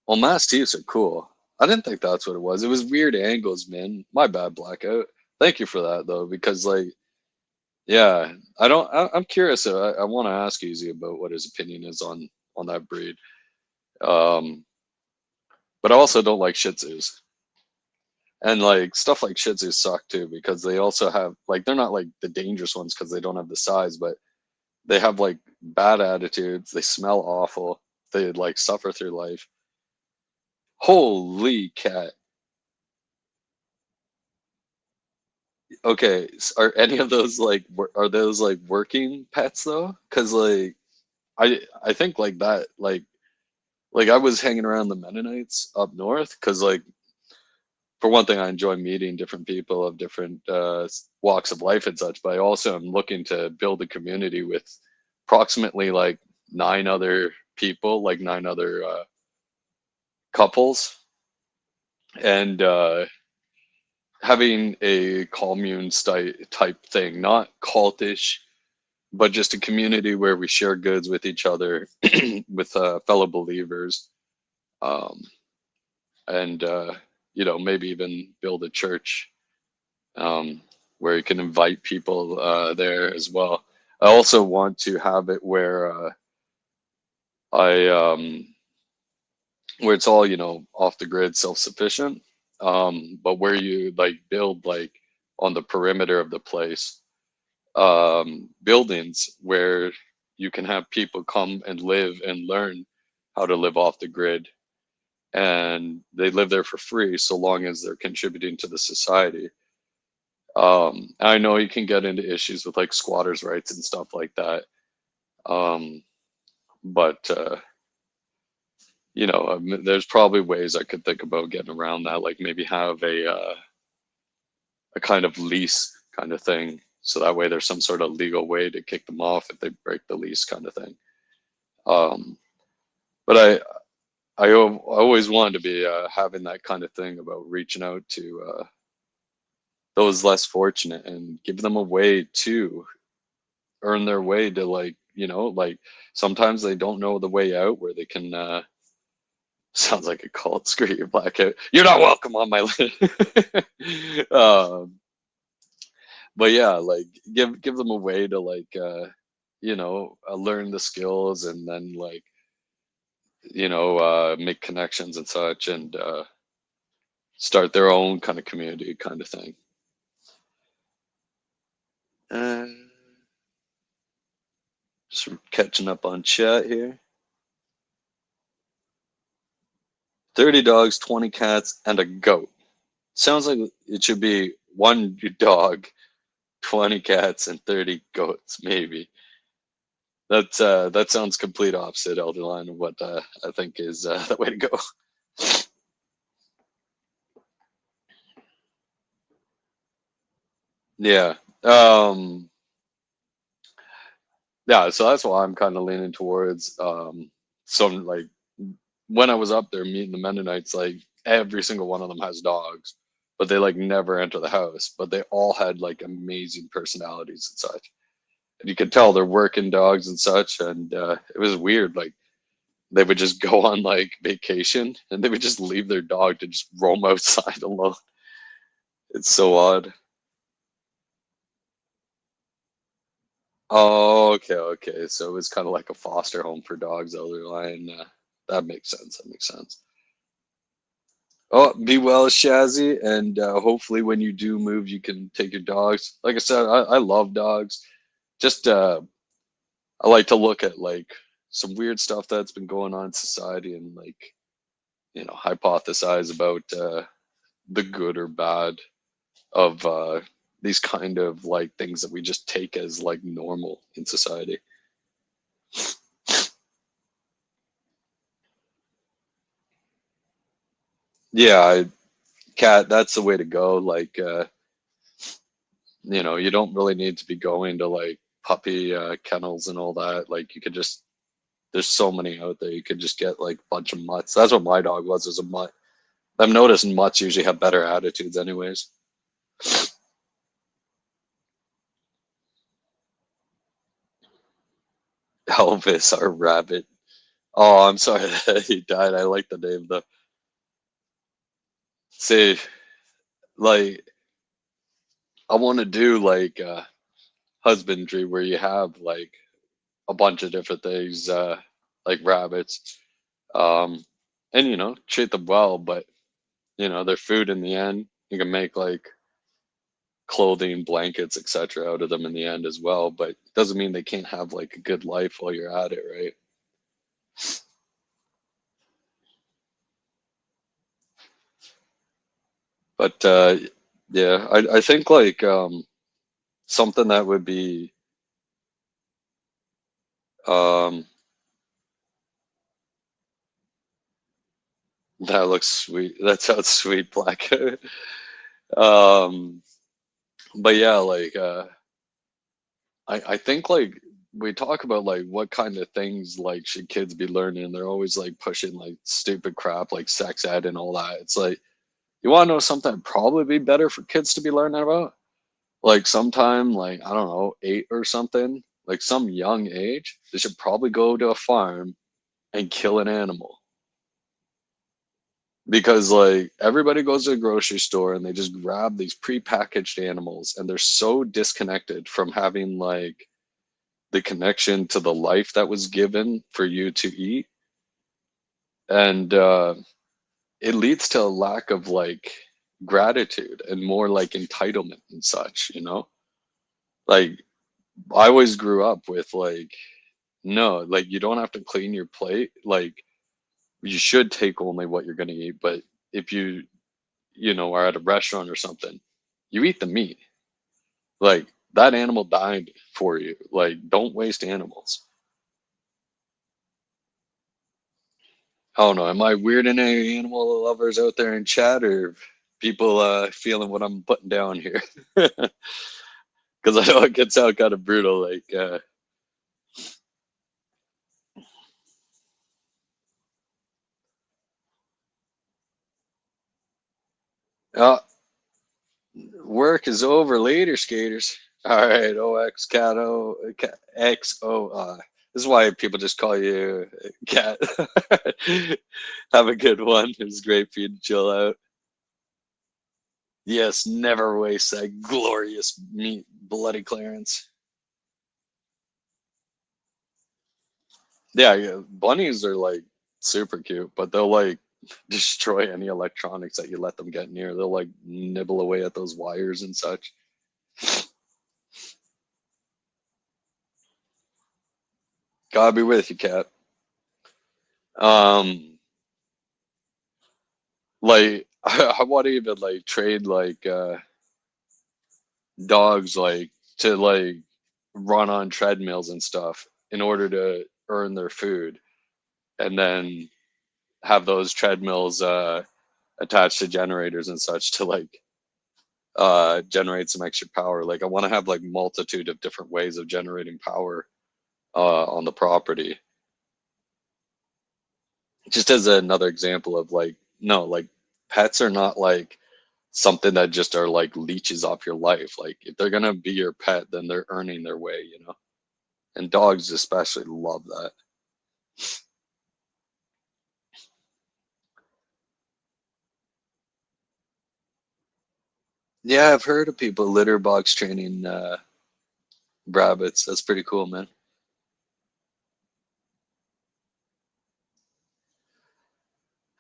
well, mastiffs are cool. I didn't think that's what it was. It was weird angles, man. My bad, Blackout. Thank you for that though, because like, yeah, I don't. I'm curious. I want to ask Easy about what his opinion is on that breed. Um, but I also don't like Shih Tzus. And like stuff like Shih Tzus suck too because they also have like they're not like the dangerous ones because they don't have the size, but they have like bad attitudes. They smell awful. They like suffer through life. Holy cat. Okay, are any of those like are those like working pets though? Because like I think like that like I was hanging around the Mennonites up north because like for one thing, I enjoy meeting different people of different walks of life and such, but I also am looking to build a community with approximately like 9 other people, like 9 other couples, and having a commune type thing, not cultish, but just a community where we share goods with each other, with fellow believers, um, and you know, maybe even build a church um, where you can invite people there as well. I also want to have it I where it's all, you know, off the grid, self sufficient, but where you like build like on the perimeter of the place buildings where you can have people come and live and learn how to live off the grid, and they live there for free so long as they're contributing to the society. I know you can get into issues with like squatters' rights and stuff like that. Um, but you know, there's probably ways I could think about getting around that, like maybe have a kind of lease kind of thing, so that way there's some sort of legal way to kick them off if they break the lease kind of thing. Um, but I always wanted to be having that kind of thing about reaching out to those less fortunate and give them a way to earn their way to, like, you know, like sometimes they don't know the way out where they can sounds like a cult. Screw you, Blackout, you're not welcome on my list. But yeah, like give them a way to like you know, learn the skills and then like, you know, make connections and such, and start their own kind of community kind of thing. uh, just catching up on chat here. 30 dogs, 20 cats, and a goat. Sounds like it should be 1 dog, 20 cats, and 30 goats, maybe. That sounds complete opposite, Elderline, of what I think is the way to go. Yeah. Yeah, so that's why I'm kind of leaning towards some like when I was up there meeting the Mennonites, like every single one of them has dogs, but they like never enter the house, but they all had like amazing personalities and such. And you could tell they're working dogs and such, and it was weird. Like they would just go on like vacation and they would just leave their dog to just roam outside alone. It's so odd. Oh, okay, okay. So it was kind of like a foster home for dogs, Elder Lion. That makes sense. That makes sense. Oh, be well, Shazzy, and hopefully when you do move, you can take your dogs. Like I said, I love dogs. Just I like to look at like some weird stuff that's been going on in society and like, you know, hypothesize about the good or bad of these kind of like things that we just take as like normal in society. Yeah, cat, that's the way to go. Like, you know, you don't really need to be going to like puppy kennels and all that. Like, you could just, there's so many out there. You could just get like a bunch of mutts. That's what my dog was a mutt. I've noticed mutts usually have better attitudes, anyways. Elvis, our rabbit. Oh, I'm sorry that he died. I like the name though. See, like, I want to do like husbandry where you have like a bunch of different things, like rabbits, um, and you know, treat them well. But you know, their food in the end, you can make like clothing, blankets, etc. out of them in the end as well. But it doesn't mean they can't have like a good life while you're at it, right? But yeah, I think like something that would be um, that looks sweet. That sounds sweet, Black. um, but yeah, like I think like we talk about like what kind of things like should kids be learning. They're always like pushing like stupid crap like sex ed and all that. It's like you want to know something that'd probably be better for kids to be learning about? Like sometime like I don't know, 8 or something, like some young age, they should probably go to a farm and kill an animal. Because like everybody goes to a grocery store and they just grab these prepackaged animals and they're so disconnected from having like the connection to the life that was given for you to eat. And it leads to a lack of like gratitude and more like entitlement and such, you know? Like I always grew up with like, no, like you don't have to clean your plate. Like you should take only what you're going to eat. But if you know, are at a restaurant or something, you eat the meat. Like that animal died for you. Like don't waste animals. I don't know. Am I weirding any animal lovers out there in chat or people feeling what I'm putting down here? Because I know it gets out kind of brutal. Like, uh, work is over. Later, skaters. All right, OX Cato XO. This is why people just call you Cat. Have a good one. It was great for you to chill out. Yes, never waste that glorious meat, bloody Clarence. Yeah, bunnies are like super cute, but they'll like destroy any electronics that you let them get near. They'll like nibble away at those wires and such. God be with you, cat. Um, like I want to even like trade like dogs like to like run on treadmills and stuff in order to earn their food, and then have those treadmills attached to generators and such to like generate some extra power. Like I want to have like multitude of different ways of generating power on the property. Just as another example of like, no, like pets are not like something that just are like leeches off your life. Like if they're gonna be your pet, then they're earning their way, you know. And dogs especially love that. Yeah, I've heard of people litter box training rabbits. That's pretty cool, man.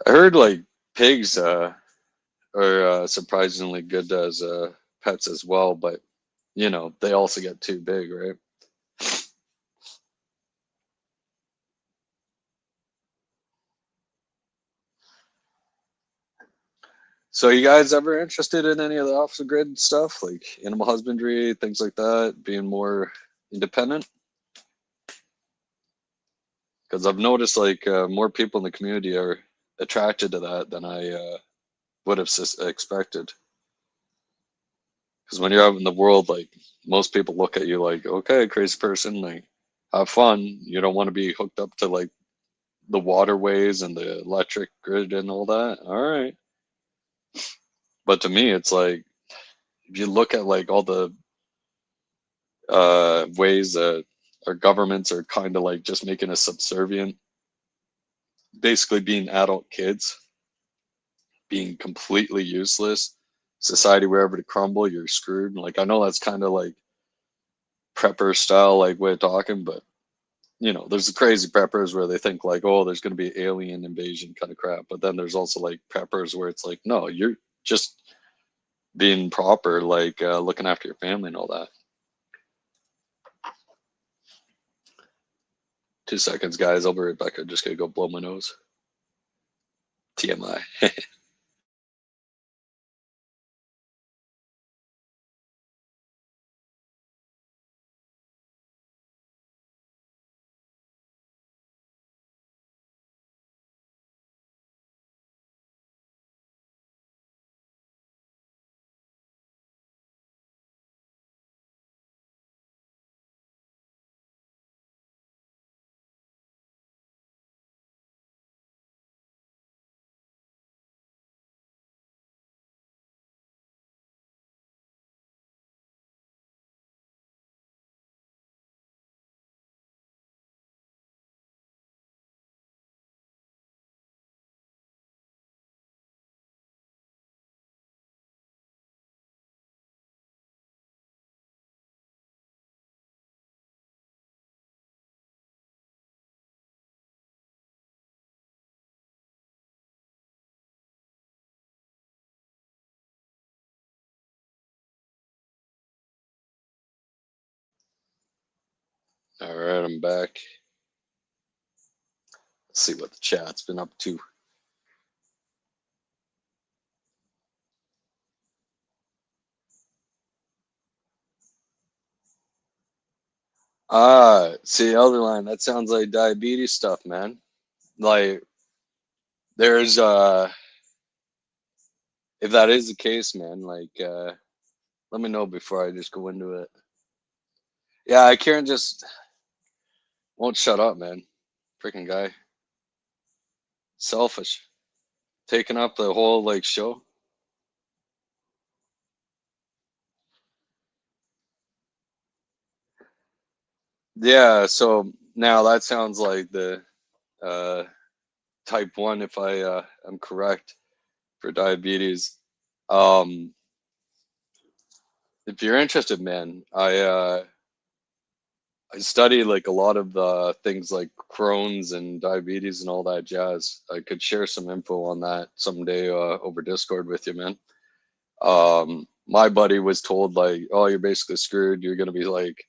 I heard like pigs are surprisingly good as pets as well, but you know they also get too big, right? So you guys ever interested in any of the off the grid stuff, like animal husbandry, things like that, being more independent? Because I've noticed like more people in the community are attracted to that than I would have expected. Because when you're out in the world, like, most people look at you like, okay, crazy person, like, have fun. You don't want to be hooked up to like the waterways and the electric grid and all that. All right. But to me, it's like, if you look at like all the ways that our governments are kind of like just making us subservient, basically being adult kids, being completely useless, society wherever to crumble, you're screwed. Like, I know that's kind of like prepper style like way of talking, but you know, there's the crazy preppers where they think like, oh, there's going to be alien invasion kind of crap, but then there's also like preppers where it's like, no, you're just being proper, like looking after your family and all that. 2 seconds, guys. I'll be right back. I'm just gonna go blow my nose. TMI. All right, I'm back. Let's see what the chat's been up to. See, Elderline, that sounds like diabetes stuff, man. Like, there's if that is the case, man, like let me know before I just go into it. Yeah, I can't just won't shut up, man. Freaking guy. Selfish. Taking up the whole like show. Yeah, so now that sounds like the uh type 1 if I am correct for diabetes. Um if you're interested, man, I study like a lot of things like Crohn's and diabetes and all that jazz. I could share some info on that someday over Discord with you, man. My buddy was told like, oh, you're basically screwed. You're gonna be like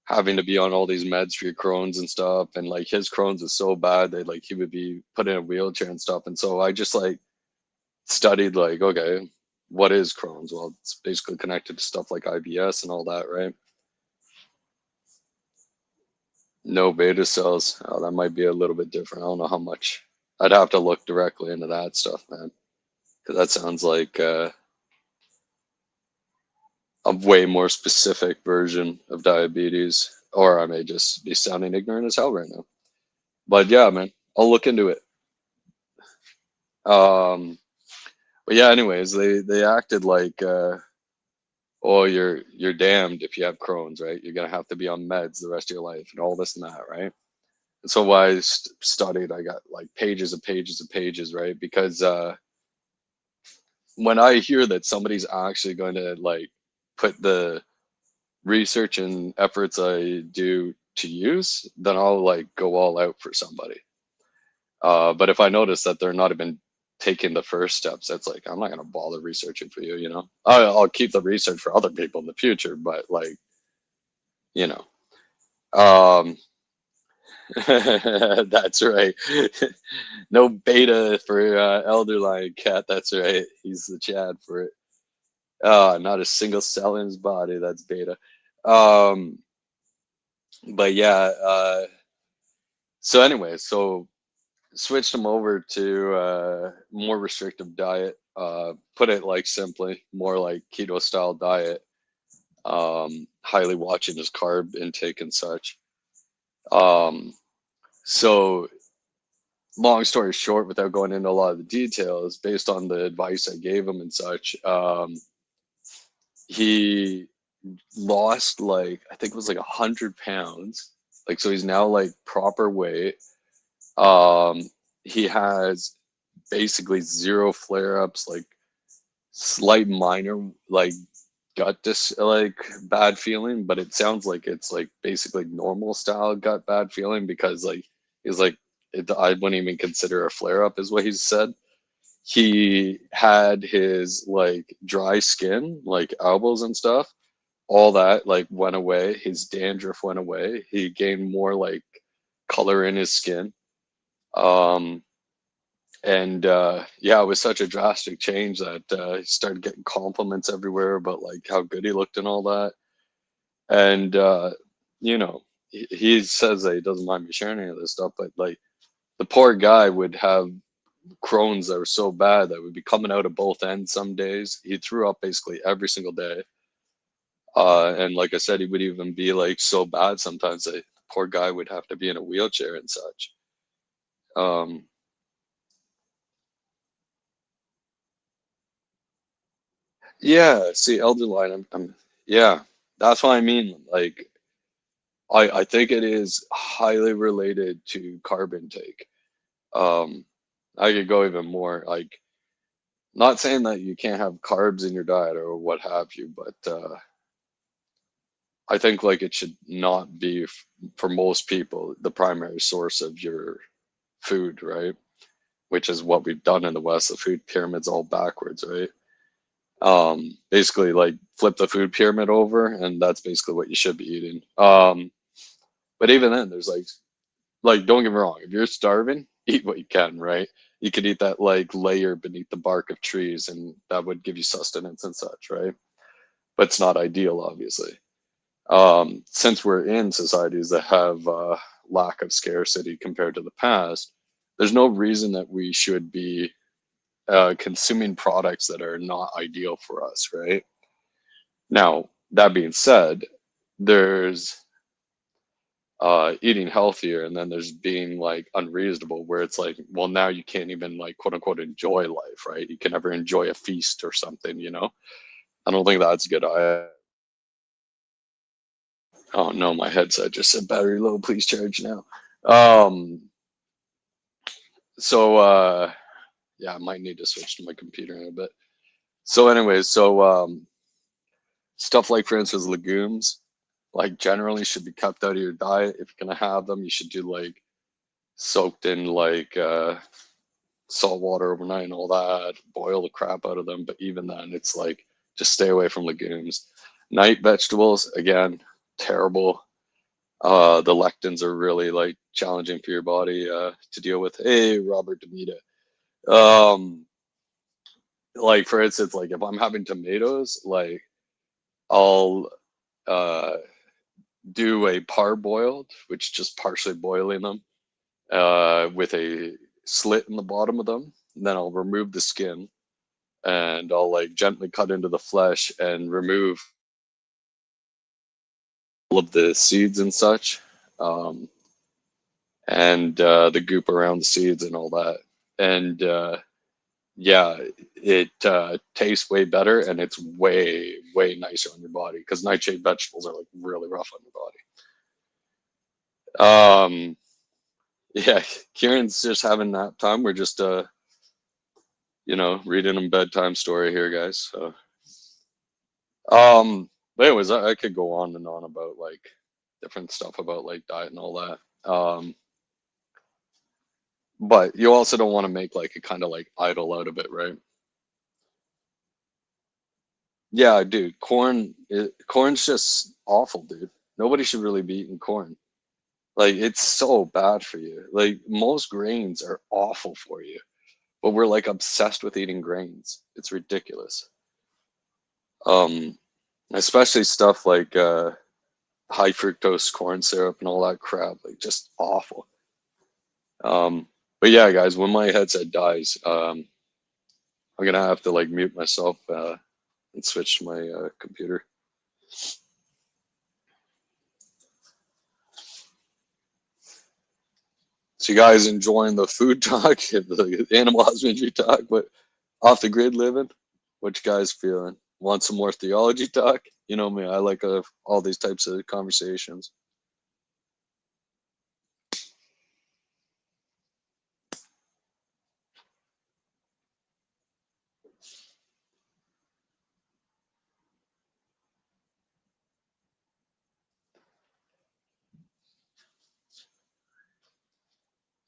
having to be on all these meds for your Crohn's and stuff. And like his Crohn's was so bad that like he would be put in a wheelchair and stuff. And so I just like studied like, okay, what is Crohn's? Well, it's basically connected to stuff like IBS and all that, right? No beta cells. Oh, that might be a little bit different. I don't know how much. I'd have to look directly into that stuff, man. Because that sounds like a way more specific version of diabetes. Or I may just be sounding ignorant as hell right now. But yeah, man, I'll look into it. But yeah, anyways, they acted like, oh, you're damned if you have Crohn's, right? You're gonna have to be on meds the rest of your life and all this and that, right? And so while I studied, I got like pages and pages and pages, right? Because when I hear that somebody's actually going to like put the research and efforts I do to use, then I'll like go all out for somebody. But if I notice that they're not even taking the first steps, it's like I'm not gonna bother researching for you. You know, I'll keep the research for other people in the future, but like, you know, um, that's right. No beta for Elder Lion Cat. That's right. He's the Chad for it. Not a single cell in his body. That's beta. Um, but yeah. So anyway, so switched him over to more restrictive diet. put it like simply, more like keto style diet. Highly watching his carb intake and such. So long story short, without going into a lot of the details, based on the advice I gave him and such, he lost like, I think it was like 100 pounds. Like, so he's now like proper weight. He has basically zero flare-ups, like slight minor like gut like bad feeling, but it sounds like it's like basically normal style gut bad feeling, because like he's like I wouldn't even consider a flare up is what he said. He had his like dry skin, like elbows and stuff, all that like went away. His dandruff went away. He gained more like color in his skin. And yeah, it was such a drastic change that he started getting compliments everywhere about like how good he looked and all that. And you know, he says that he doesn't mind me sharing any of this stuff, but like the poor guy would have Crohn's that were so bad that would be coming out of both ends some days. He threw up basically every single day. And like I said, he would even be like so bad sometimes that the poor guy would have to be in a wheelchair and such. Yeah, see, elder line, yeah, that's what I mean. Like, I think it is highly related to carb intake. Um, I could go even more. Like, not saying that you can't have carbs in your diet or what have you, but I think like it should not be for most people the primary source of your food, right? Which is what we've done in the West. The food pyramid's all backwards, right? Basically like flip the food pyramid over, and that's basically what you should be eating. But even then, there's like don't get me wrong, if you're starving, eat what you can, right? You could eat that like layer beneath the bark of trees, and that would give you sustenance and such, right? But it's not ideal, obviously. Since we're in societies that have lack of scarcity compared to the past, there's no reason that we should be consuming products that are not ideal for us, right? Now, that being said, there's eating healthier, and then there's being like unreasonable, where it's like, well, now you can't even like quote unquote enjoy life, right? You can never enjoy a feast or something, you know? I don't think that's good. Oh no, my headset just said battery low, please charge now. So yeah, I might need to switch to my computer in a bit. So anyways, stuff like, for instance, legumes, like generally should be kept out of your diet. If you're gonna have them, you should do like soaked in like salt water overnight and all that, boil the crap out of them. But even then, it's like just stay away from legumes. Night vegetables, again, terrible. The lectins are really like challenging for your body to deal with. Hey, Robert Demita. Like for instance, like if I'm having tomatoes, like I'll do a parboiled, which just partially boiling them with a slit in the bottom of them. And then I'll remove the skin, and I'll like gently cut into the flesh and remove all of the seeds and such, and the goop around the seeds and all that. And yeah, it tastes way better, and it's way nicer on your body, because nightshade vegetables are like really rough on your body. Yeah, Kieran's just having nap time. We're just you know, reading him bedtime story here, guys. So but anyways, I could go on and on about like different stuff about like diet and all that. But you also don't want to make like a kind of like idol out of it, right? Yeah, dude, corn's just awful, dude. Nobody should really be eating corn. Like, it's so bad for you. Like, most grains are awful for you, but we're like obsessed with eating grains. It's ridiculous. Um, Especially stuff like high fructose corn syrup and all that crap. Like, just awful. But yeah, guys, when my headset dies, I'm gonna have to like mute myself and switch to my computer. So you guys enjoying the food talk, the animal husbandry talk, but off the grid living? What you guys feeling? Want some more theology talk? You know me, I like all these types of conversations.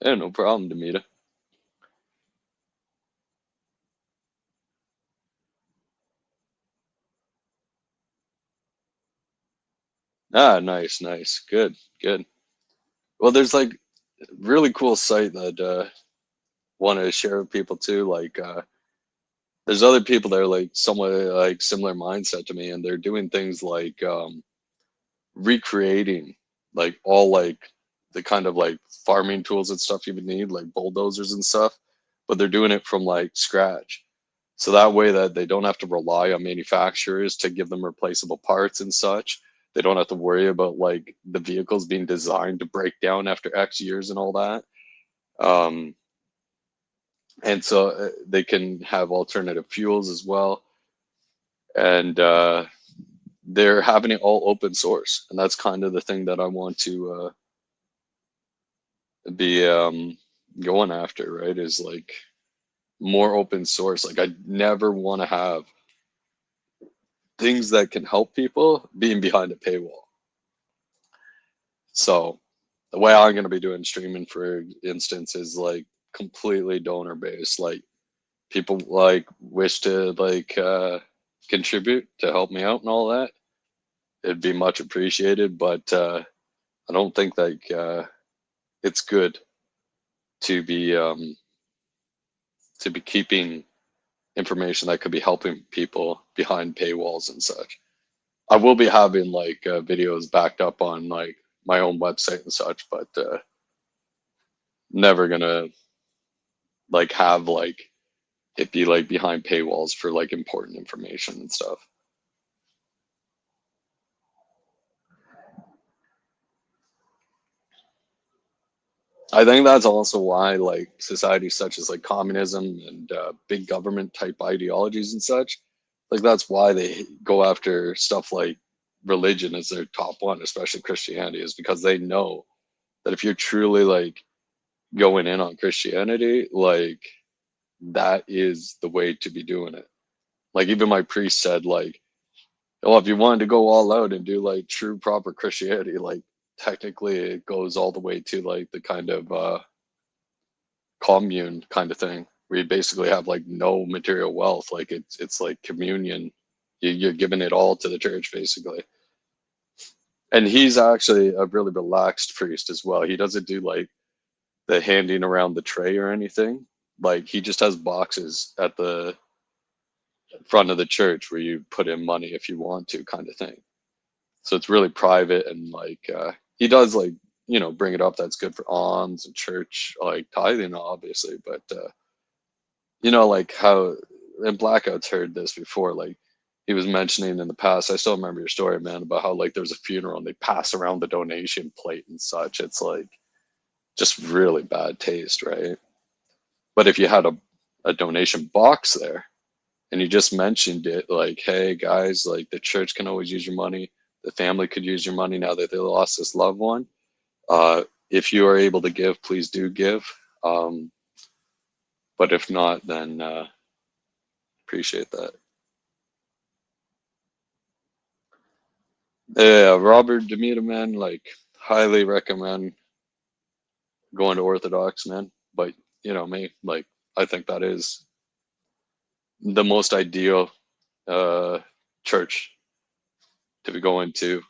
Yeah, no problem, Demita. Ah, nice, nice, good, good. Well, there's like really cool site that want to share with people too. Like, there's other people that are like somewhat like similar mindset to me, and they're doing things like recreating like all like the kind of like farming tools and stuff you would need, like bulldozers and stuff, but they're doing it from like scratch. So that way that they don't have to rely on manufacturers to give them replaceable parts and such. They don't have to worry about like the vehicles being designed to break down after X years and all that. Um, and so they can have alternative fuels as well. And they're having it all open source. And that's kind of the thing that I want to be going after, right? Is like more open source. Like I never want to have things that can help people being behind a paywall. So the way I'm going to be doing streaming, for instance, is like completely donor based. Like people like wish to like contribute to help me out and all that. It'd be much appreciated, but I don't think like it's good to be keeping information that could be helping people behind paywalls and such. I will be having like videos backed up on like my own website and such, but never gonna like have like it be like behind paywalls for like important information and stuff. I think that's also why like societies such as like communism and big government type ideologies and such, like that's why they go after stuff like religion as their top one, especially Christianity, is because they know that if you're truly like going in on Christianity, like that is the way to be doing it. Like even my priest said, like, well, if you wanted to go all out and do like true proper Christianity, like technically it goes all the way to like the kind of commune kind of thing where you basically have like no material wealth. Like it's like communion. You're giving it all to the church basically. And he's actually a really relaxed priest as well. He doesn't do like the handing around the tray or anything. Like he just has boxes at the front of the church where you put in money if you want to, kind of thing. So it's really private, and like he does like bring it up. That's good for alms and church like tithing, obviously. But like how, and Blackout's heard this before. Like he was mentioning in the past. I still remember your story, man, about how like there's a funeral and they pass around the donation plate and such. It's like just really bad taste, right? But if you had a donation box there and you just mentioned it, like, hey guys, like the church can always use your money, the family could use your money now that they lost this loved one. If you are able to give, please do give. But if not, then appreciate that. Yeah, Robert Demita, man, like highly recommend going to Orthodox, man. But me, like I think that is the most ideal church to be going to.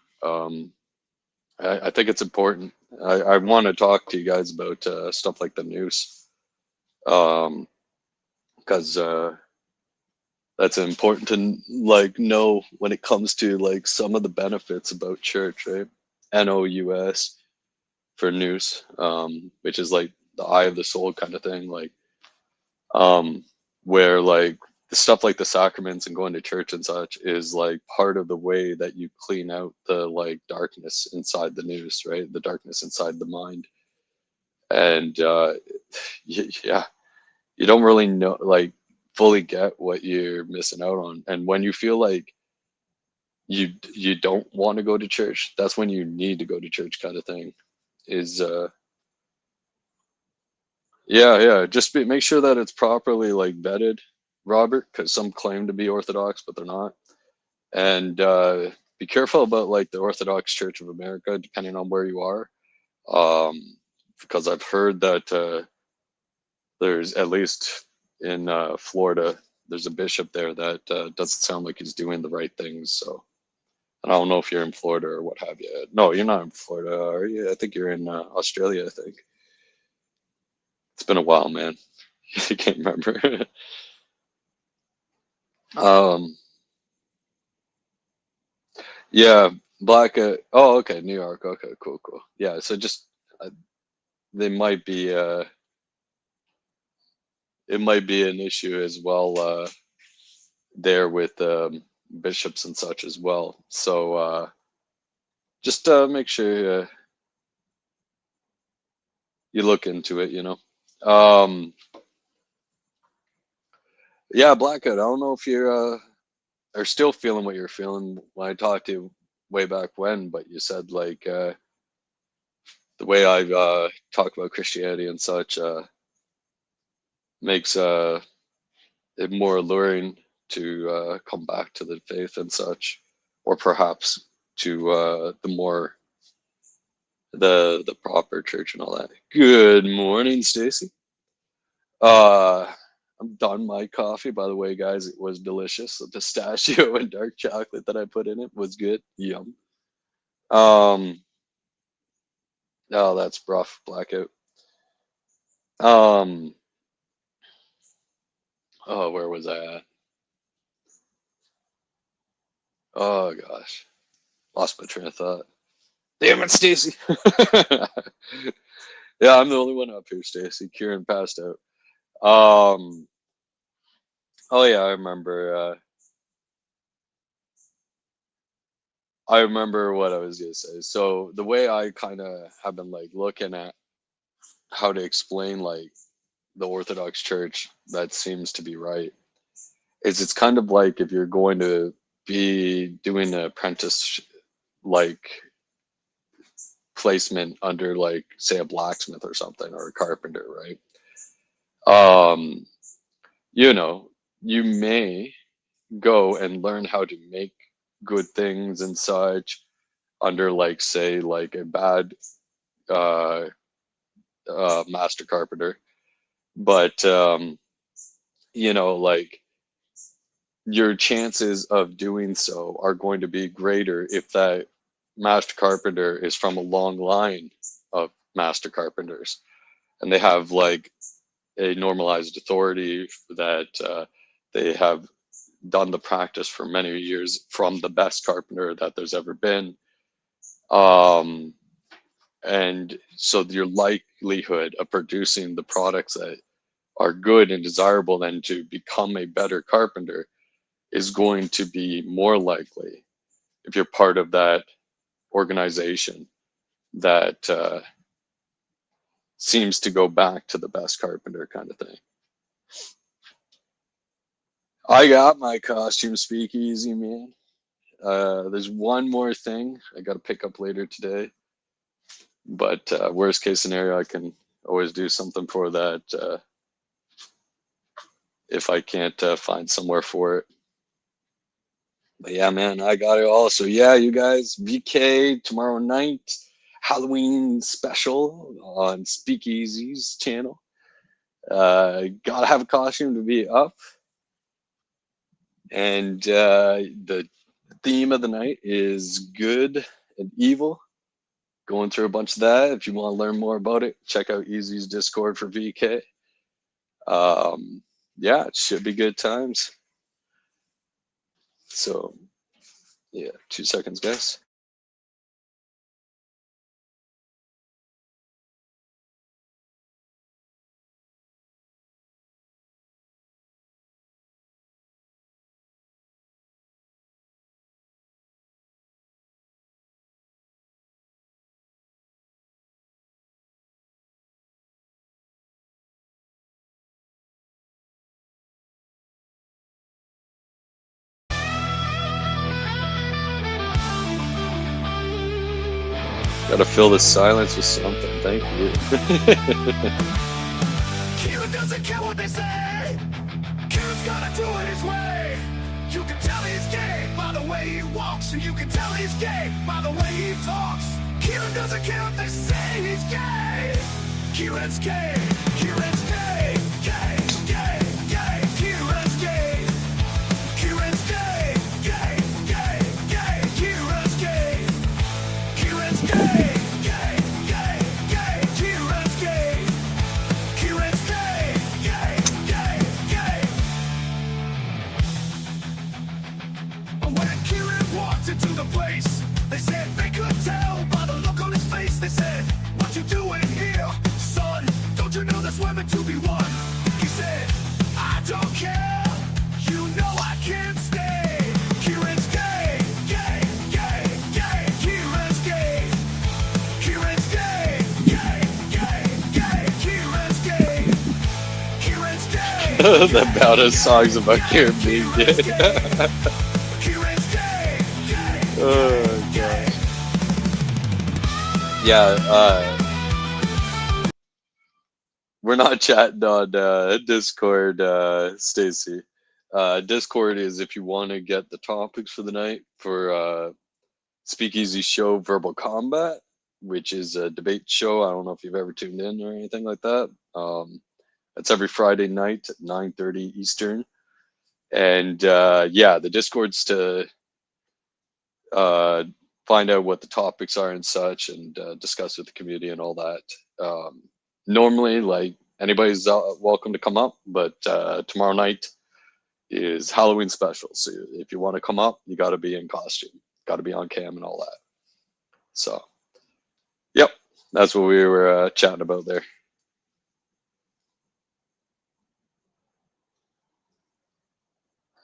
I think it's important. I want to talk to you guys about stuff like the noose, because that's important to like know when it comes to like some of the benefits about church, right? NOUS for noose, which is like the eye of the soul kind of thing, like where like the stuff like the sacraments and going to church and such is like part of the way that you clean out the like darkness inside the noose, right? The darkness inside the mind. And yeah, you don't really know, like, fully get what you're missing out on. And when you feel like you don't want to go to church, that's when you need to go to church, kind of thing. Is yeah, just make sure that it's properly like vetted, Robert, because some claim to be Orthodox but they're not. And be careful about like the Orthodox Church of America, depending on where you are, because I've heard that there's, at least in Florida, there's a bishop there that doesn't sound like he's doing the right things. So, and I don't know if you're in Florida or what have you. No, you're not in Florida, are you? I think you're in Australia, I think. It's been a while, man. I can't remember. um, yeah, Black. Oh, okay, New York. Okay, cool. Yeah, so just they might be. It might be an issue as well there with bishops and such as well. So just make sure you look into it. Yeah, Blackout. I don't know if you're are still feeling what you're feeling when I talked to you way back when, but you said like the way I talk about Christianity and such makes it more alluring to come back to the faith and such, or perhaps to the proper church and all that. Good morning, Stacy. I'm done my coffee. By the way, guys, it was delicious. The pistachio and dark chocolate that I put in it was good. Yum. Oh, that's rough. Blackout. Um, oh, where was I at? Oh gosh, lost my train of thought. Damn it, Stacy. Yeah, I'm the only one up here, Stacy. Kieran passed out. Oh yeah, I remember. I remember what I was gonna say. So the way I kind of have been like looking at how to explain like the Orthodox Church that seems to be right is it's kind of like if you're going to be doing an apprentice like placement under like say a blacksmith or something or a carpenter, right? Um, you know, you may go and learn how to make good things and such under like say like a bad uh master carpenter, but like your chances of doing so are going to be greater if that master carpenter is from a long line of master carpenters and they have like a normalized authority that they have done the practice for many years from the best carpenter that there's ever been. And so your likelihood of producing the products that are good and desirable then to become a better carpenter is going to be more likely if you're part of that organization that seems to go back to the best carpenter kind of thing. I got my costume speakeasy, man. There's one more thing I got to pick up later today, but worst case scenario, I can always do something for that if I can't find somewhere for it. But yeah, man, I got it all. So yeah, you guys, VK tomorrow night, Halloween special on Speakeasy's channel. Gotta have a costume to be up. And the theme of the night is good and evil. Going through a bunch of that. If you want to learn more about it, check out Easy's Discord for VK. Yeah, it should be good times. So yeah, 2 seconds, guys. Gotta fill the silence with something. Thank you. Killer doesn't care what they say. Killer's gonna do it his way. You can tell he's gay by the way he walks, and you can tell he's gay by the way he talks. Killer doesn't care if they say he's gay. Killer's gay. Killer's gay. Gay. Gay. Gay. Killer's gay. Killer's gay. Gay. Gay. Gay. Killer's gay. Killer's gay. Gay. Gay. Gay. Killer's gay. Killer's gay. Gay. Gay. Gay. When Kieran walked into the place, they said they could tell by the look on his face. They said, "What you doing here, son? Don't you know there's women to be won?" He said, "I don't care. You know I can't stay." Kieran's gay, gay, gay, gay. Kieran's gay. Kieran's gay, gay, gay, gay. Kieran's gay. Kieran's gay. The amount of songs about Kieran being gay. Kieran's gay, gay. Oh god. Yeah, we're not chatting on Discord, Stacy. Discord is if you want to get the topics for the night for Speakeasy Show Verbal Combat, which is a debate show. I don't know if you've ever tuned in or anything like that. It's every Friday night at 9:30 Eastern. And yeah, the Discord's to find out what the topics are and such, and discuss with the community and all that. Normally, like, anybody's welcome to come up, but tomorrow night is Halloween special. So if you want to come up, you got to be in costume, got to be on cam and all that. So, yep, that's what we were chatting about there.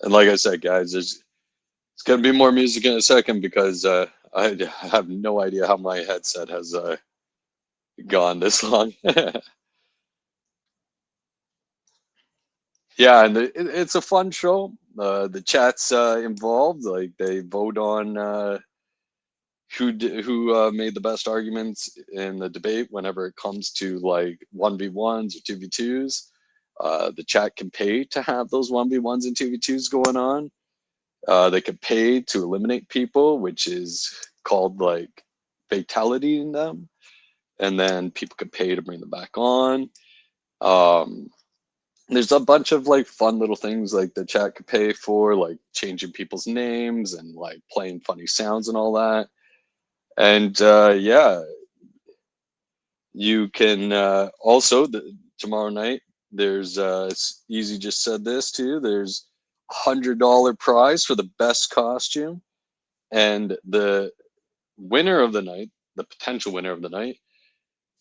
And like I said, guys, it's going to be more music in a second because I have no idea how my headset has gone this long. Yeah, and it's a fun show. The chat's involved. Like, they vote on who made the best arguments in the debate whenever it comes to like 1v1s or 2v2s. The chat can pay to have those 1v1s and 2v2s going on. They can pay to eliminate people, which is called like fatality in them. And then people can pay to bring them back on. There's a bunch of like fun little things like the chat could pay for, like changing people's names and like playing funny sounds and all that. And yeah, you can also tomorrow night. There's it's easy. Just said this too. There's $100 prize for the best costume, and the winner of the night, the potential winner of the night,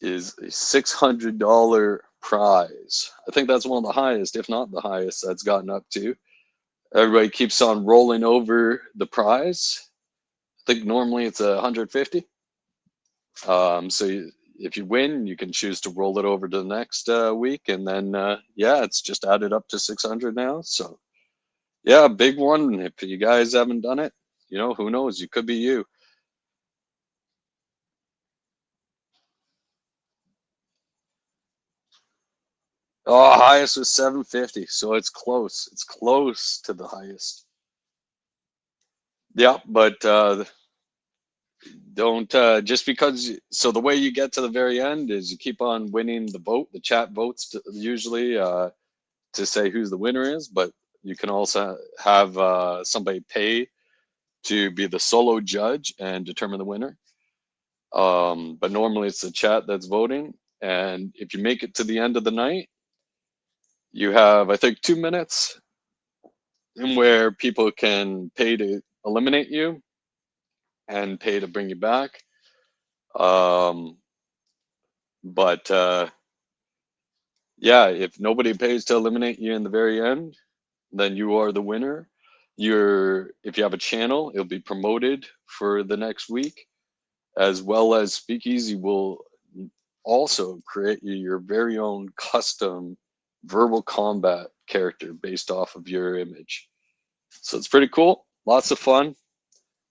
is a $600 prize. I think that's one of the highest, if not the highest, that's gotten up to. Everybody keeps on rolling over the prize. I think normally it's 150. So if you win, you can choose to roll it over to the next week, and then yeah, it's just added up to 600 now. So yeah, big one. If you guys haven't done it, you know, who knows? You could be you. Oh, highest was 750, so it's close. It's close to the highest. Yeah, but don't just because. So the way you get to the very end is you keep on winning the vote. The chat votes usually to say who's the winner is, but you can also have somebody pay to be the solo judge and determine the winner. But normally it's the chat that's voting, and if you make it to the end of the night, you have, I think, 2 minutes in where people can pay to eliminate you and pay to bring you back. But yeah, if nobody pays to eliminate you in the very end, then you are the winner. If you have a channel, it'll be promoted for the next week, as well as Speakeasy will also create you your very own custom verbal combat character based off of your image. So it's pretty cool. Lots of fun.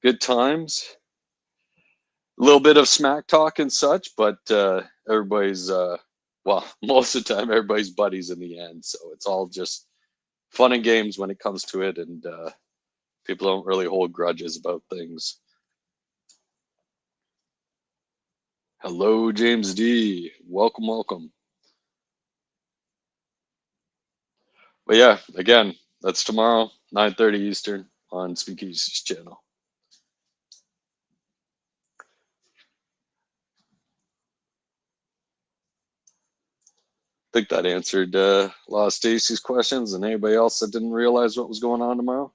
Good times. little bit of smack talk and such, but everybody's well, most of the time everybody's buddies in the end, so it's all just fun and games when it comes to it, and people don't really hold grudges about things. Hello, James D. Welcome, welcome. But yeah, again, that's tomorrow, 9:30 Eastern on Speakeasy's channel. I think that answered a lot of Stacy's questions and anybody else that didn't realize what was going on tomorrow.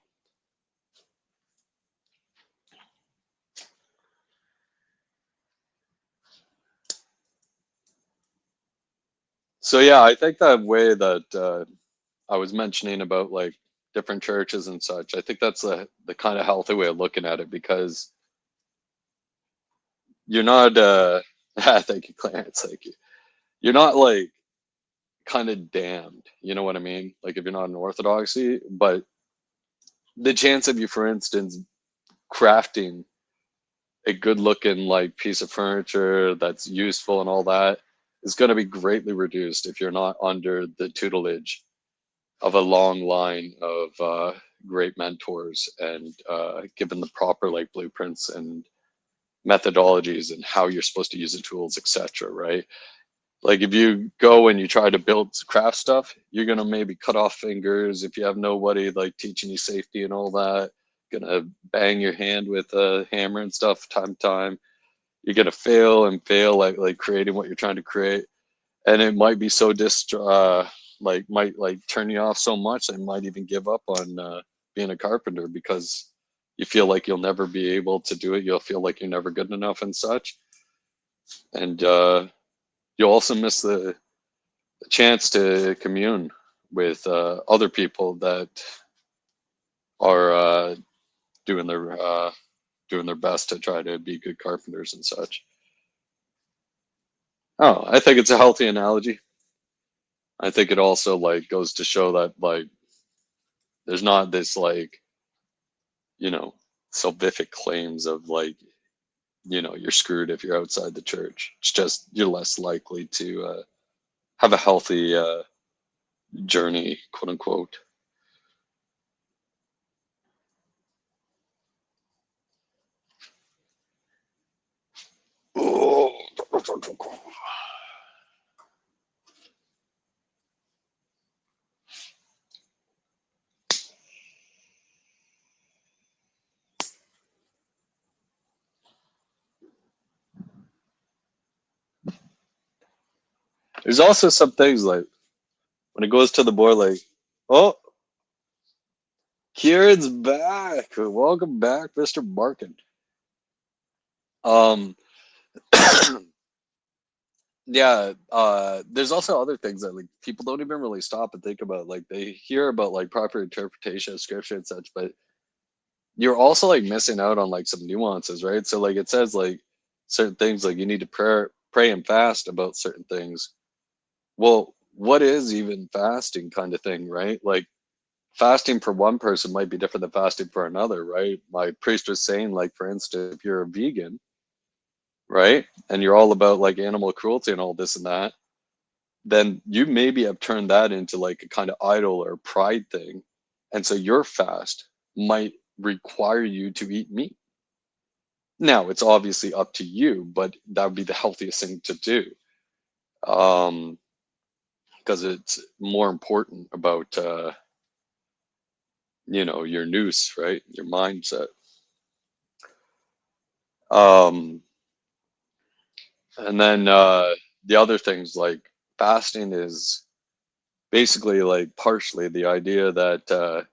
So yeah, I think that way that I was mentioning about like different churches and such, I think that's the kind of healthy way of looking at it, because you're not thank you, Clarence, thank you. You're not like kind of damned, you know what I mean? Like if you're not in Orthodoxy, but the chance of you, for instance, crafting a good looking like piece of furniture that's useful and all that is going to be greatly reduced if you're not under the tutelage of a long line of great mentors and given the proper like blueprints and methodologies and how you're supposed to use the tools, etc. Right? Like if you go and you try to build craft stuff, you're gonna maybe cut off fingers if you have nobody like teaching you safety and all that. Gonna bang your hand with a hammer and stuff time to time. You're gonna fail and fail like creating what you're trying to create, and it might be so might like turn you off so much that you might even give up on being a carpenter because you feel like you'll never be able to do it. You'll feel like you're never good enough and such, and you'll also miss the chance to commune with other people that are doing their best to try to be good carpenters and such. Oh, I think it's a healthy analogy. I think it also like goes to show that like there's not this like, you know, salvific claims of like, you know, you're screwed if you're outside the church. It's just you're less likely to have a healthy journey, quote unquote. Oh. There's also some things like when it goes to the board, like, oh, Kieran's back. Welcome back, Mr. Markin. Yeah, there's also other things that like people don't even really stop and think about. Like they hear about like proper interpretation of scripture and such, but you're also like missing out on like some nuances, right? So like it says like certain things like you need to pray and fast about certain things. Well, what is even fasting kind of thing, right? Like fasting for one person might be different than fasting for another, right? My priest was saying, like, for instance, if you're a vegan, right, and you're all about like animal cruelty and all this and that, then you maybe have turned that into like a kind of idol or pride thing. And so your fast might require you to eat meat. Now, it's obviously up to you, but that would be the healthiest thing to do. Because it's more important about you know, your nous, right? Your mindset. And then the other things like fasting is basically like partially the idea that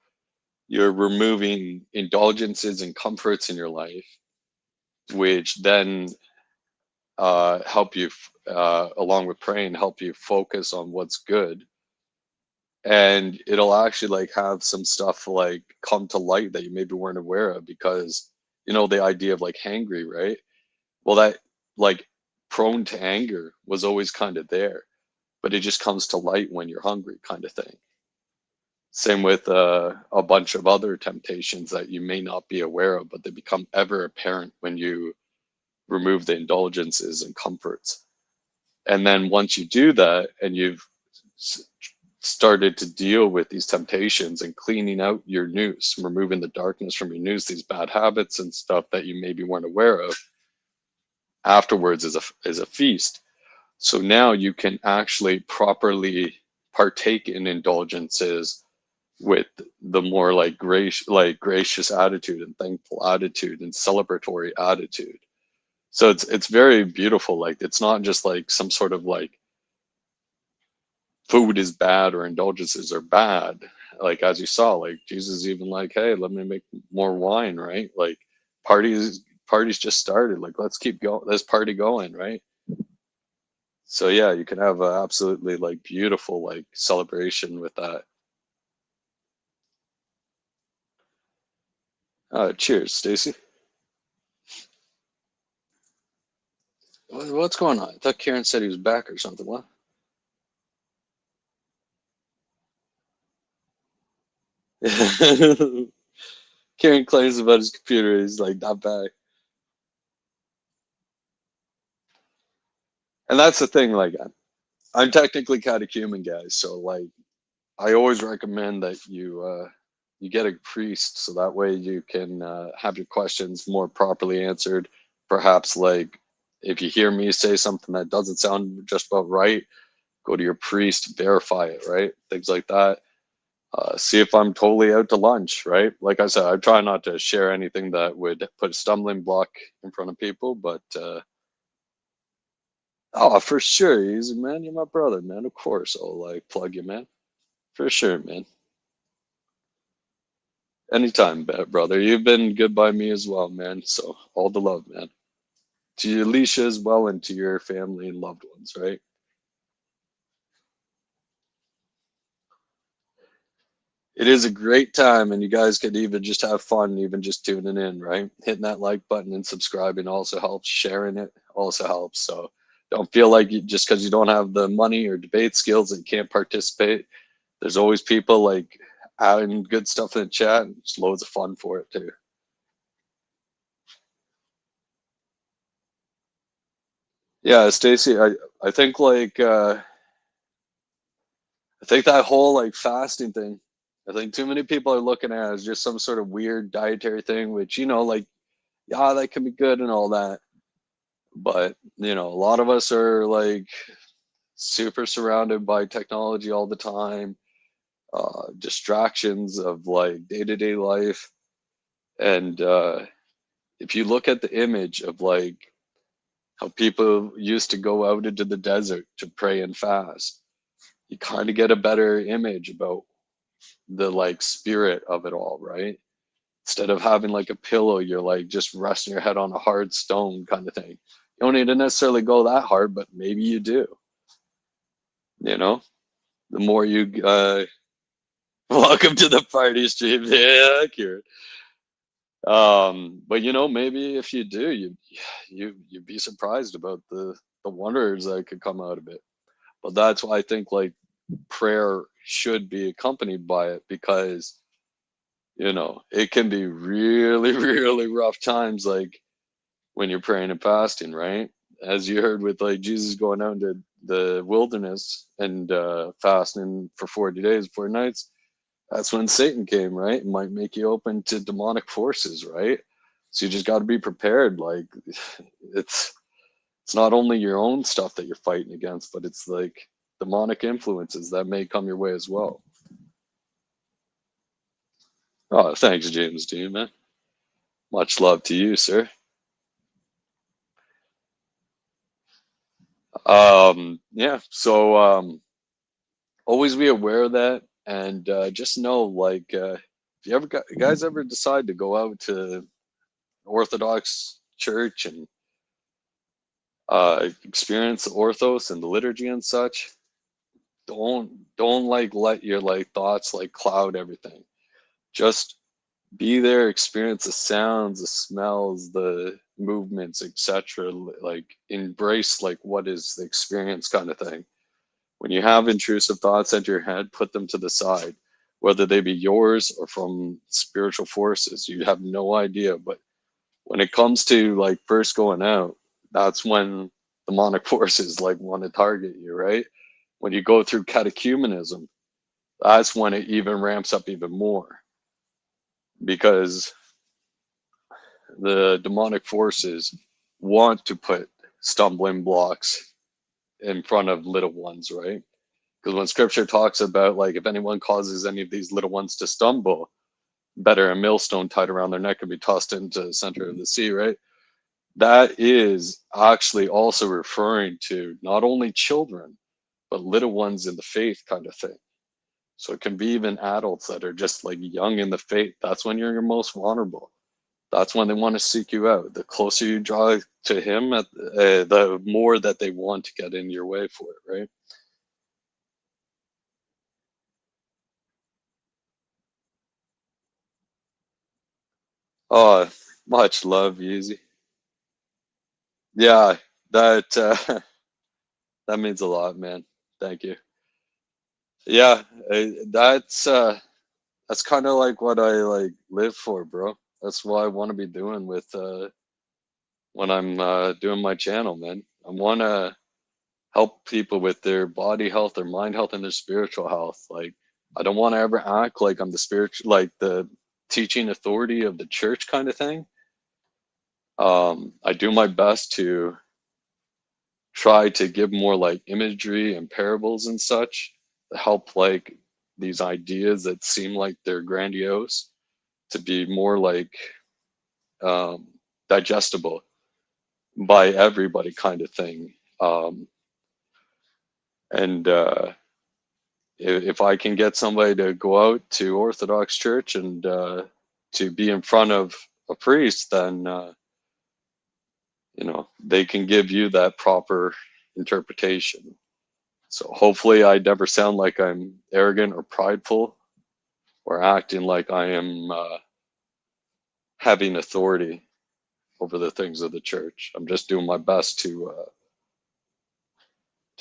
you're removing indulgences and comforts in your life, which then help you, along with praying, help you focus on what's good. And it'll actually like have some stuff like come to light that you maybe weren't aware of, because you know the idea of like hangry, right? Well, that like prone to anger was always kind of there, but it just comes to light when you're hungry, kind of thing. Same with a bunch of other temptations that you may not be aware of, but they become ever apparent when you remove the indulgences and comforts. And then once you do that and you've started to deal with these temptations and cleaning out your noose, removing the darkness from your noose, these bad habits and stuff that you maybe weren't aware of, afterwards is a feast. So now you can actually properly partake in indulgences with the more like gracious attitude and thankful attitude and celebratory attitude. So it's very beautiful. Like, it's not just like some sort of like food is bad or indulgences are bad. Like, as you saw, like Jesus even like, hey, let me make more wine, right? Like, parties just started. Like, let's keep going, let's party going, right? So yeah, you can have a absolutely like beautiful like celebration with that. Cheers, Stacy. What's going on? I thought Karen said he was back or something. What? Karen claims about his computer. He's like, not back. And that's the thing. Like, I'm technically catechumen, guys. So like, I always recommend that you get a priest, so that way you can have your questions more properly answered. Perhaps like, if you hear me say something that doesn't sound just about right, go to your priest, verify it, right? Things like that. See if I'm totally out to lunch, right? Like I said, I try not to share anything that would put a stumbling block in front of people, but oh, for sure, easy man, you're my brother, man. Of course, I'll like plug you, man. For sure, man. Anytime, brother. You've been good by me as well, man. So all the love, man. To you, Alicia, as well, and to your family and loved ones, right? It is a great time, and you guys could even just have fun, even just tuning in, right? Hitting that like button and subscribing also helps. Sharing it also helps. So don't feel like just because you don't have the money or debate skills that you can't participate. There's always people like adding good stuff in the chat, and just loads of fun for it too. Yeah, Stacy, I think like I think that whole like fasting thing, I think too many people are looking at it as just some sort of weird dietary thing, which, like, yeah, that can be good and all that. But, a lot of us are like super surrounded by technology all the time, distractions of like day-to-day life. And if you look at the image of like how people used to go out into the desert to pray and fast, you kind of get a better image about the like spirit of it all, right? Instead of having like a pillow, you're like just resting your head on a hard stone kind of thing. You don't need to necessarily go that hard, but maybe you do. The more you welcome to the party stream. Yeah, accurate. But maybe if you do, you'd be surprised about the wonders that could come out of it. But that's why I think like prayer should be accompanied by it, because it can be really, really rough times, like when you're praying and fasting, right? As you heard with like Jesus going out into the wilderness and fasting for 40 days, 40 nights, that's when Satan came, right? It might make you open to demonic forces, right? So you just got to be prepared. Like, it's not only your own stuff that you're fighting against, but it's like demonic influences that may come your way as well. Oh, thanks, James D, man. Much love to you, sir. Yeah, so always be aware of that, and just know, like, if you guys ever decide to go out to Orthodox church and experience the orthos and the liturgy and such, don't like let your like thoughts like cloud everything. Just be there, experience the sounds, the smells, the movements, etc. Like, embrace like what is the experience kind of thing. When you have intrusive thoughts enter your head, put them to the side, whether they be yours or from spiritual forces. You have no idea, but when it comes to like first going out, that's when demonic forces like want to target you, right? When you go through catechumenism, that's when it even ramps up even more, because the demonic forces want to put stumbling blocks in front of little ones, right? Because when scripture talks about like if anyone causes any of these little ones to stumble, better a millstone tied around their neck and be tossed into the center of the sea, right? That is actually also referring to not only children, but little ones in the faith kind of thing. So it can be even adults that are just like young in the faith. That's when you're your most vulnerable. That's when they want to seek you out. The closer you draw to him, the more that they want to get in your way for it, right? Oh, much love, Easy. Yeah, that that means a lot, man. Thank you. Yeah, that's kind of like what I like live for, bro. That's what I want to be doing with when I'm doing my channel, man. I want to help people with their body health, their mind health, and their spiritual health. Like, I don't want to ever act like I'm the spiritual, like the teaching authority of the church kind of thing. I do my best to try to give more like imagery and parables and such to help like these ideas that seem like they're grandiose to be more like um, digestible by everybody kind of thing. And if I can get somebody to go out to Orthodox Church and to be in front of a priest, then they can give you that proper interpretation. So hopefully I never sound like I'm arrogant or prideful or acting like I am having authority over the things of the church. I'm just doing my best to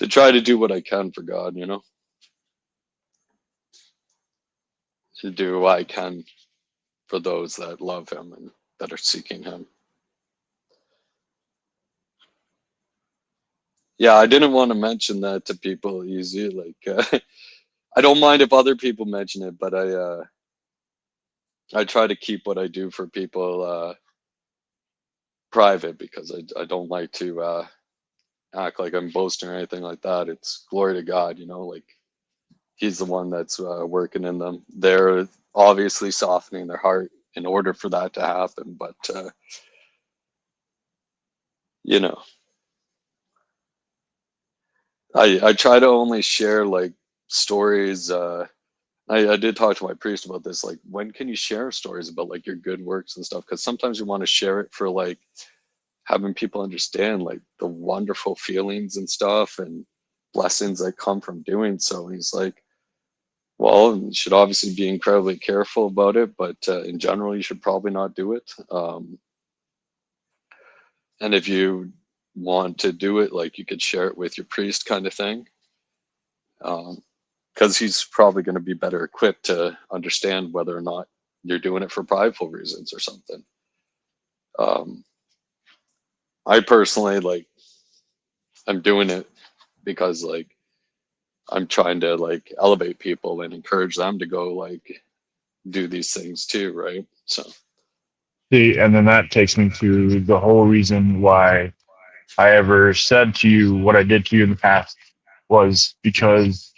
try to do what I can for God, to do what I can for those that love him and that are seeking him. Yeah, I didn't want to mention that to people easy. Like, I don't mind if other people mention it, but I try to keep what I do for people private because I don't like to act like I'm boasting or anything like that. It's glory to God, like he's the one that's working in them. They're obviously softening their heart in order for that to happen, but you know, I try to only share like stories. I did talk to my priest about this. Like, when can you share stories about like your good works and stuff? Because sometimes you want to share it for like having people understand like the wonderful feelings and stuff and blessings that come from doing so. And he's like, well, you should obviously be incredibly careful about it, but in general, you should probably not do it. And if you want to do it, like you could share it with your priest kind of thing. Because he's probably going to be better equipped to understand whether or not you're doing it for prideful reasons or something. I personally like, I'm doing it because like I'm trying to like elevate people and encourage them to go like do these things too, right? So See, and then that takes me to the whole reason why I ever said to you what I did to you in the past was because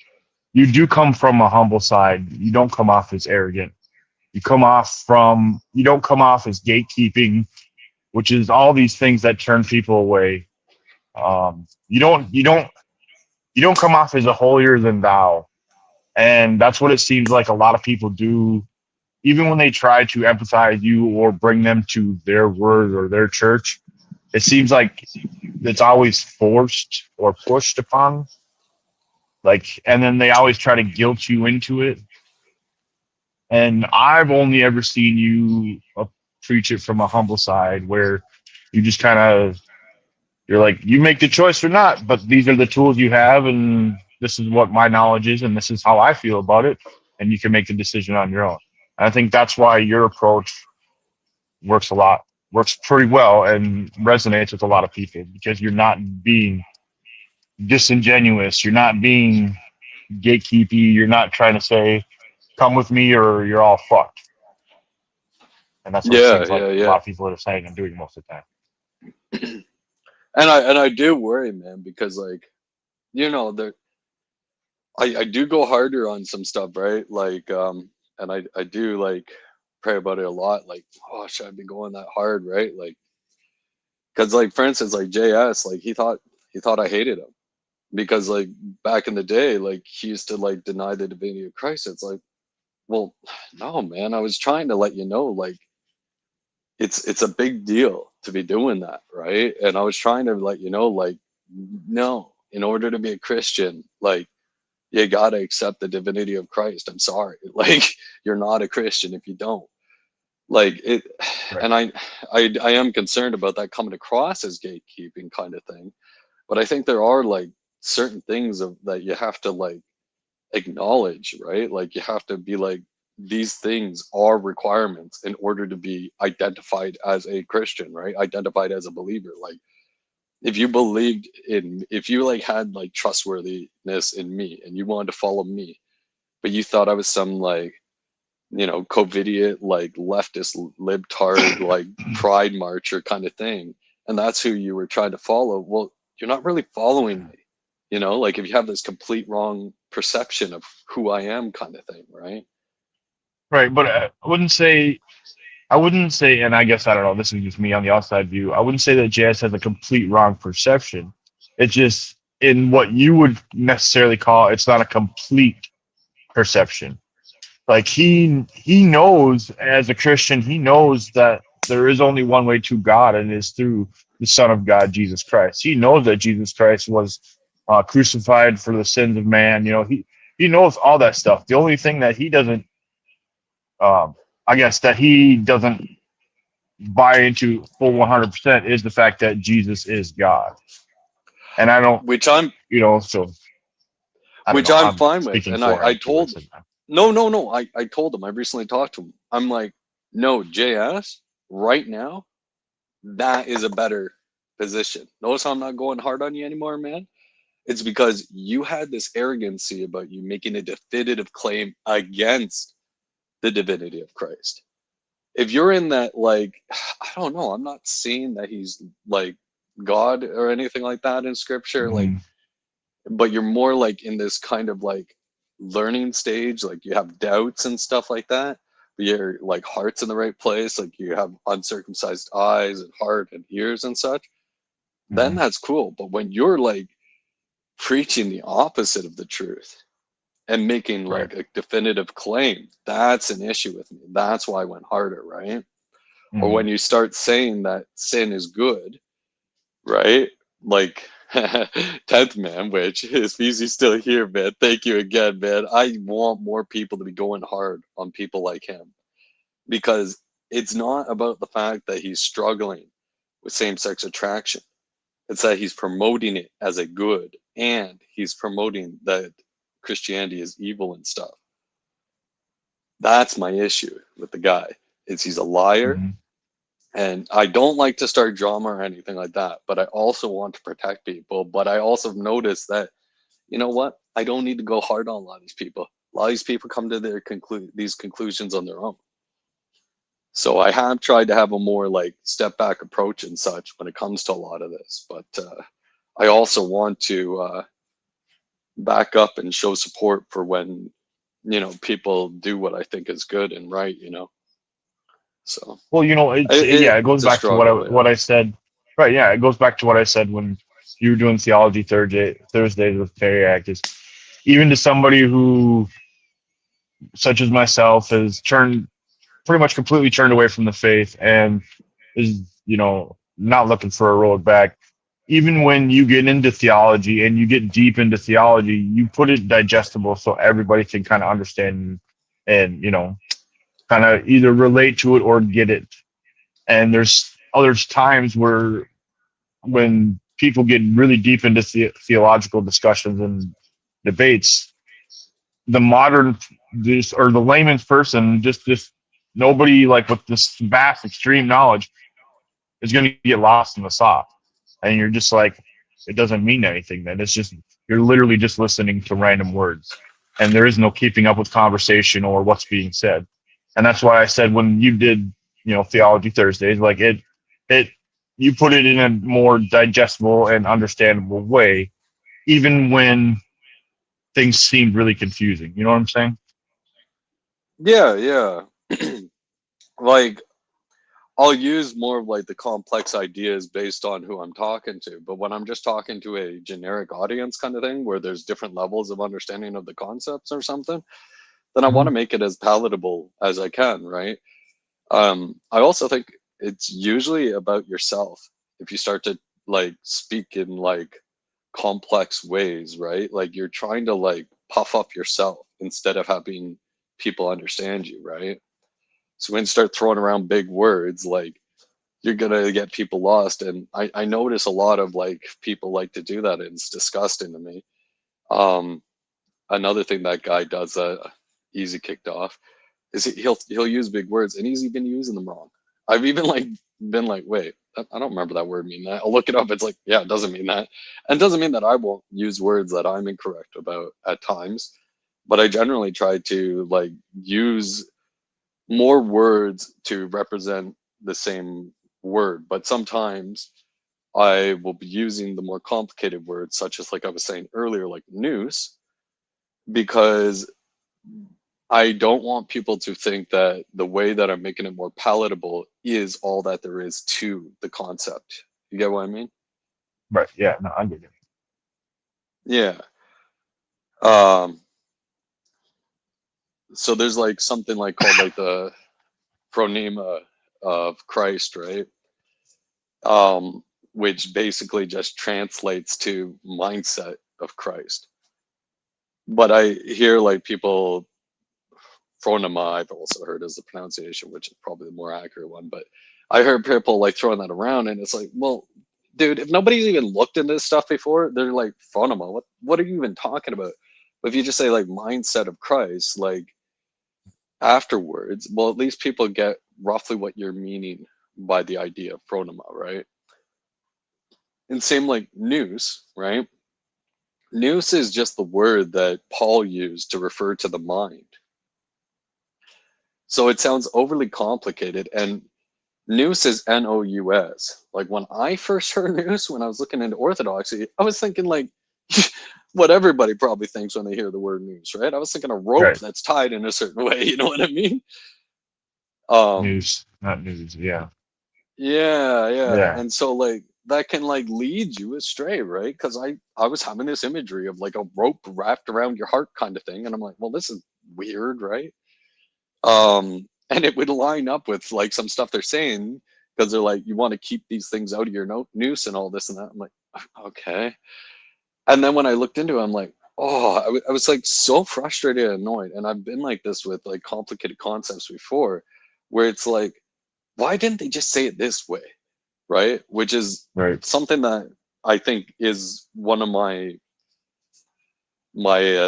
you do come from a humble side. You don't come off as arrogant. You don't come off as gatekeeping, which is all these things that turn people away. You don't come off as a holier than thou. And that's what it seems like a lot of people do, even when they try to empathize you or bring them to their word or their church. It seems like it's always forced or pushed upon. Like, and then they always try to guilt you into it. And I've only ever seen you preach it from a humble side where you just kind of, you're like, you make the choice or not, but these are the tools you have, and this is what my knowledge is, and this is how I feel about it, and you can make the decision on your own. And I think that's why your approach works a lot. works pretty well and resonates with a lot of people because you're not being disingenuous. You're not being gatekeepy. You're not trying to say, come with me or you're all fucked. And that's what it Yeah, seems like yeah, a yeah. lot of people are saying and doing most of the time. And I do worry, man, because like, you know, there I do go harder on some stuff, right? Like, and I do like pray about it a lot. Like, oh, should I be going that hard, right? Like, because like for instance, like JS, like he thought I hated him because like back in the day, like he used to like deny the divinity of Christ. It's like, well, no, man, I was trying to let you know, like it's a big deal to be doing that, right? And I was trying to let you know, like, no, in order to be a Christian, like you gotta accept the divinity of Christ. I'm sorry. Like you're not a Christian if you don't. Like it Right. and I am concerned about that coming across as gatekeeping kind of thing. But I think there are like certain things that you have to like acknowledge, right? Like you have to be like these things are requirements in order to be identified as a Christian, right? Identified as a believer. Like if you like had like trustworthiness in me and you wanted to follow me, but you thought I was some like, you know, covidiot, like leftist libtard, like pride marcher kind of thing, and that's who you were trying to follow, well, you're not really following me. You know, like if you have this complete wrong perception of who I am kind of thing, right? Right. But I wouldn't say, and I guess I don't know, this is just me on the outside view. I wouldn't say that JS has a complete wrong perception. It's just in what you would necessarily call it's not a complete perception. Like he knows as a Christian, he knows that there is only one way to God, and it is through the Son of God, Jesus Christ. He knows that Jesus Christ was crucified for the sins of man. You know, he knows all that stuff. The only thing that he doesn't, I guess, that he doesn't buy into full 100% is the fact that Jesus is God. And I don't, Which I'm you know, so I don't which know. I'm I'm fine with. speaking And for I him. told no, I told him, I recently talked to him. I'm like, no, JS, right now, that is a better position. Notice how I'm not going hard on you anymore, man. It's because you had this arrogancy about you making a definitive claim against the divinity of Christ. If you're in that, like, I don't know, I'm not saying that he's like God or anything like that in scripture, like, Mhm. but you're more like in this kind of like learning stage, like you have doubts and stuff like that. But your like heart's in the right place, like you have uncircumcised eyes and heart and ears and such, then Mhm. that's cool. But when you're like preaching the opposite of the truth and making Right. like a definitive claim, that's an issue with me. That's why I went harder, right? Or Mhm. when you start saying that sin is good, right? Like 10th man, which is easy still here, man. Thank you again, man. I want more people to be going hard on people like him because it's not about the fact that he's struggling with same-sex attraction. It's that he's promoting it as a good, and he's promoting that Christianity is evil and stuff. That's my issue with the guy. Is he's a liar, Mhm. and I don't like to start drama or anything like that, but I also want to protect people. But I also noticed that, you know what? I don't need to go hard on a lot of these people. A lot of these people come to these conclusions on their own. So I have tried to have a more like step back approach and such when it comes to a lot of this. But I also want to back up and show support for when, you know, people do what I think is good and right, you know. So Well, you know, it goes it's a back to struggle, yeah. what I said. Right, yeah, it goes back to what I said when you were doing theology Thursdays with Teriak is even to somebody who, such as myself, has turned pretty much completely turned away from the faith and is, you know, not looking for a road back. Even when you get into theology and you get deep into theology, you put it digestible so everybody can kind of understand and, you know, kind of either relate to it or get it. And there's other times where when people get really deep into theological discussions and debates, the modern this or the layman's person just nobody like with this vast extreme knowledge is going to get lost in the sauce. And you're just like, it doesn't mean anything then. It's just, you're literally just listening to random words. And there is no keeping up with conversation or what's being said. And that's why I said when you did, Theology Thursdays, like you put it in a more digestible and understandable way, even when things seemed really confusing. You know what I'm saying? Yeah. Like, I'll use more of like the complex ideas based on who I'm talking to. But when I'm just talking to a generic audience kind of thing, where there's different levels of understanding of the concepts or something, then I want to make it as palatable as I can, right? I also think it's usually about yourself. If you start to like speak in like complex ways, right? Like you're trying to like puff up yourself instead of having people understand you, right? So when you start throwing around big words, like you're gonna get people lost. And I notice a lot of like people like to do that, and it's disgusting to me. Um, Another thing that guy does Easy kicked off is he'll use big words, and he's even using them wrong. I've even like been like, wait, I don't remember that word mean that. I'll look it up. It's like, yeah, it doesn't mean that, and it doesn't mean that I won't use words that I'm incorrect about at times, but I generally try to like use more words to represent the same word. But sometimes I will be using the more complicated words, such as like I was saying earlier, like noose, because I don't want people to think that the way that I'm making it more palatable is all that there is to the concept. You get what I mean? Right. Yeah. No, I get it. Yeah. Um, so there's like something like called like the phronema of Christ, right? Which basically just translates to mindset of Christ. But I hear like people, phronema, I've also heard as the pronunciation, which is probably the more accurate one. But I heard people like throwing that around, and it's like, well, dude, if nobody's even looked into this stuff before, they're like, phronema, what are you even talking about? But if you just say like mindset of Christ, like afterwards, well, at least people get roughly what you're meaning by the idea of phronema, right? And same like noose, right? Noose is just the word that Paul used to refer to the mind. So it sounds overly complicated. And noose is Nous. Like when I first heard noose, when I was looking into orthodoxy, I was thinking like what everybody probably thinks when they hear the word noose, right? I was thinking a rope Right. that's tied in a certain way. You know what I mean? News, not news. Yeah. Yeah. Yeah. And so like that can like lead you astray, right? Because I was having this imagery of like a rope wrapped around your heart kind of thing, and I'm like, well, this is weird, right? And it would line up with like some stuff they're saying, because they're like, you want to keep these things out of your noose and all this and that. I'm like, okay. And then when I looked into it, I'm like, oh, I was like so frustrated and annoyed. And I've been like this with like complicated concepts before, where it's like, why didn't they just say it this way, right? Which is Right. something that I think is one of my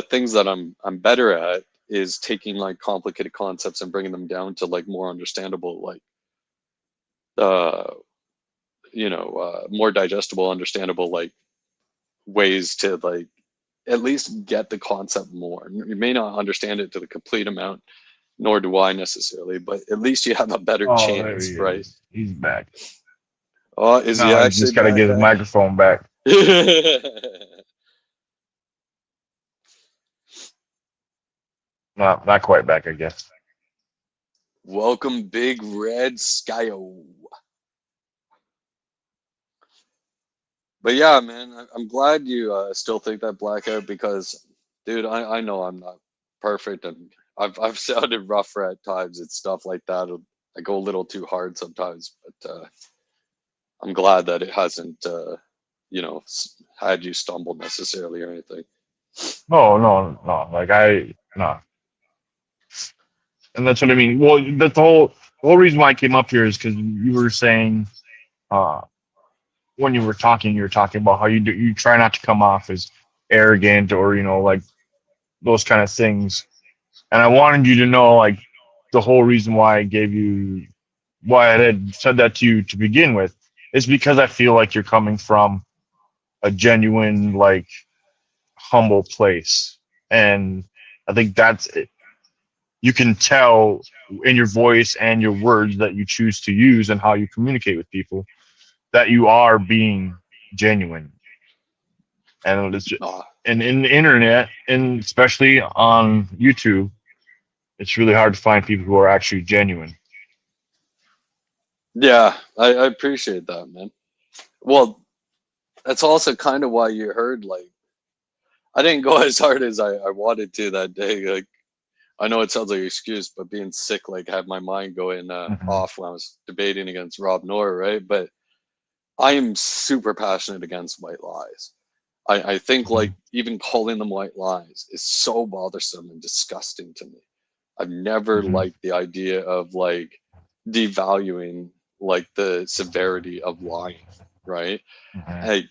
things that I'm better at, is taking like complicated concepts and bringing them down to like more understandable, like uh more digestible, understandable like ways to like at least get the concept more. You may not understand it to the complete amount, nor do I necessarily, but at least you have a better Oh, there chance, he right? is. He's back. Oh, is he No, he's actually just got to back? get his microphone back. No, not quite back, I guess. Welcome, Big Red Skyo. But yeah, man, I'm glad you still think that blackout, because, dude, I know I'm not perfect, and I've sounded rougher at times and stuff like that. I go a little too hard sometimes, but I'm glad that it hasn't, had you stumble necessarily or anything. No. Like no. And that's what I mean. Well, that's the whole reason why I came up here is because you were saying, uh, when you were talking about how you try not to come off as arrogant or like those kind of things. And I wanted you to know like the whole reason why I had said that to you to begin with it's because I feel like you're coming from a genuine, like, humble place. And I think that's it. You can tell in your voice and your words that you choose to use and how you communicate with people that you are being genuine. And it's just, Oh, and in the internet, and especially on YouTube, it's really hard to find people who are actually genuine. yeah, I appreciate that, man. Well, that's also kind of why you heard like I didn't go as hard as I wanted to that day. Like I know it sounds like an excuse, but being sick like had my mind going Mhm. off when I was debating against Rob Noor, right? But I am super passionate against white lies. I think like Mhm. even calling them white lies is so bothersome and disgusting to me. I've never Mhm. liked the idea of like devaluing like the severity of lying, right? Mhm. Hey,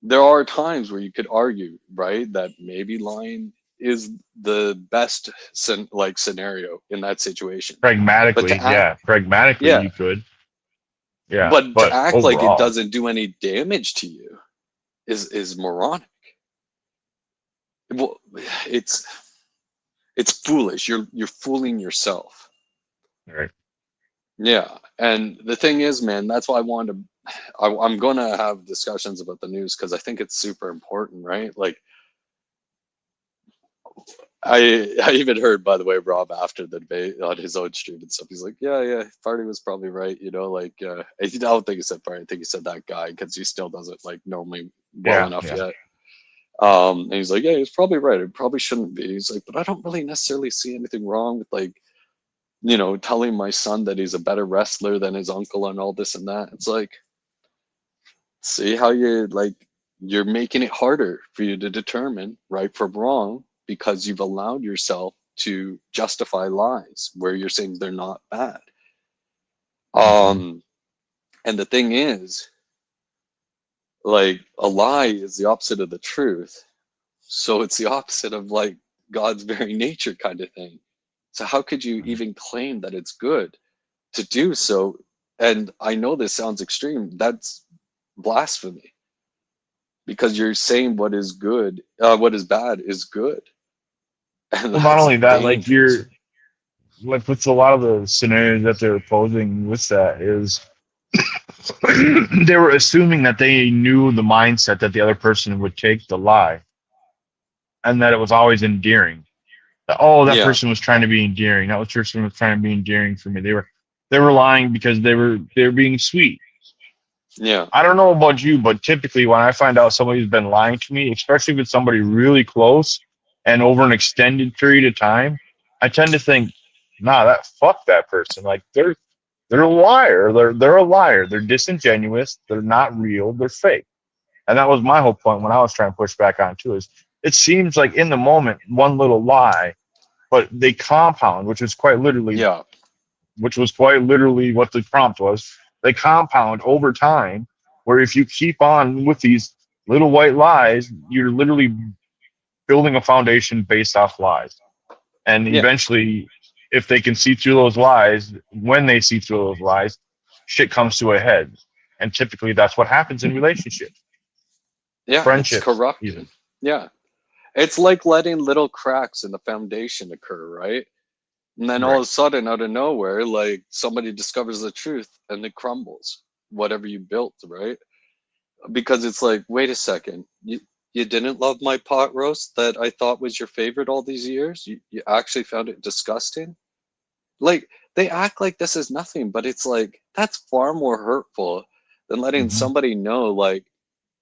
there are times where you could argue, right, that maybe lying is the best like scenario in that situation. But Pragmatically, to act, yeah, pragmatically yeah, you could, yeah, but to but act like it overall, doesn't do any damage to you is moronic. Well, it's it's foolish. You're fooling yourself. right? Yeah, and the thing is, man, that's why I wanted to. I'm gonna have discussions about the news because I think it's super important, right? Like I even heard, by the way, Rob after the debate on his own stream and stuff. He's like, yeah, Party was probably right, you know. Like, I don't think he said Party. I think he said that guy because he still doesn't like know me well Yeah, enough yeah. yet. And he's like, yeah, he's probably right. It probably shouldn't be. He's like, but I don't really necessarily see anything wrong with like, telling my son that he's a better wrestler than his uncle and all this and that. It's like, see how you're making it harder for you to determine right from wrong because you've allowed yourself to justify lies where you're saying they're not bad. Mhm. Um, and the thing is, like a lie is the opposite of the truth. So it's the opposite of like God's very nature kind of thing. So how could you even claim that it's good to do so? And I know this sounds extreme. That's blasphemy because you're saying what is good, what is bad is good, and Well, not that's only that, like dangerous. you're like with a lot of the scenarios that they're posing with that is they were assuming that they knew the mindset that the other person would take the lie and that it was always endearing. That, oh, that Yeah, person was trying to be endearing. That person was trying to be endearing for me. They were lying because they were being sweet. yeah, I don't know about you, but typically when I find out somebody's been lying to me, especially if it's somebody really close and over an extended period of time, I tend to think, nah, that fuck that person. Like they're a liar. They're a liar. They're disingenuous. They're not real. They're fake. And that was my whole point when I was trying to push back on too. Is it seems like in the moment one little lie, but they compound, yeah, which was quite literally what the prompt was. They compound over time, where if you keep on with these little white lies, you're literally building a foundation based off lies. And yeah, eventually, if they can see through those lies, when they see through those lies, shit comes to a head. And typically that's what happens in relationships, yeah. It's friendships, corrupted. even. Yeah, it's like letting little cracks in the foundation occur, right? And then all of Right. a sudden, out of nowhere, like somebody discovers the truth and it crumbles. Whatever you built, right? Because it's like, wait a second, you didn't love my pot roast that I thought was your favorite all these years? You actually found it disgusting? Like they act like this is nothing, but it's like that's far more hurtful than letting Mm-hmm. somebody know, like,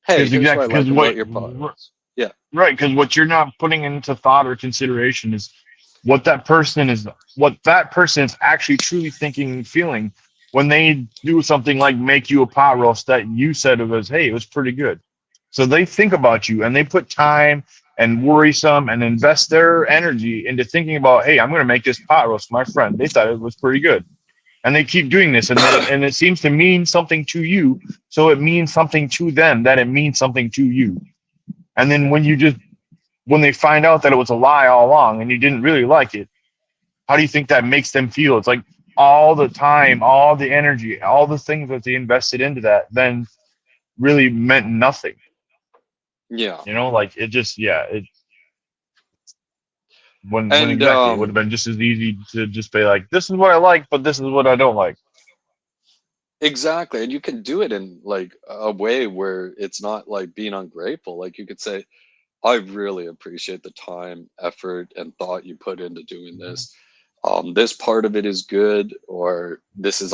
hey, Because here's what I exactly, like about your pot roast. Yeah, right, because what you're not putting into thought or consideration is what that person is, actually truly thinking and feeling when they do something like make you a pot roast that you said it was, hey, it was pretty good. So they think about you and they put time and worrisome and invest their energy into thinking about, hey, I'm going to make this pot roast for my friend. They thought it was pretty good. And they keep doing this, and it seems to mean something to you, so it means something to them that it means something to you. And then when they find out that it was a lie all along and you didn't really like it, how do you think that makes them feel? It's like all the time, all the energy, all the things that they invested into that, then really meant nothing. Yeah. You know, like it just, yeah, it when And exactly it would have been just as easy to just be like, this is what I like, but this is what I don't like. exactly. And you can do it in like a way where it's not like being ungrateful. Like you could say, I really appreciate the time, effort, and thought you put into doing this. This part of it is good, or this is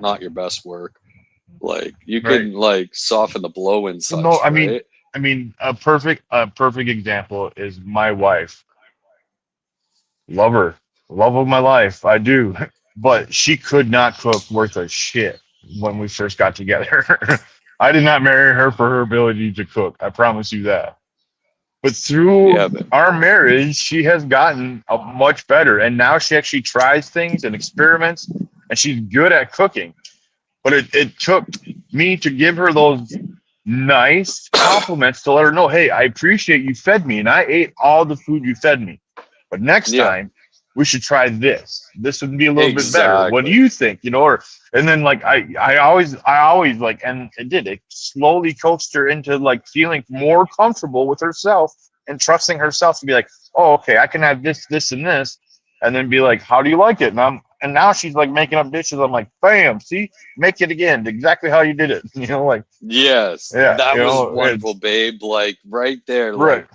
not your best work. Like you Right. can like soften the blow and Well, no, such, right? I mean, a perfect example is my wife. Love her, love of my life, I do. But she could not cook worth a shit when we first got together. I did not marry her for her ability to cook. I promise you that. But Yeah, through but our marriage, she has gotten much better, and now she actually tries things and experiments, and she's good at cooking. But it took me to give her those nice compliments to let her know, hey, I appreciate you fed me and I ate all the food you fed me. But next yeah, time we should try this. This would be a little bit better. What do exactly. you think? You know, or and then like I always like, and it slowly coaxed her into like feeling more comfortable with herself and trusting herself to be like, oh, okay, I can have this and this, and then be like, how do you like it? And now she's like making up dishes. I'm like, bam, see, make it again, exactly how you did it. You know, like, Yes, yeah, that you was know, wonderful, it's babe. Like right there, right. like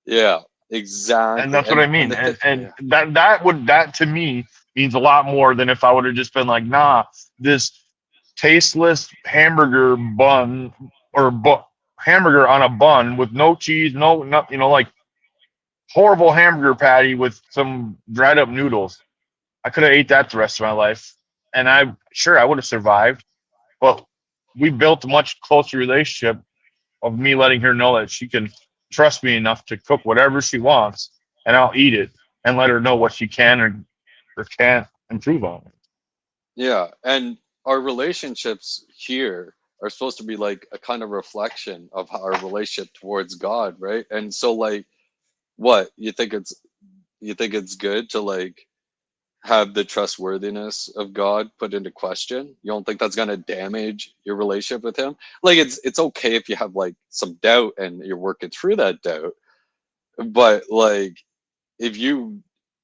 yeah, And exactly. that's what I And mean. the thing, And yeah, that to me means a lot more than if I would have just been like, nah, this tasteless hamburger bun or hamburger on a bun with no cheese, no, you know, like horrible hamburger patty with some dried up noodles. I could have ate that the rest of my life, and I would have survived. But we built a much closer relationship of me letting her know that she can trust me enough to cook whatever she wants, and I'll eat it, and let her know what she can or can't improve on. yeah. And our relationships here are supposed to be like a kind of reflection of our relationship towards God, right? And so, like, what you think it's good to like have the trustworthiness of God put into question? You don't think that's going to damage your relationship with him? Like it's okay if you have like some doubt and you're working through that doubt, but like if you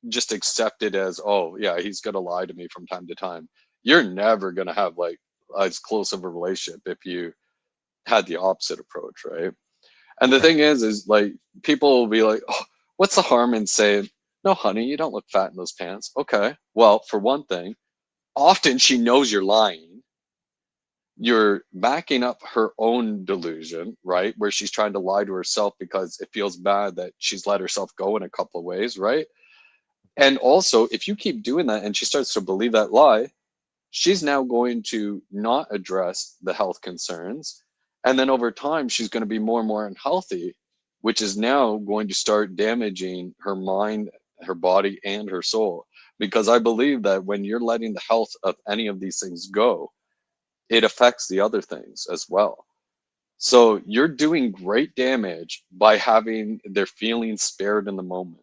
just accept it as, oh yeah, he's going to lie to me from time to time, you're never going to have like as close of a relationship if you had the opposite approach, right? And the thing is like people will be like, oh, what's the harm in saying, no, honey, you don't look fat in those pants. Okay. Well, for one thing, often she knows you're lying. You're backing up her own delusion, right? Where she's trying to lie to herself because it feels bad that she's let herself go in a couple of ways, right? And also, if you keep doing that and she starts to believe that lie, she's now going to not address the health concerns. And then over time, she's going to be more and more unhealthy, which is now going to start damaging her mind, her body, and her soul. Because I believe that when you're letting the health of any of these things go, it affects the other things as well. So you're doing great damage by having their feelings spared in the moment.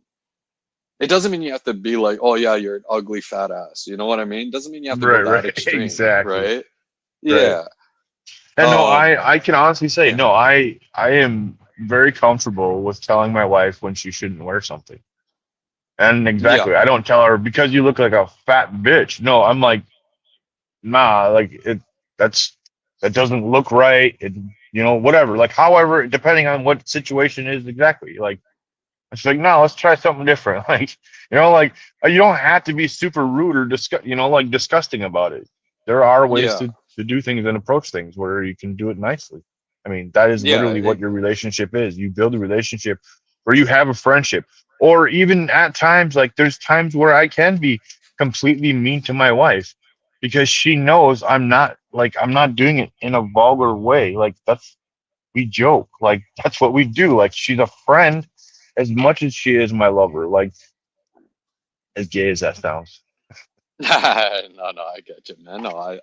It doesn't mean you have to be like, oh yeah, you're an ugly fat ass. You know what I mean? Doesn't mean you have to go Right, that right, extreme, exactly, right? right. Yeah. And no, I can honestly say, Yeah. no, I am very comfortable with telling my wife when she shouldn't wear something. And Yeah. exactly, I don't tell her because you look like a fat bitch. No, I'm like, nah, like that's that doesn't look right. It, you know, whatever. Like, however, depending on what situation is exactly. Like, it's like, no, let's try something different. Like, you know, like you don't have to be super rude or like disgusting about it. There are ways Yeah. to do things and approach things where you can do it nicely. I mean, that is Yeah. literally what your relationship is. You build a relationship where you have a friendship, or even at times, like there's times where I can be completely mean to my wife because she knows I'm not doing it in a vulgar way. Like we joke, like that's what we do. Like she's a friend as much as she is my lover. Like as gay as that sounds. No, no, I get you, man. No, I,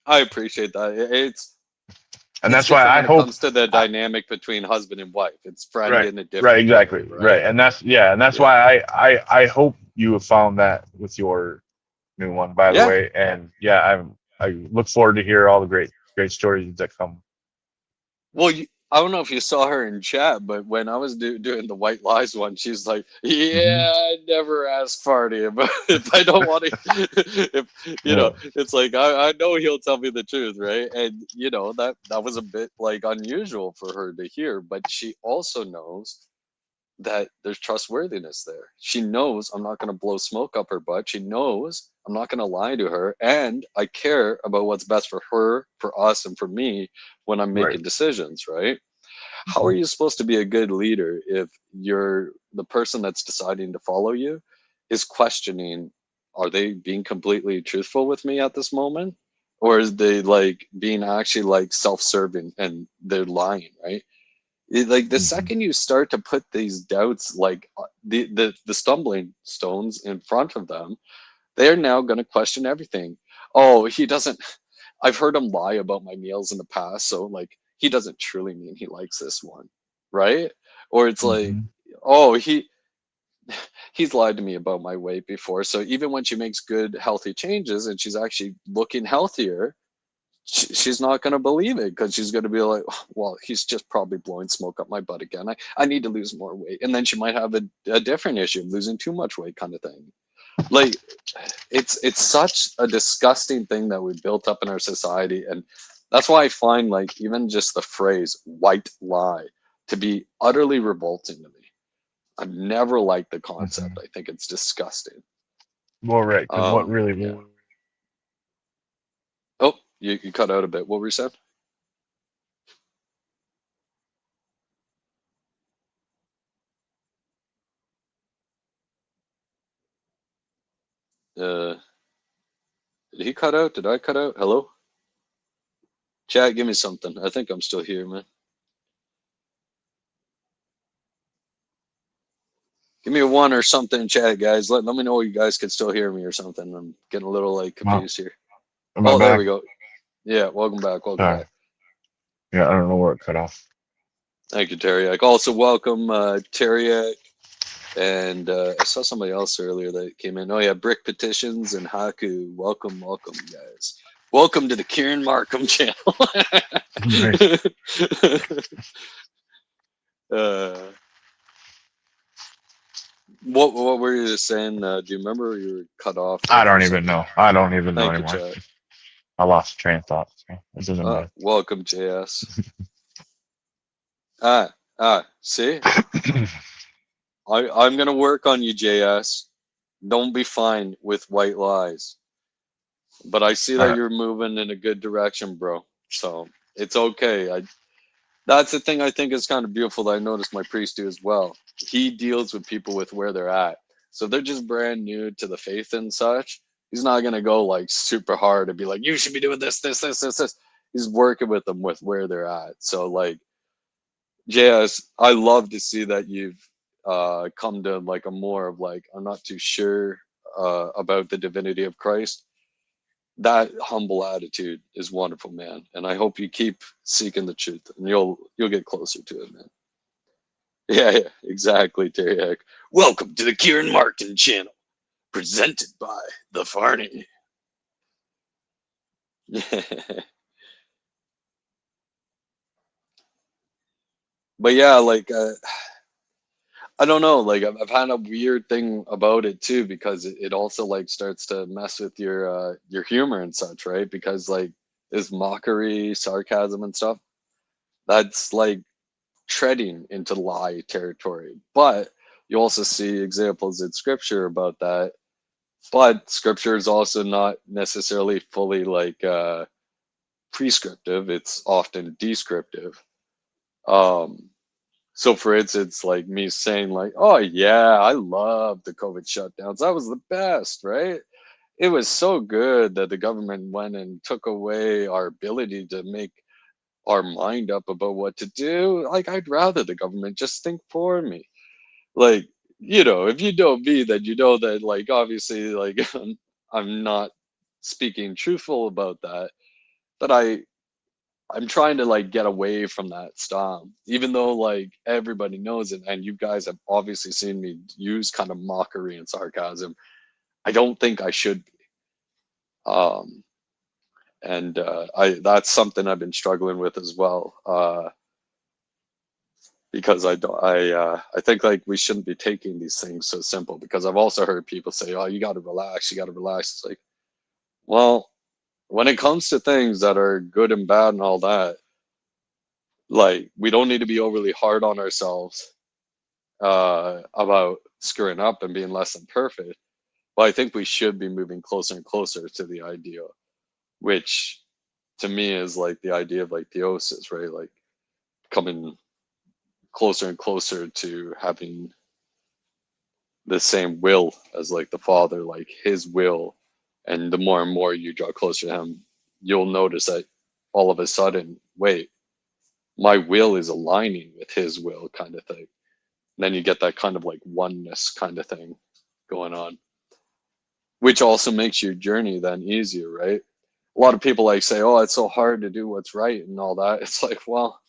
I appreciate that. It's And It's that's why different I when it hope. comes to the dynamic between husband and wife. It's friend Right, in a different right, exactly, way, right. And that's and that's Yeah. why I hope you have found that with your new one, by the Yeah. way. And yeah, I look forward to hear all the great stories that come. Well, I don't know if you saw her in chat, but when I was doing the white lies one, she's like, "Yeah, I never asked Farty about if I don't want to." If Yeah. it's like I know he'll tell me the truth, right? And that was a bit like unusual for her to hear, but she also knows that there's trustworthiness there. She knows I'm not going to blow smoke up her butt. She knows I'm not going to lie to her. And I care about what's best for her, for us, and for me when I'm Right. making decisions, right? How are you supposed to be a good leader if the person that's deciding to follow you is questioning, are they being completely truthful with me at this moment? Or is they like being actually like self-serving and they're lying, right? Like the second you start to put these doubts, like the stumbling stones in front of them, they're now going to question everything. Oh, he doesn't. I've heard him lie about my meals in the past, so like he doesn't truly mean he likes this one, right? Or it's like, oh, he's lied to me about my weight before, so even when she makes good, healthy changes and she's actually looking healthier, she's not going to believe it because she's going to be like, well, he's just probably blowing smoke up my butt again. I need to lose more weight. And then she might have a different issue of losing too much weight kind of thing. Like it's such a disgusting thing that we built up in our society. And that's why I find like even just the phrase white lie to be utterly revolting to me. I've never liked the concept. I think it's disgusting. Well, right, because what really Yeah. Oh, you cut out a bit. What were you saying? Did he cut out? Did I cut out? Hello? Chat, give me something. I think I'm still here, man. Give me a one or something in chat, guys. Let me know you guys can still hear me or something. I'm getting a little like confused here. Am I Oh, there back? we go. Yeah, welcome back. Welcome Sorry. back. Yeah, I don't know where it cut off. Thank you, Teriak. Also, welcome, Teriak. And I saw somebody else earlier that came in. Oh, yeah, Brick Petitions and Haku. Welcome, guys. Welcome to the Kieran Markham channel. Nice. What were you saying? Do you remember you were cut off? I don't or even something? know. I don't even know Thank you, anymore. Chad. I lost train of thought. So it doesn't matter. Welcome, JS. See? I'm gonna work on you, JS. Don't be fine with white lies. But I see that you're moving in a good direction, bro. So it's okay. That's the thing I think is kind of beautiful that I noticed my priest do as well. He deals with people with where they're at. So if they're just brand new to the faith and such, he's not gonna go like super hard and be like, you should be doing this. He's working with them with where they're at. So like JS, I love to see that you've come to like a more of like, I'm not too sure about the divinity of Christ. That humble attitude is wonderful, man. And I hope you keep seeking the truth and you'll get closer to it, man. Yeah, exactly, Teriak. Welcome to the Kieran Martin channel, presented by the Farney. But yeah, like I don't know, like I've had a weird thing about it too because it also like starts to mess with your humor and such, right? Because like is mockery, sarcasm and stuff, that's like treading into lie territory. But you also see examples in scripture about that. But scripture is also not necessarily fully like prescriptive, it's often descriptive. So for instance, like me saying like, oh yeah, I love the COVID shutdowns. That was the best, right? It was so good that the government went and took away our ability to make our mind up about what to do. Like I'd rather the government just think for me. Like, if you know me, then you know that like obviously like I'm not speaking truthful about that. But I'm trying to like get away from that style, even though like everybody knows it, and you guys have obviously seen me use kind of mockery and sarcasm. I don't think I should be. Um, and I that's something I've been struggling with as well. Because I don't, I think like we shouldn't be taking these things so simple. Because I've also heard people say, "Oh, you got to relax, you got to relax." It's like, well, when it comes to things that are good and bad and all that, like we don't need to be overly hard on ourselves about screwing up and being less than perfect. But I think we should be moving closer and closer to the ideal, which to me is like the idea of like theosis, right? Like coming closer and closer to having the same will as like the Father, like his will. And the more and more you draw closer to him, you'll notice that all of a sudden, wait, my will is aligning with his will, kind of thing. And then you get that kind of like oneness kind of thing going on, which also makes your journey then easier, right? A lot of people like say, oh, it's so hard to do what's right and all that. It's like, well,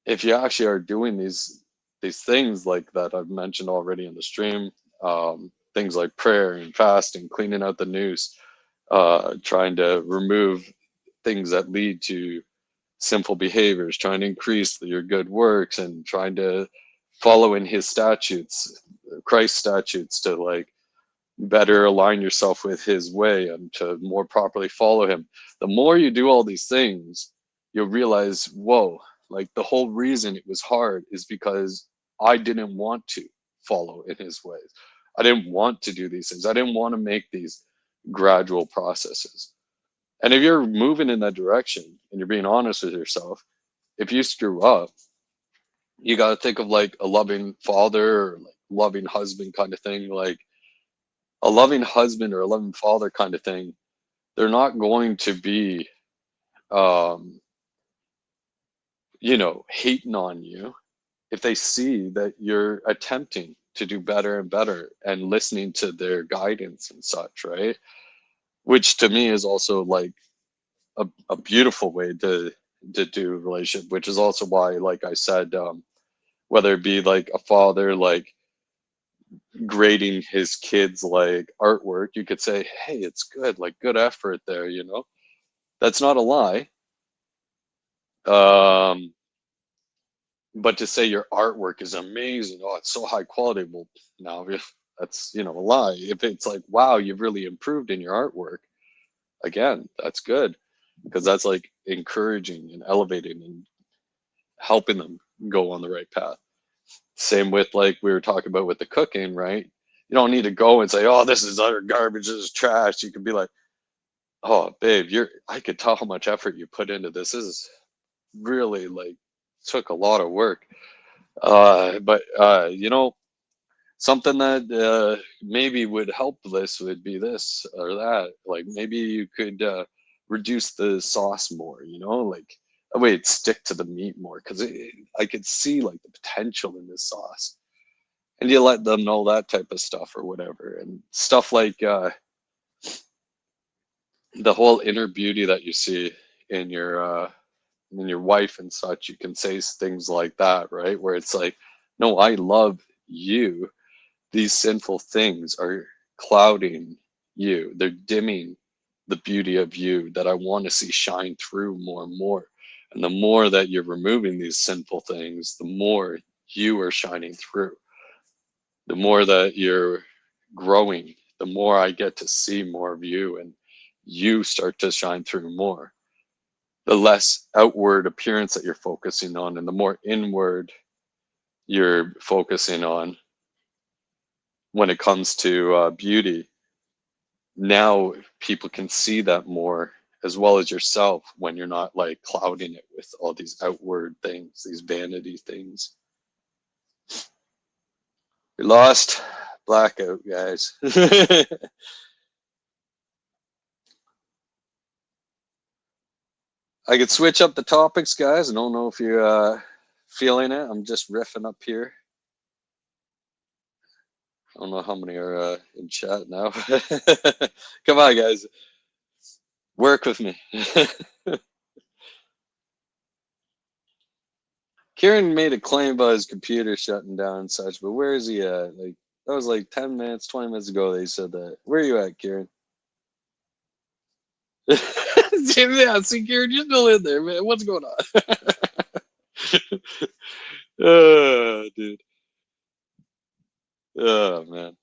if you actually are doing these things like that I've mentioned already in the stream, things like prayer and fasting, cleaning out the noose, trying to remove things that lead to sinful behaviors, trying to increase your good works, and trying to follow in his statutes, Christ's statutes, to like better align yourself with his way and to more properly follow him. The more you do all these things, you'll realize, whoa, like the whole reason it was hard is because I didn't want to follow in his ways. I didn't want to do these things. I didn't want to make these gradual processes. And if you're moving in that direction and you're being honest with yourself, if you screw up, you got to think of like a loving father or like loving husband kind of thing. Like a loving husband or a loving father kind of thing, they're not going to be, um, hating on you if they see that you're attempting to do better and better and listening to their guidance and such, right? Which to me is also like a beautiful way to do a relationship, which is also why, like I said, whether it be like a father like grading his kids like artwork, you could say, hey, it's good, like good effort there, that's not a lie. But to say your artwork is amazing, oh, it's so high quality, well, now that's a lie. If it's like, wow, you've really improved in your artwork, again, that's good, because that's like encouraging and elevating and helping them go on the right path. Same with like we were talking about with the cooking, right? You don't need to go and say, oh, this is utter garbage, this is trash. You can be like, oh, babe, I could tell how much effort you put into this. This is really like took a lot of work. But something that maybe would help this would be this or that. Like maybe you could reduce the sauce more, like that way it'd stick to the meat more, because I could see like the potential in this sauce. And you let them know that type of stuff or whatever. And stuff like the whole inner beauty that you see in your wife and such, you can say things like that, right? Where it's like, no, I love you. These sinful things are clouding you. They're dimming the beauty of you that I want to see shine through more and more. And the more that you're removing these sinful things, the more you are shining through. The more that you're growing, the more I get to see more of you, and you start to shine through more. The less outward appearance that you're focusing on, and the more inward you're focusing on when it comes to beauty. Now people can see that more, as well as yourself, when you're not like clouding it with all these outward things, these vanity things. We lost blackout, guys. I could switch up the topics, guys. I don't know if you're feeling it. I'm just riffing up here. I don't know how many are in chat now. Come on, guys. Work with me. Kieran made a claim about his computer shutting down and such, but where is he at? Like that was like 10 minutes, 20 minutes ago they said that. Where are you at, Kieran? Yeah, see, Kieran, you're still in there, man. What's going on? Dude. Oh, man.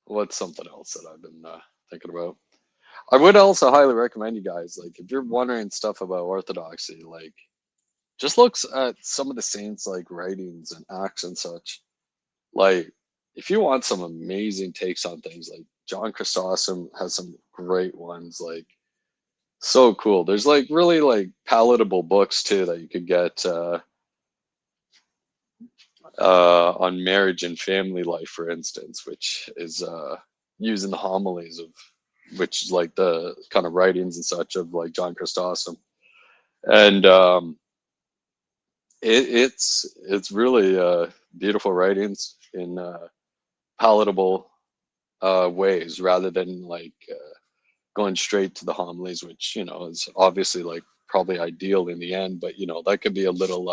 What's something else that I've been thinking about? I would also highly recommend you guys, like, if you're wondering stuff about Orthodoxy, like, just looks at some of the saints' like writings and acts and such. Like, if you want some amazing takes on things, like John Chrysostom has some great ones, like so cool. There's like really like palatable books too that you could get on marriage and family life, for instance, which is using the homilies of which is like the kind of writings and such of like John Chrysostom. And it's really beautiful writings in palatable ways rather than like going straight to the homilies, which you know is obviously like probably ideal in the end, but you know that could be a little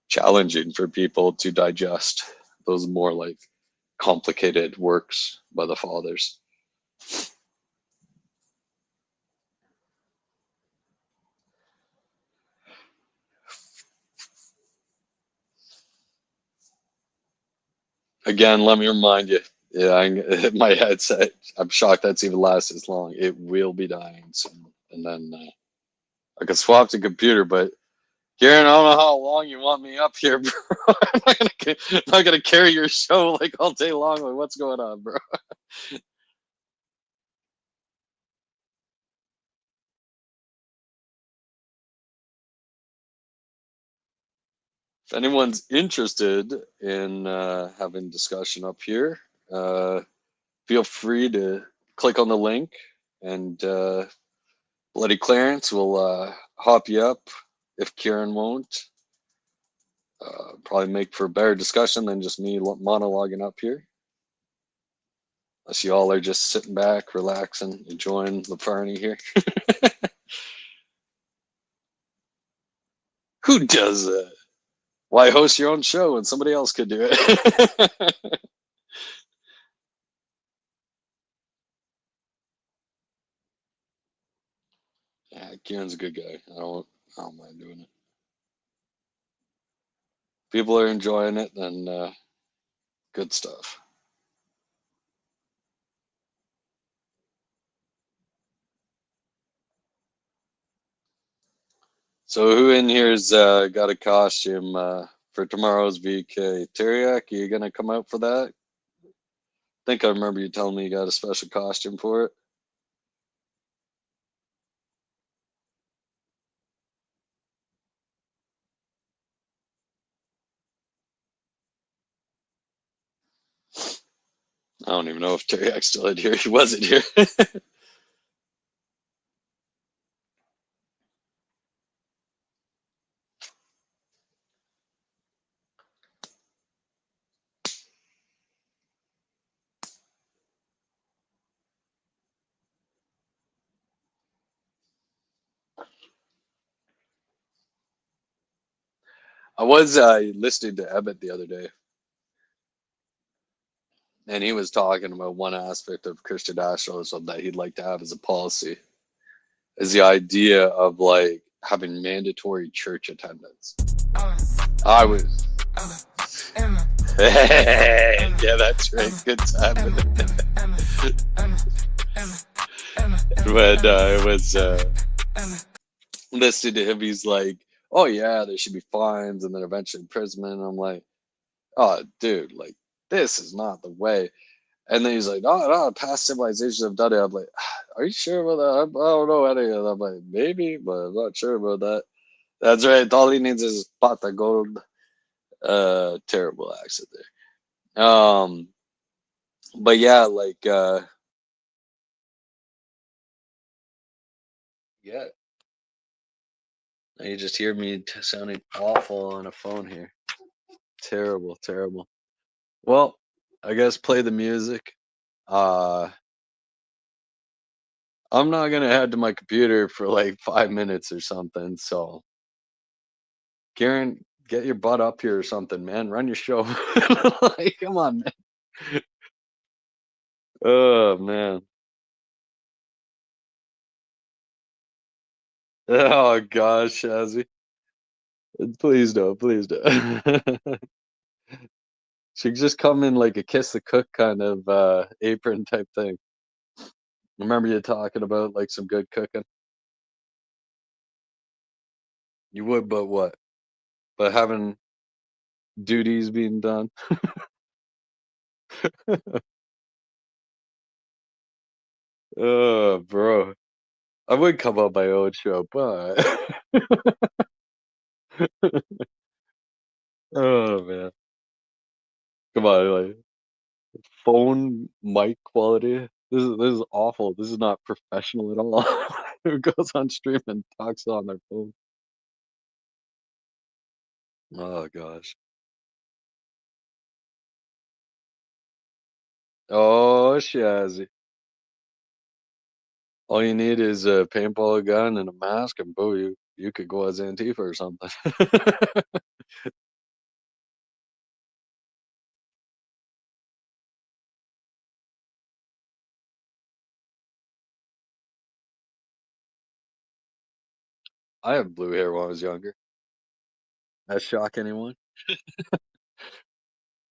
challenging for people to digest those more like complicated works by the fathers. Again, let me remind you. Yeah, my headset. I'm shocked that's even lasted as long. It will be dying soon, and then I could swap the computer. But Kieran, I don't know how long you want me up here, bro. I'm not gonna carry your show like all day long. Like, what's going on, bro? If anyone's interested in having discussion up here, feel free to click on the link, and Bloody Clarence will hop you up if Kieran won't. Probably make for a better discussion than just me monologuing up here. Unless you all are just sitting back, relaxing, enjoying the party here. Who does that? Why host your own show when somebody else could do it? Yeah, Kieran's a good guy. I don't mind doing it. People are enjoying it, then good stuff. So who in here's got a costume for tomorrow's VK? Teriak, are you gonna come out for that? I think I remember you telling me you got a special costume for it. I don't even know if Teriak's still in here. He wasn't here. I was listening to Emmett the other day, and he was talking about one aspect of Christian nationalism that he'd like to have as a policy, is the idea of like having mandatory church attendance. I was. Yeah, that's right. Good time. When I was listening to him, he's like, "Oh yeah, there should be fines and then eventually imprisonment." And I'm like, "Oh, dude, like this is not the way." And then he's like, "No, past civilizations have done it." I'm like, "Are you sure about that? I don't know any of that." I'm like, "Maybe, but I'm not sure about that." That's right. All he needs is pot of gold. Terrible accent there. But yeah, like yeah. You just hear me sounding awful on a phone here. Terrible, terrible. Well, I guess play the music. Uh I'm not gonna head to my computer for like 5 minutes or something. So, Karen, get your butt up here or something, man. Run your show. Like, come on, man. Oh man. Oh gosh, Shazzy. Please don't, please don't. Should just come in like a kiss the cook kind of apron type thing. Remember you talking about like some good cooking? You would, but what? But having duties being done. Oh, bro. I would come on my own show, but oh man. Come on, like phone mic quality. This is awful. This is not professional at all. Who goes on stream and talks on their phone? Oh gosh. Oh Shazzy. All you need is a paintball gun and a mask, and boo, you could go as Antifa or something. I had blue hair when I was younger. That shock anyone? It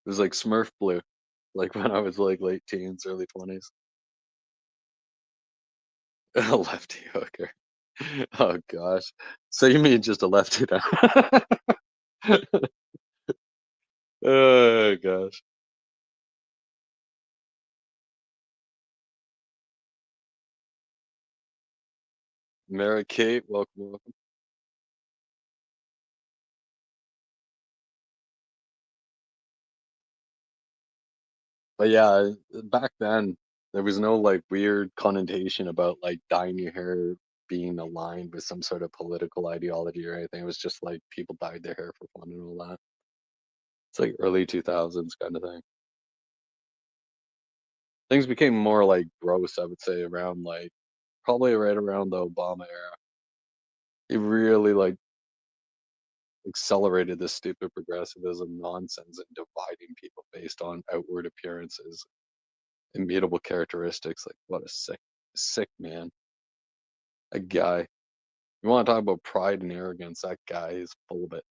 was like Smurf blue, like when I was like late teens, early 20s. A lefty hooker. Oh gosh. So you mean just a lefty then? Oh gosh. Mary Kate, welcome, welcome. But yeah, back then there was no like weird connotation about like dyeing your hair being aligned with some sort of political ideology or anything. It was just like people dyed their hair for fun and all that. It's like early 2000s kind of thing. Things became more like gross, I would say, around like probably right around the Obama era. He really like accelerated this stupid progressivism nonsense and dividing people based on outward appearances, immutable characteristics. Like what a sick man. A guy. You want to talk about pride and arrogance? That guy is full of it.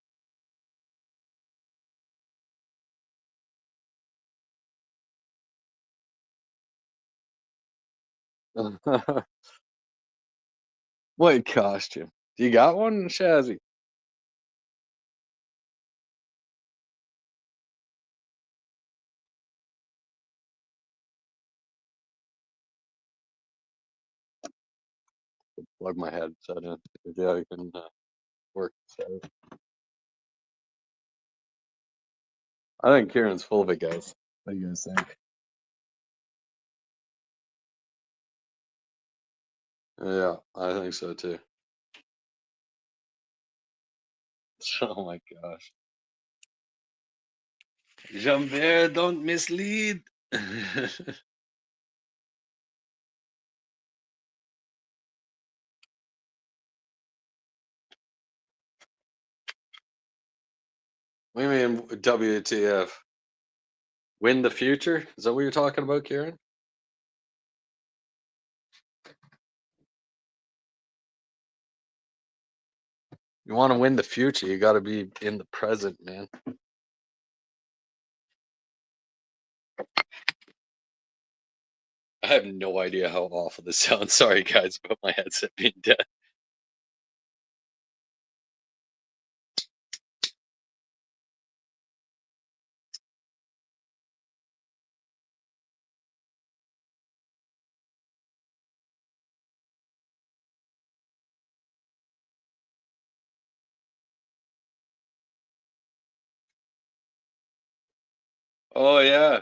What costume? Do you got one, Shazzy? Plug my headset in. Yeah, I can work this out. I think Kieran's full of it, guys. What do you guys think? Yeah, I think so too. Oh my gosh. Jean-Pierre, don't mislead. What do you mean WTF? Win the future? Is that what you're talking about, Kieran? You want to win the future, you got to be in the present, man. I have no idea how awful this sounds. Sorry, guys, about my headset being dead. Oh yeah.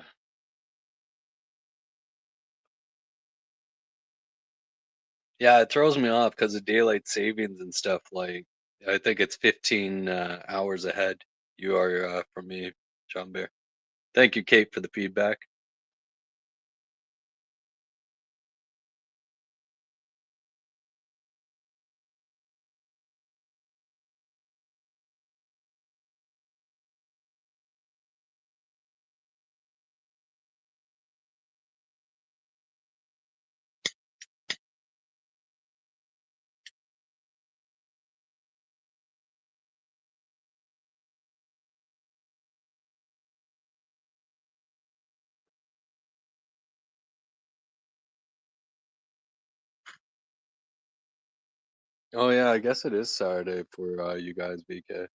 Yeah, it throws me off because of daylight savings and stuff. Like, I think it's 15 hours ahead. You are from me, John Bear. Thank you, Kate, for the feedback. Oh yeah, I guess it is Saturday for you guys, BK.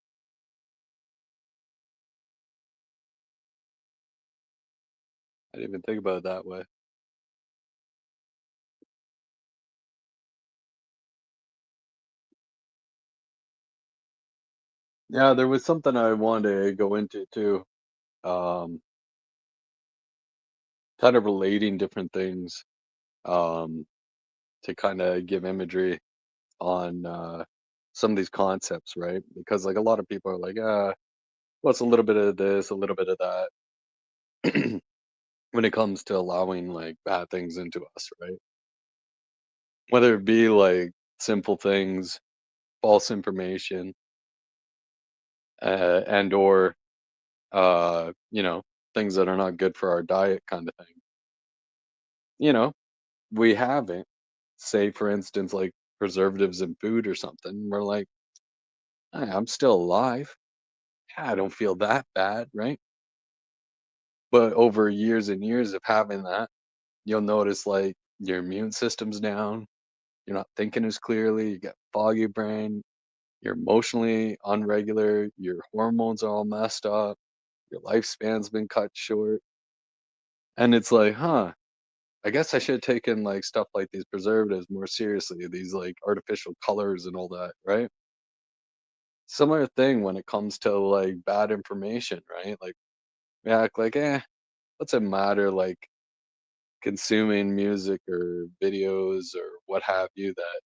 I didn't even think about it that way. Yeah, there was something I wanted to go into too. Um, kind of relating different things um, to kind of give imagery on some of these concepts, right? Because like a lot of people are like, what's a little bit of this, a little bit of that, when it comes to allowing like bad things into us, right? Whether it be like simple things, false information, and or you know, things that are not good for our diet kind of thing. You know, we haven't, say for instance, like preservatives in food or something. We're like, "Hey, I'm still alive. Yeah, I don't feel that bad, right?" But over years and years of having that, you'll notice like your immune system's down, you're not thinking as clearly, you got foggy brain, you're emotionally unregular, your hormones are all messed up, your lifespan's been cut short. And it's like, huh, I guess I should have taken like stuff like these preservatives more seriously, these like artificial colors and all that, right? Similar thing when it comes to like bad information, right? Like we act like, what's it matter? Like consuming music or videos or what have you that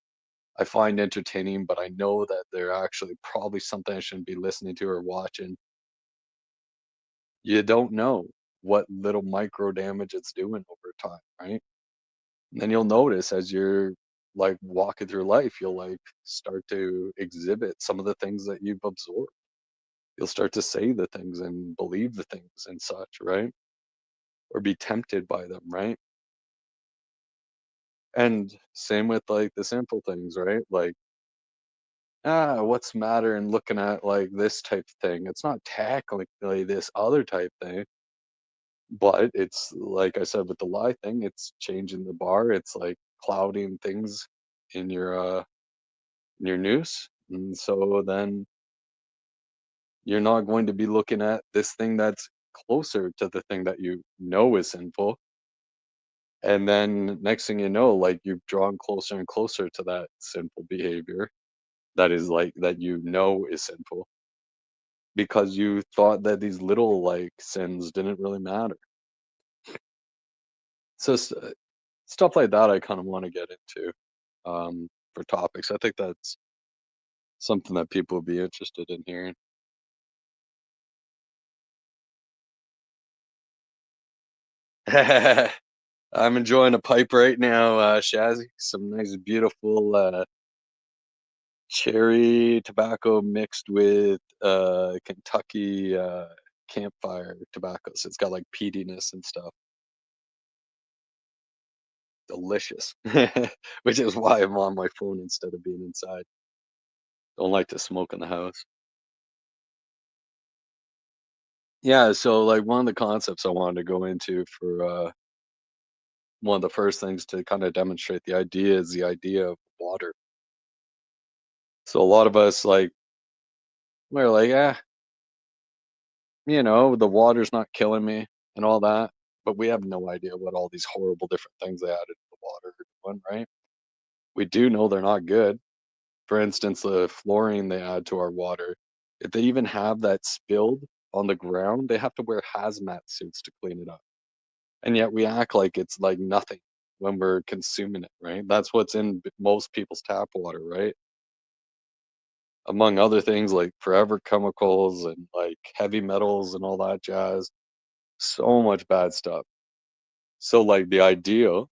I find entertaining, but I know that they're actually probably something I shouldn't be listening to or watching. You don't know what little micro damage it's doing over time, right? And then you'll notice as you're like walking through life, you'll like start to exhibit some of the things that you've absorbed. You'll start to say the things and believe the things and such, right? Or be tempted by them, right? And same with like the simple things, right? Like, what's matter in looking at like this type of thing? It's not technically this other type thing, but it's like I said with the lie thing, it's changing the bar. It's like clouding things in your noose. And so then you're not going to be looking at this thing that's closer to the thing that you know is sinful. And then next thing you know, like you've drawn closer and closer to that sinful behavior that is like that you know is sinful because you thought that these little like sins didn't really matter. So stuff like that I kind of want to get into for topics. I think that's something that people would be interested in hearing. I'm enjoying a pipe right now, Shazzy. Some nice, beautiful cherry tobacco mixed with Kentucky campfire tobacco. So it's got like peatiness and stuff. Delicious. Which is why I'm on my phone instead of being inside. Don't like to smoke in the house. Yeah, so like one of the concepts I wanted to go into for one of the first things to kind of demonstrate the idea is the idea of water. So a lot of us like we're like, the water's not killing me and all that, but we have no idea what all these horrible different things they added to the water are doing, right? We do know they're not good. For instance, the fluorine they add to our water, if they even have that spilled on the ground, they have to wear hazmat suits to clean it up. And yet we act like it's like nothing when we're consuming it, right? That's what's in most people's tap water, right? Among other things like forever chemicals and like heavy metals and all that jazz. So much bad stuff. So like the idea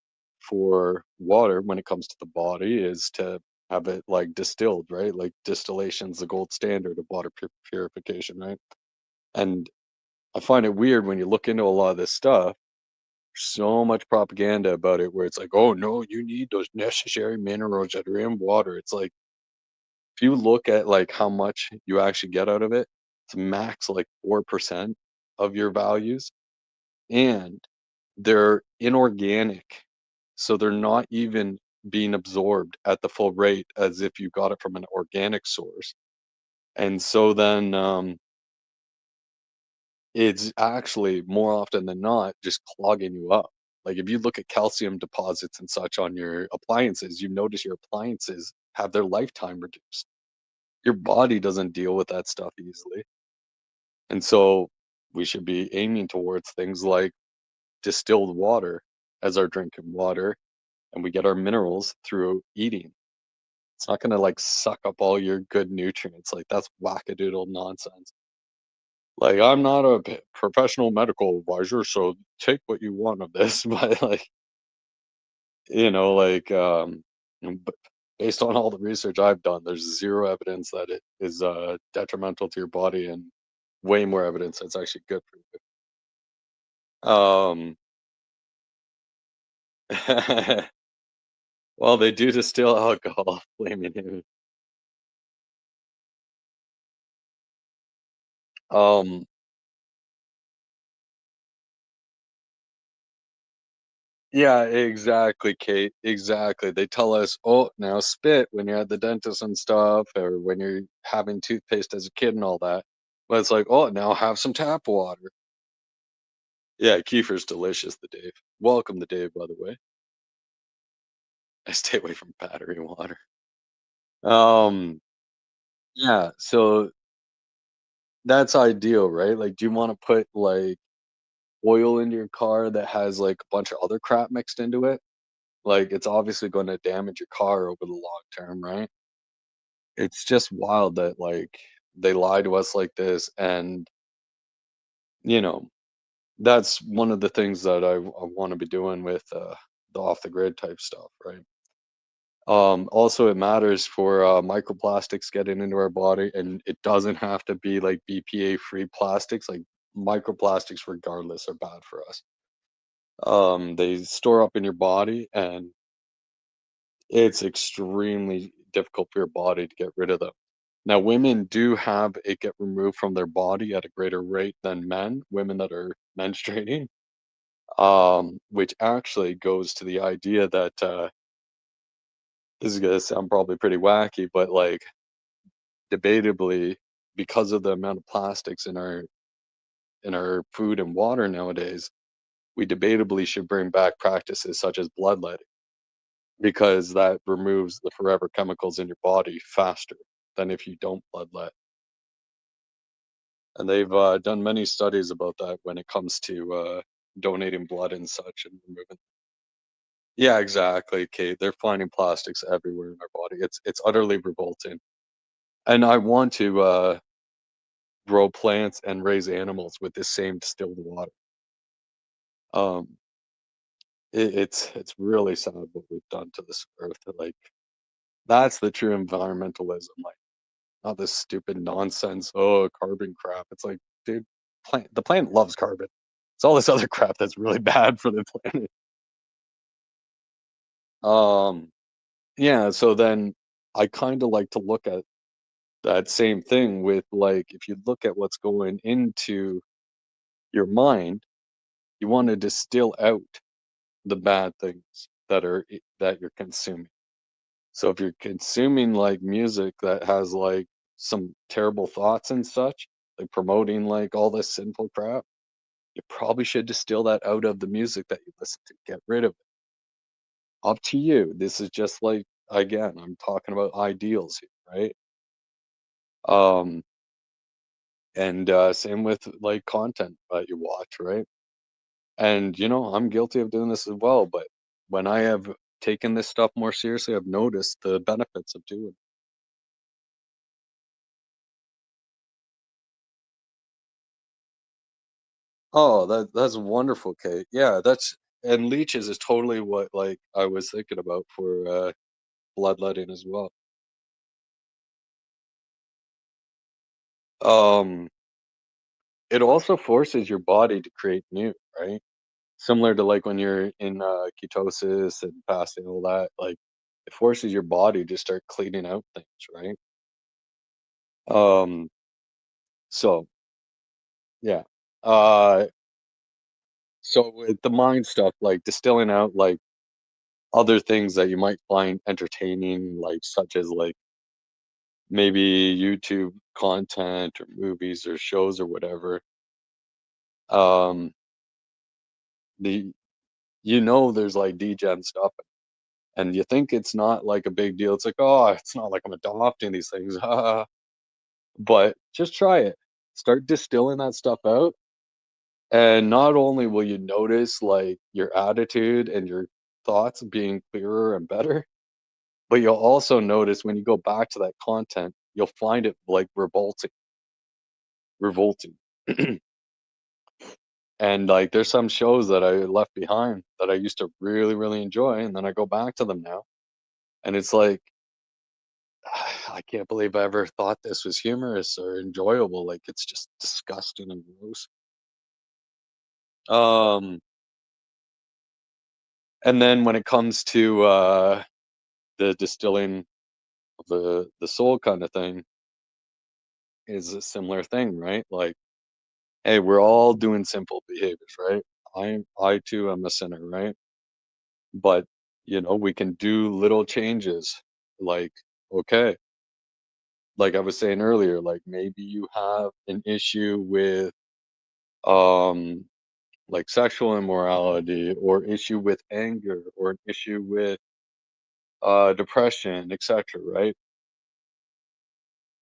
for water when it comes to the body is to have it like distilled, right? Like distillation's the gold standard of water purification, right? And I find it weird when you look into a lot of this stuff, so much propaganda about it where it's like, oh no, you need those necessary minerals that are in water. It's like if you look at like how much you actually get out of it, it's max like 4% of your values. And they're inorganic. So they're not even being absorbed at the full rate as if you got it from an organic source. And so then it's actually more often than not just clogging you up. Like if you look at calcium deposits and such on your appliances, you notice your appliances have their lifetime reduced. Your body doesn't deal with that stuff easily. And so we should be aiming towards things like distilled water as our drinking water, and we get our minerals through eating. It's not going to like suck up all your good nutrients. Like that's wackadoodle nonsense. Like I'm not a professional medical advisor, so take what you want of this, but like like but based on all the research I've done, there's zero evidence that it is detrimental to your body, and way more evidence that it's actually good for you. Well, they do distill alcohol, blaming him. Um, yeah, exactly, Kate. Exactly. They tell us, oh, now spit when you're at the dentist and stuff, or when you're having toothpaste as a kid and all that. But it's like, oh, now have some tap water. Yeah, kefir's delicious, the Dave. Welcome, the Dave, by the way. I stay away from battery water. Yeah, so that's ideal, right? Like, do you want to put like oil into your car that has like a bunch of other crap mixed into it? Like, it's obviously going to damage your car over the long term, right? It's just wild that like they lie to us like this, and you know that's one of the things that I want to be doing with the off the grid type stuff, right? Also, it matters for microplastics getting into our body, and it doesn't have to be like BPA free plastics. Like microplastics, regardless, are bad for us. They store up in your body, and it's extremely difficult for your body to get rid of them. Now, women do have it get removed from their body at a greater rate than men, women that are menstruating, which actually goes to the idea that this is going to sound probably pretty wacky, but like debatably, because of the amount of plastics in our food and water nowadays, we debatably should bring back practices such as bloodletting, because that removes the forever chemicals in your body faster than if you don't bloodlet. And they've done many studies about that when it comes to donating blood and such and removing. Yeah, exactly, Kate. They're finding plastics everywhere in our body. It's utterly revolting. And I want to grow plants and raise animals with this same distilled water. Um, it's really sad what we've done to this earth. Like that's the true environmentalism. Like not this stupid nonsense. Oh, carbon crap. It's like, dude, the plant loves carbon. It's all this other crap that's really bad for the planet. Um, yeah. So then I kind of like to look at that same thing with like if you look at what's going into your mind, you want to distill out the bad things that you're consuming. So if you're consuming like music that has like some terrible thoughts and such, like promoting like all this sinful crap, you probably should distill that out of the music that you listen to. Get rid of it. Up to you. This is just like again, I'm talking about ideals here, right? Um, and same with like content that you watch, right? And I'm guilty of doing this as well, but when I have taken this stuff more seriously, I've noticed the benefits of doing it. Oh, that's wonderful, Kate. Yeah, that's and leeches is totally what like I was thinking about for bloodletting as well. Um, it also forces your body to create new, right? Similar to like when you're in ketosis and fasting, all that, like it forces your body to start cleaning out things, right? Um, so yeah. Uh, so with the mind stuff, like distilling out like other things that you might find entertaining, like such as like maybe YouTube content or movies or shows or whatever. Um, the there's like degen stuff, and you think it's not like a big deal. It's like, oh, it's not like I'm adopting these things, but just try it. Start distilling that stuff out, and not only will you notice like your attitude and your thoughts being clearer and better, but you'll also notice when you go back to that content, you'll find it like revolting. And like there's some shows that I left behind that I used to really, really enjoy, and then I go back to them now, and it's like I can't believe I ever thought this was humorous or enjoyable. Like it's just disgusting and gross. Um, and then when it comes to the distilling of the soul kind of thing, is a similar thing, right? Like, hey, we're all doing simple behaviors, right? I too am a sinner, right? But we can do little changes. Like, okay, like I was saying earlier, like maybe you have an issue with um like sexual immorality, or issue with anger, or an issue with depression, etc., right?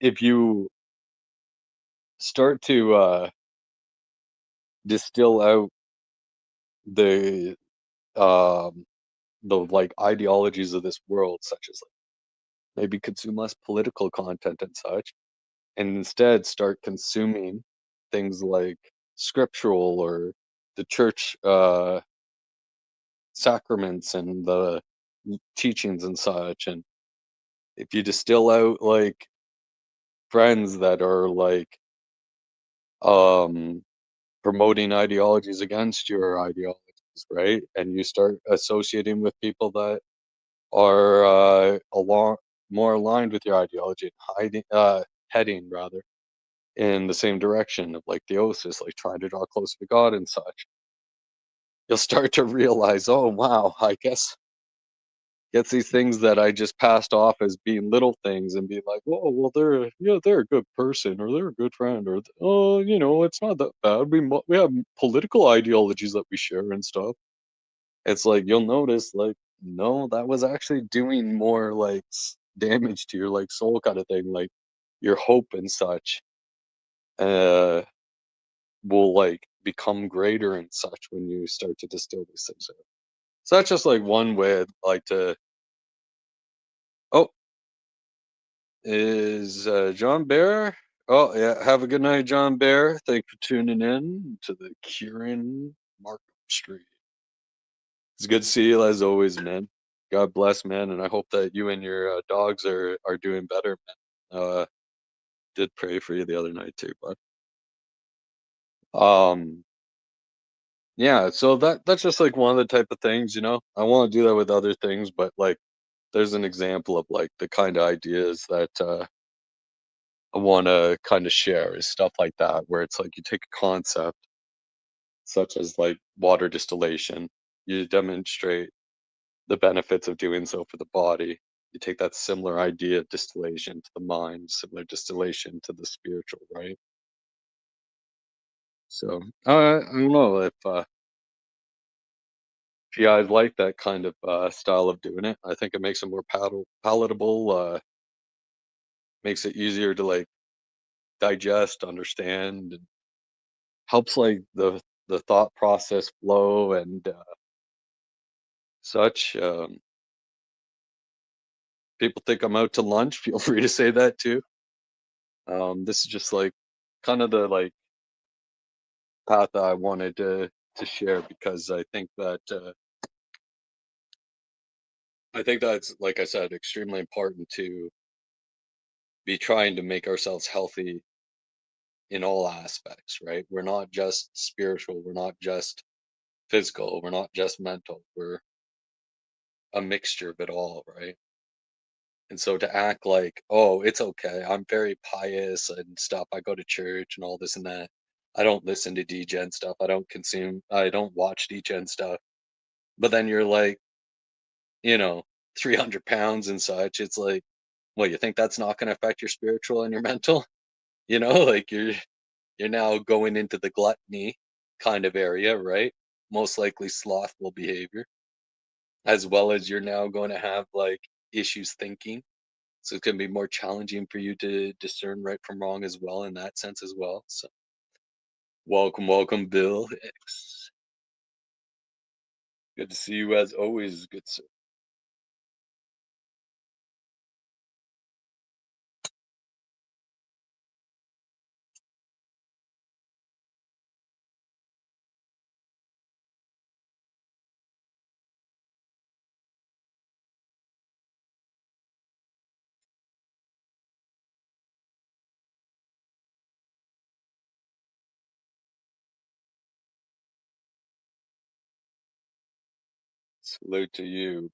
If you start to distill out the um like ideologies of this world, such as like maybe consume less political content and such, and instead start consuming things like scriptural or the church sacraments and the teachings and such. And if you distill out like friends that are like um promoting ideologies against your ideologies, right, and you start associating with people that are along more aligned with your ideology, and heading rather in the same direction of like theosis, like trying to draw closer to God and such, you'll start to realize, oh wow, I guess these things that I just passed off as being little things and being like, oh well, they're a good person, or they're a good friend, or oh it's not that bad. We have political ideologies that we share and stuff. It's like you'll notice like, no, that was actually doing more like damage to your like soul kind of thing, like your hope and such. Uh, will like become greater and such when you start to distill these things out. So that's just like one way I'd like to. Oh, is John Bear? Oh yeah, have a good night, John Bear. Thanks for tuning in to the Kieran Markham Street. It's good to see you as always, man. God bless, man, and I hope that you and your dogs are doing better, man. Did pray for you the other night too, but um yeah, so that's just like one of the type of things, I want to do that with other things, but like there's an example of like the kind of ideas that I want to kind of share is stuff like that, where it's like you take a concept such as like water distillation, you demonstrate the benefits of doing so for the body. You take that similar idea of distillation to the mind, similar distillation to the spiritual, right? So I don't know if you guys like that kind of style of doing it. I think it makes it more palatable, makes it easier to like digest, understand, and helps like the thought process flow and such. People think I'm out to lunch. Feel free to say that too. This is just like kind of the like path that I wanted to share, because I think that's, like I said, extremely important to be trying to make ourselves healthy in all aspects, right? We're not just spiritual, we're not just physical, we're not just mental, we're a mixture of it all, right? And so to act like, oh, it's okay, I'm very pious and stuff, I go to church and all this and that. I don't listen to degen stuff, I don't watch degen stuff. But then you're like you know, 300 pounds and such, it's like, well, you think that's not going to affect your spiritual and your mental? You know, like you're now going into the gluttony kind of area, right? Most likely slothful behavior, as well as you're now going to have like issues thinking. So it's going to be more challenging for you to discern right from wrong as well in that sense as well. So welcome, Bill X. Good to see you as always, good sir. Salute to you.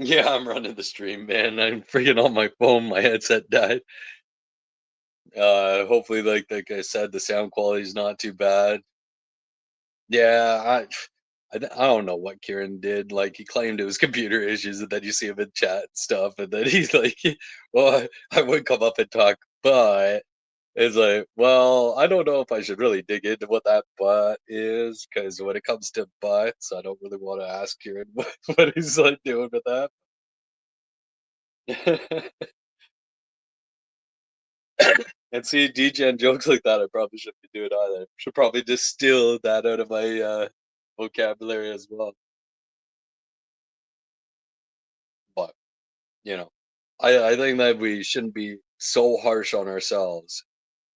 Yeah, I'm running the stream, man. I'm freaking on my phone. My headset died. Hopefully, like I said, the sound quality is not too bad. Yeah, I don't know what Kieran did. Like he claimed it was computer issues, and then you see him in chat and stuff, and then he's like, "Well, I would come up and talk, but it's like, well, I don't know if I should really dig into what that but is, because when it comes to butts, I don't really want to ask Kieran what he's like doing with that." And see, DJ and jokes like that, I probably shouldn't be doing either. Should probably just steal that out of my vocabulary as well. But you know, I think that we shouldn't be so harsh on ourselves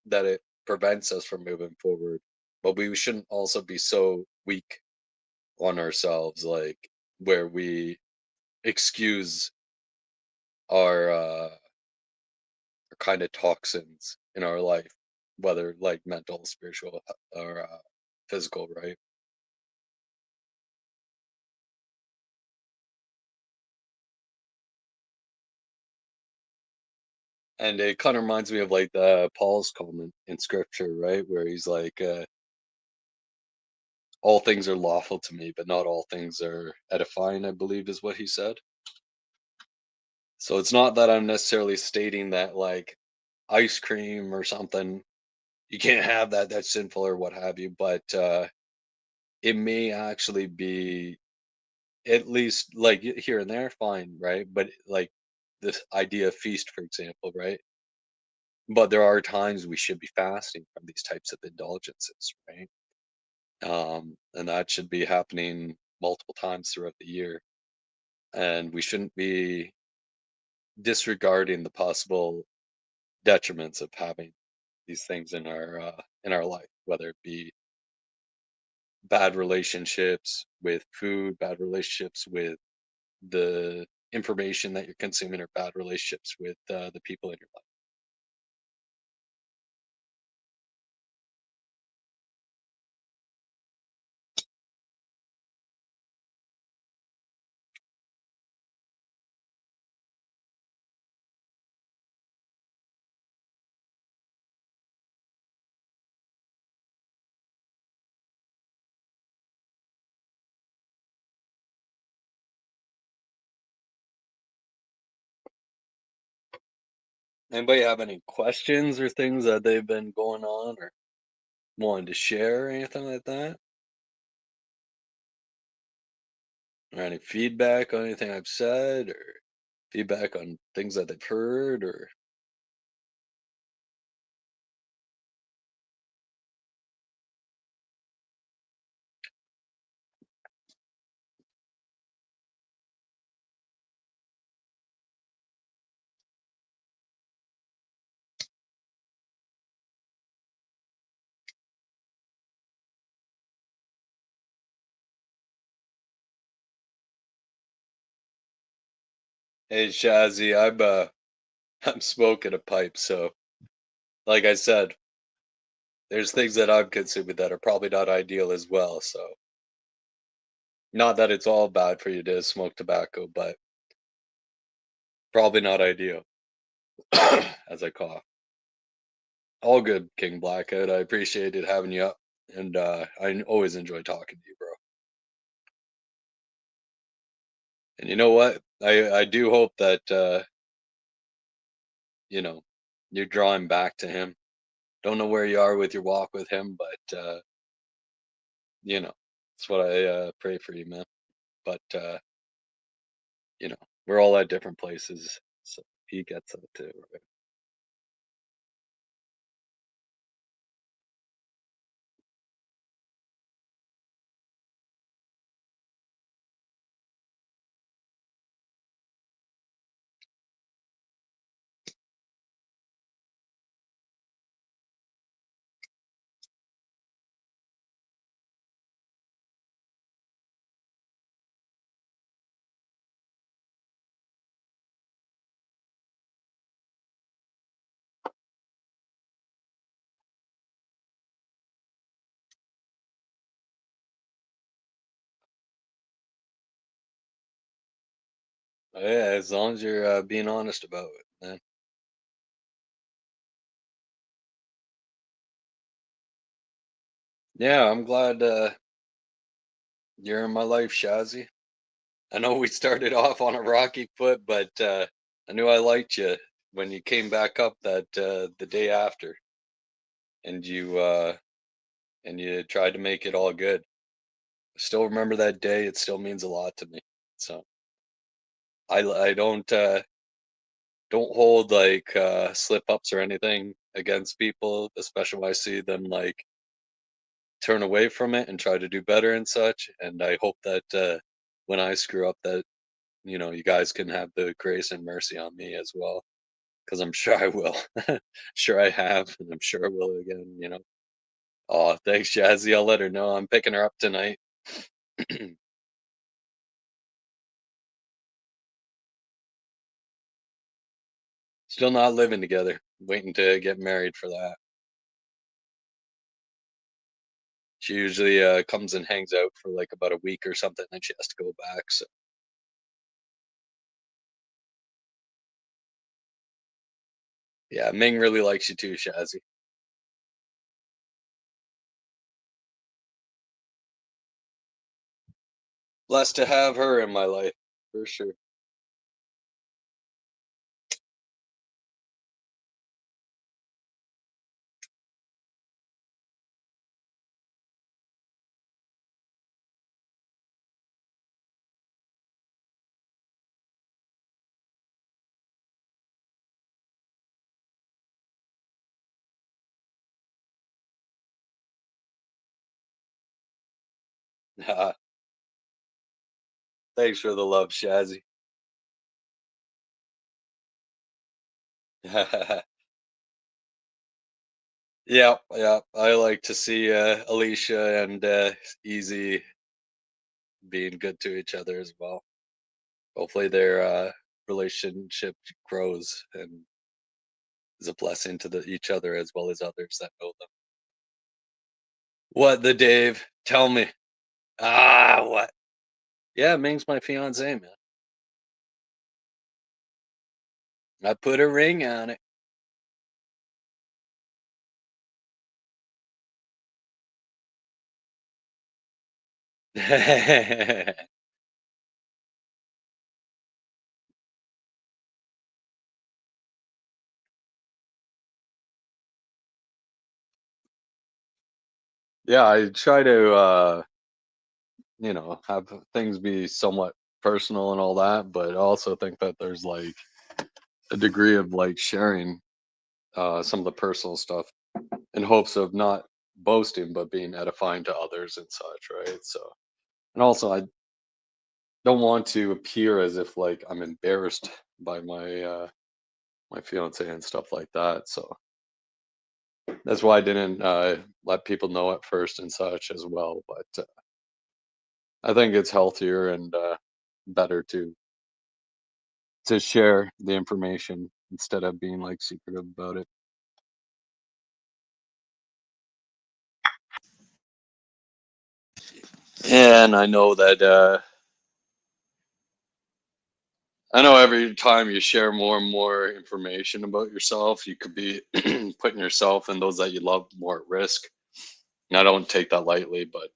that it prevents us from moving forward. But we shouldn't also be so weak on ourselves, like where we excuse our kind of toxins in our life, whether like mental, spiritual, or physical, right? And it kind of reminds me of like the Paul's comment in scripture, right? Where he's like, all things are lawful to me, but not all things are edifying, I believe is what he said. So it's not that I'm necessarily stating that like ice cream or something, you can't have that, that's sinful or what have you, but it may actually be at least like here and there, fine, right? But like this idea of feast, for example, right? But there are times we should be fasting from these types of indulgences, right? And that should be happening multiple times throughout the year. And we shouldn't be disregarding the possible detriments of having these things in our life, whether it be bad relationships with food, bad relationships with the information that you're consuming, or bad relationships with the people in your life. Anybody have any questions or things that they've been going on or wanted to share or anything like that? Or any feedback on anything I've said, or feedback on things that they've heard, or hey Shazzy, I'm I'm smoking a pipe, so like I said, there's things that I'm consuming that are probably not ideal as well. So not that it's all bad for you to smoke tobacco, but probably not ideal. As I cough. All good, King Blackout. I appreciated having you up, and I always enjoy talking to you, bro. And you know what? I do hope that you know, you're drawing back to him. Don't know where you are with your walk with him, but you know, that's what I pray for you, man. But you know, we're all at different places, so he gets that too, right? Yeah, as long as you're being honest about it, man. Yeah, I'm glad you're in my life, Shazzy. I know we started off on a rocky foot, but I knew I liked you when you came back up that the day after, and you tried to make it all good. I still remember that day. It still means a lot to me. So I don't hold like slip ups or anything against people, especially when I see them like turn away from it and try to do better and such. And I hope that when I screw up, that you know you guys can have the grace and mercy on me as well, because I'm sure I will. Sure I have, and I'm sure I will again. You know. Oh, thanks, Jazzy. I'll let her know I'm picking her up tonight. Still not living together. Waiting to get married for that. She usually comes and hangs out for like about a week or something, then she has to go back. So yeah, Ming really likes you too, Shazzy. Blessed to have her in my life, for sure. Thanks for the love, Shazzy. Yeah, yeah. I like to see Alicia and Easy being good to each other as well. Hopefully their relationship grows and is a blessing to each other as well as others that know them. What the Dave? Tell me. Ah, what? Yeah, Ming's my fiance, man. I put a ring on it. Yeah, I try to you know, have things be somewhat personal and all that, but I also think that there's like a degree of like sharing some of the personal stuff in hopes of not boasting but being edifying to others and such, right? So, and also I don't want to appear as if like I'm embarrassed by my fiance and stuff like that. So that's why I didn't let people know at first and such as well. But I think it's healthier and better to share the information instead of being like secretive about it. And I know that I know every time you share more and more information about yourself, you could be putting yourself and those that you love more at risk. And I don't take that lightly, but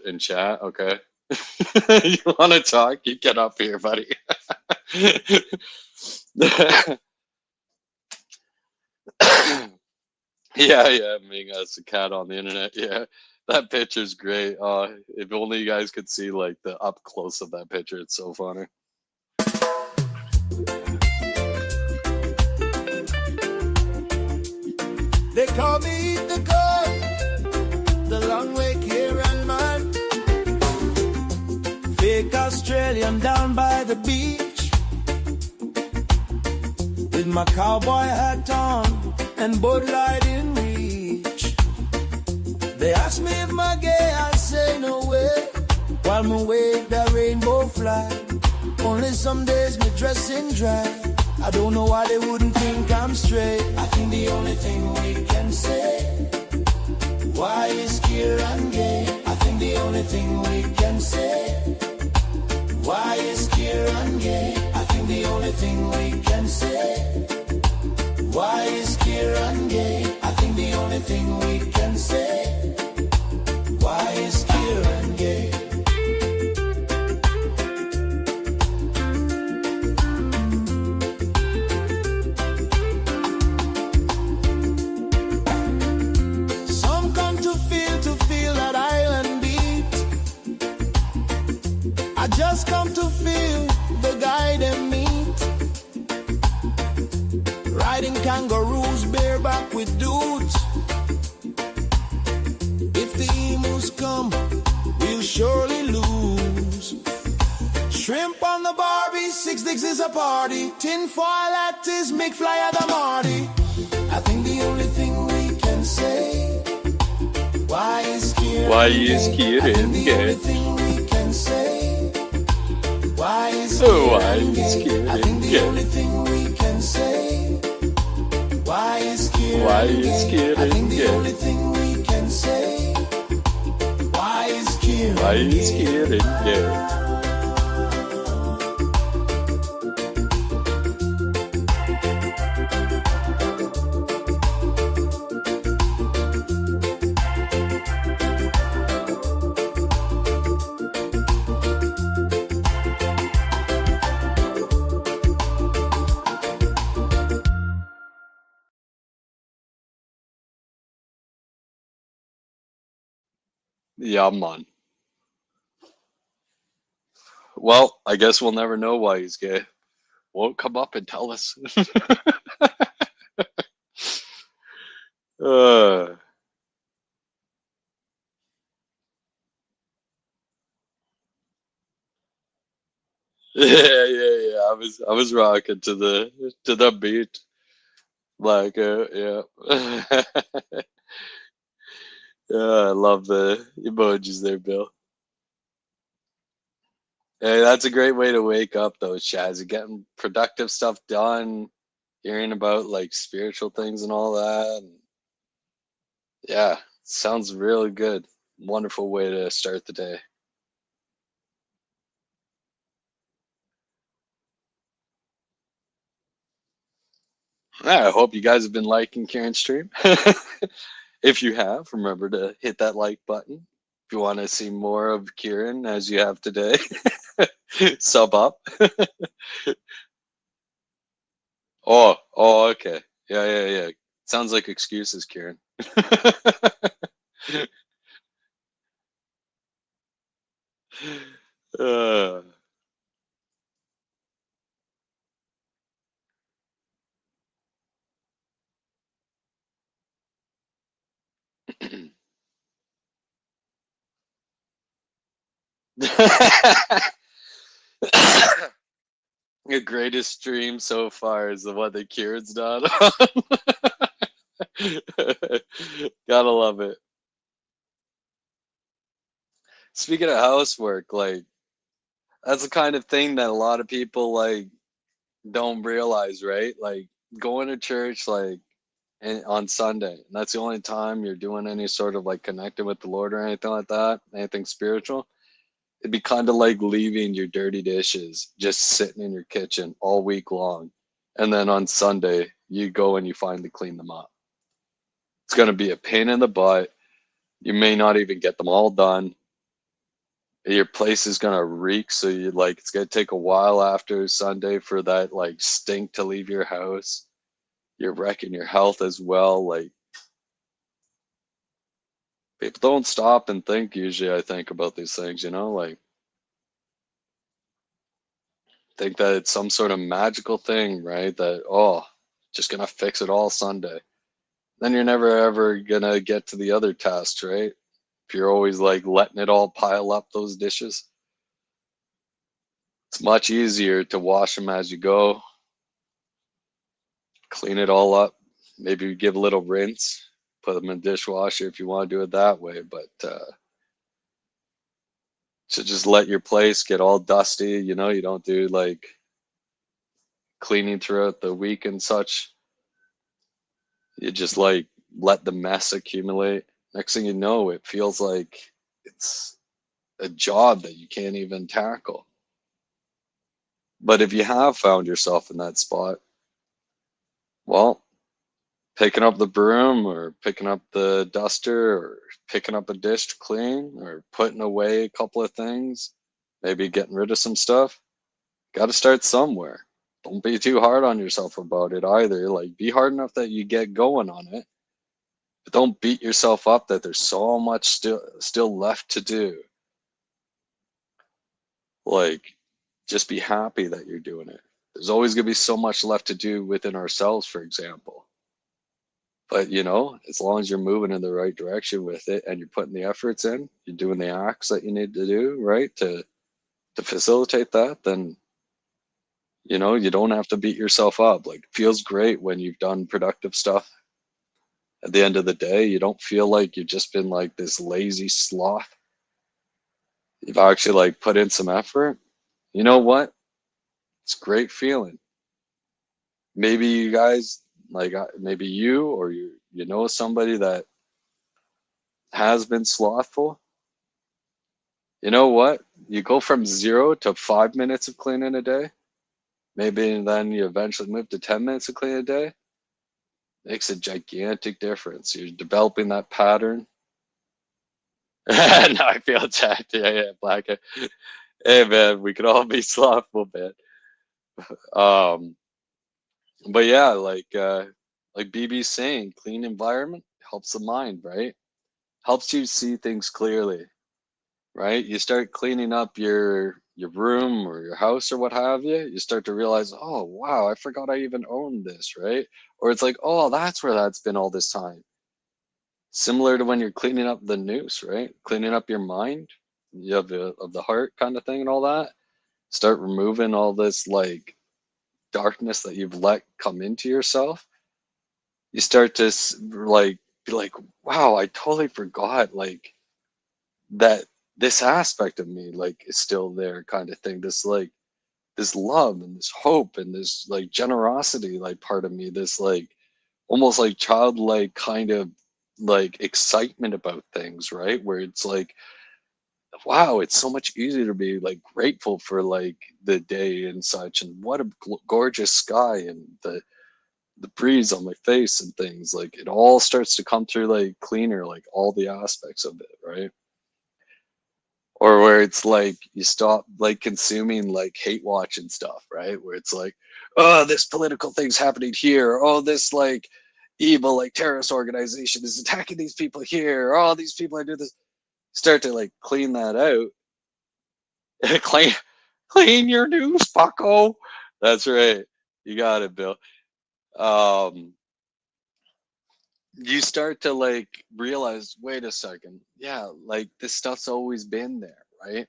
in chat, okay. You want to talk? You get up here, buddy. Yeah, Ming as a cat on the internet. Yeah, that picture's great. If only you guys could see like the up close of that picture. It's so funny. They call me the goat, the long way Kieran man. Fake Australian down by the beach, with my cowboy hat on and Bud Light in reach. They ask me if I'm gay, I say no way, while me wave that rainbow flag. Only some days me dress in drag. I don't know why they wouldn't think I'm straight. I think the only thing we can say, why is Kieran gay? I think the only thing we can say, why is Kieran gay? I think the only thing we can say, why is Kieran gay? I think the only thing we can say, why is Kieran gay? Some come to feel that island beat. I just come to feel the guy they meet. Riding kangaroos bareback with dudes. If the emus come, we'll surely lose. Shrimp on the Barbie, 6 dicks is a party. Tinfoil at his McFly at the Marty. I think the only thing we can say, why is Kieran Why is gay? Kieran I think the gay? only thing we can say, why is Why Kieran is gay? I Kieran think the gay? only thing we can say, why is Kieran Why is gay? I think Kieran the gay? only thing we can say, why is Kieran Why is gay? Kieran gay? Yeah, man. Well, I guess we'll never know why he's gay. Won't come up and tell us. uh, yeah. I was rocking to the beat. Like yeah. Yeah, I love the emojis there, Bill. Hey, that's a great way to wake up though, Chaz. You're getting productive stuff done, hearing about like spiritual things and all that. And yeah, sounds really good. Wonderful way to start the day. Yeah, I hope you guys have been liking Kieran's stream. If you have, remember to hit that like button. If you want to see more of Kieran as you have today, sub up. Oh, okay. Yeah. Sounds like excuses, Kieran. uh, the greatest stream so far is the one that Kieran's done. Gotta love it. Speaking of housework, like that's the kind of thing that a lot of people like don't realize, right? Like going to church, like on Sunday, and that's the only time you're doing any sort of like connecting with the Lord or anything like that, anything spiritual. It'd be kind of like leaving your dirty dishes just sitting in your kitchen all week long. And then on Sunday, you go and you finally clean them up. It's going to be a pain in the butt. You may not even get them all done. Your place is going to reek. So you like, it's going to take a while after Sunday for that like stink to leave your house. You're wrecking your health as well. Like, people don't stop and think usually, I think, about these things, like, think that it's some sort of magical thing, right? That, oh, just gonna fix it all Sunday. Then you're never ever gonna get to the other tasks, right? If you're always like letting it all pile up those dishes, it's much easier to wash them as you go, clean it all up, maybe give a little rinse, put them in the dishwasher if you want to do it that way. But to just let your place get all dusty, you don't do like cleaning throughout the week and such. You just like let the mess accumulate. Next thing you know, it feels like it's a job that you can't even tackle. But if you have found yourself in that spot, well, picking up the broom or picking up the duster or picking up a dish to clean or putting away a couple of things, maybe getting rid of some stuff, got to start somewhere. Don't be too hard on yourself about it either. Like, be hard enough that you get going on it, but don't beat yourself up that there's so much still left to do. Like, just be happy that you're doing it. There's always going to be so much left to do within ourselves, for example. But, as long as you're moving in the right direction with it and you're putting the efforts in, you're doing the acts that you need to do, right, to facilitate that, then, you don't have to beat yourself up. Like, it feels great when you've done productive stuff. At the end of the day, you don't feel like you've just been like this lazy sloth. You've actually like put in some effort. You know what? It's a great feeling. Maybe you guys, like, maybe you or you know somebody that has been slothful. You know what? You go from 0 to 5 minutes of cleaning a day. Maybe then you eventually move to 10 minutes of cleaning a day. Makes a gigantic difference. You're developing that pattern. No, I feel attacked. Yeah, Black. Hey, man, we could all be slothful, man. But yeah, like BB's saying, clean environment helps the mind, right? Helps you see things clearly, right? You start cleaning up your room or your house or what have you. You start to realize, oh wow, I forgot I even owned this, right? Or it's like, oh, that's where that's been all this time. Similar to when you're cleaning up the noose, right? Cleaning up your mind, you have of the heart kind of thing and all that. Start removing all this like darkness that you've let come into yourself. You start to like be like, wow, I totally forgot like that this aspect of me like is still there, kind of thing. This like this love and this hope and this like generosity, like part of me, this like almost like childlike kind of like excitement about things, right? Where it's like, wow, it's so much easier to be like grateful for like the day and such, and what a gorgeous sky and the breeze on my face and things. Like, it all starts to come through like cleaner, like all the aspects of it, right? Or where it's like you stop like consuming like hate watch and stuff, right? Where it's like, oh, this political thing's happening here, oh, this like evil like terrorist organization is attacking these people here, oh, these people are doing this. Start to like clean that out. clean your news, fucko. That's right, you got it, Bill. um you start to like realize, wait a second, yeah, like this stuff's always been there, right?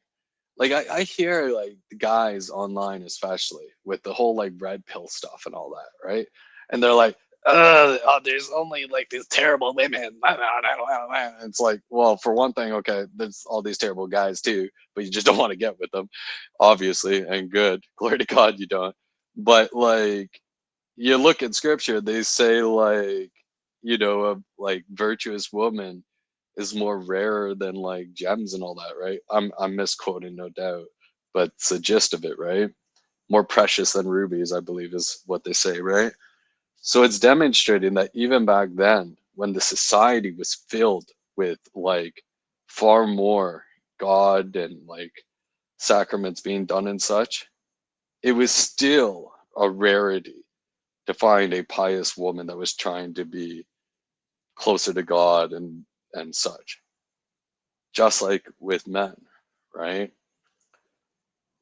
Like, I hear like the guys online, especially with the whole like red pill stuff and all that, right? And they're like, oh, there's only like these terrible women. It's like, well, for one thing, okay, there's all these terrible guys too, but you just don't want to get with them, obviously, and good. Glory to God, you don't. But like, you look at scripture, they say like, you know, a like virtuous woman is more rarer than like gems and all that, right? I'm misquoting, no doubt, but it's the gist of it, right? More precious than rubies, I believe, is what they say, right? So it's demonstrating that even back then, when the society was filled with like far more God and like sacraments being done and such, it was still a rarity to find a pious woman that was trying to be closer to God and such. Just like with men, right?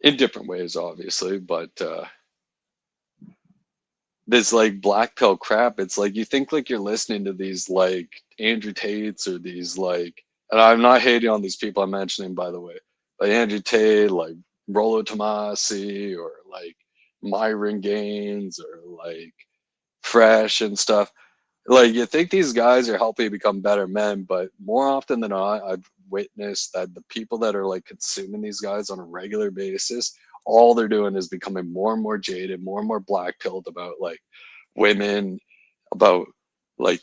In different ways, obviously, but this like black pill crap, it's like you think like you're listening to these like Andrew Tates or these like, and I'm not hating on these people I'm mentioning, by the way, like Andrew Tate, like Rollo Tomasi, or like Myron Gaines, or like Fresh and stuff. Like, you think these guys are helping you become better men, but more often than not, I've witnessed that the people that are like consuming these guys on a regular basis, all they're doing is becoming more and more jaded, more and more black pilled about like women, about like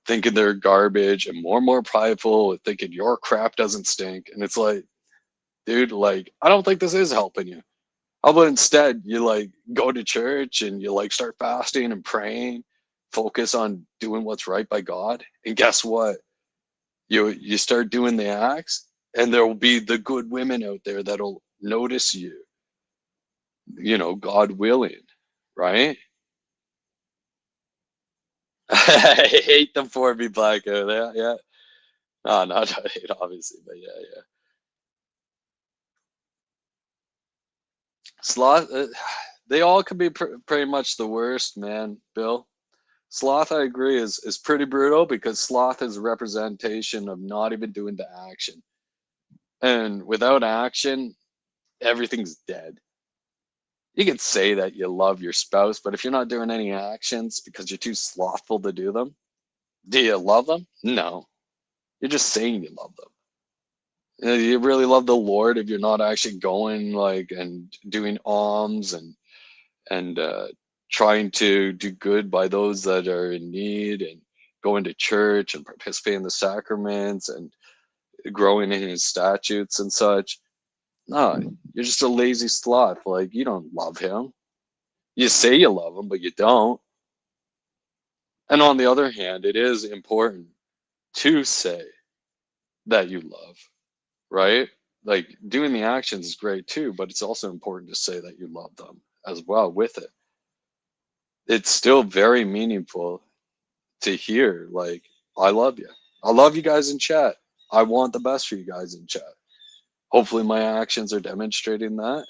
thinking they're garbage, and more prideful with thinking your crap doesn't stink. And it's like, dude, like, I don't think this is helping you. How about instead you like go to church and you like start fasting and praying, focus on doing what's right by God, and guess what? You start doing the acts, and there will be the good women out there that'll notice you. You know, God willing, right? I hate the 4B blackout. Yeah, yeah. No, not hate, obviously, but yeah, yeah. Sloth, they all can be pretty much the worst, man, Bill. Sloth, I agree, is pretty brutal because sloth is a representation of not even doing the action. And without action, everything's dead. You can say that you love your spouse, but if you're not doing any actions because you're too slothful to do them, do you love them? No. You're just saying you love them. You really love the Lord if you're not actually going like and doing alms and trying to do good by those that are in need, and going to church and participating in the sacraments and growing in his statutes and such. No, you're just a lazy sloth. Like, you don't love him. You say you love him, but you don't. And on the other hand, it is important to say that you love, right? Like, doing the actions is great too, but it's also important to say that you love them as well with it. It's still very meaningful to hear, like, I love you. I love you guys in chat. I want the best for you guys in chat. Hopefully my actions are demonstrating that.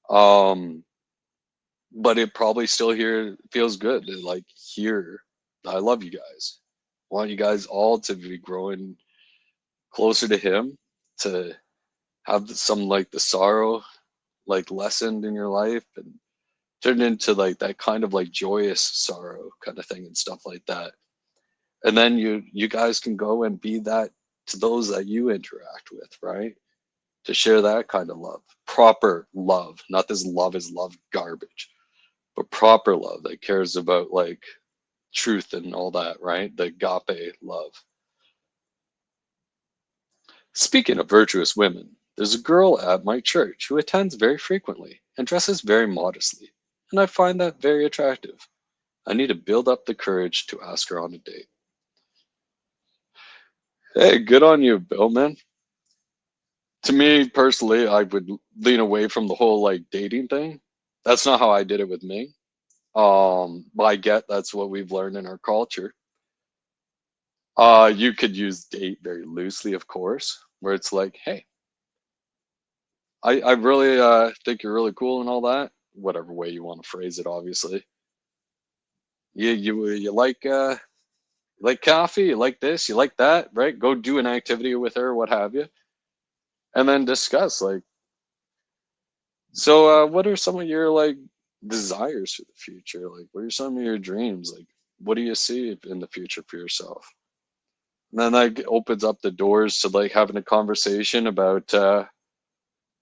But it probably still here feels good to like hear I love you guys. I want you guys all to be growing closer to him, to have some like the sorrow like lessened in your life and turned into like that kind of like joyous sorrow kind of thing and stuff like that. And then you guys can go and be that to those that you interact with, right? To share that kind of love, proper love, not this love is love garbage, but proper love that cares about like truth and all that, right? The agape love. Speaking of virtuous women, there's a girl at my church who attends very frequently and dresses very modestly, and I find that very attractive. I need to build up the courage to ask her on a date. Hey, good on you, Bill, man. To me personally, I would lean away from the whole like dating thing. That's not how I did it with me. But I get that's what we've learned in our culture. You could use date very loosely, of course, where it's like, hey, I really think you're really cool and all that. Whatever way you want to phrase it, obviously. You like coffee, you like this, you like that, right? Go do an activity with her, what have you, and then discuss like, so what are some of your like desires for the future? Like, what are some of your dreams? Like, what do you see in the future for yourself? And then that opens up the doors to like having a conversation about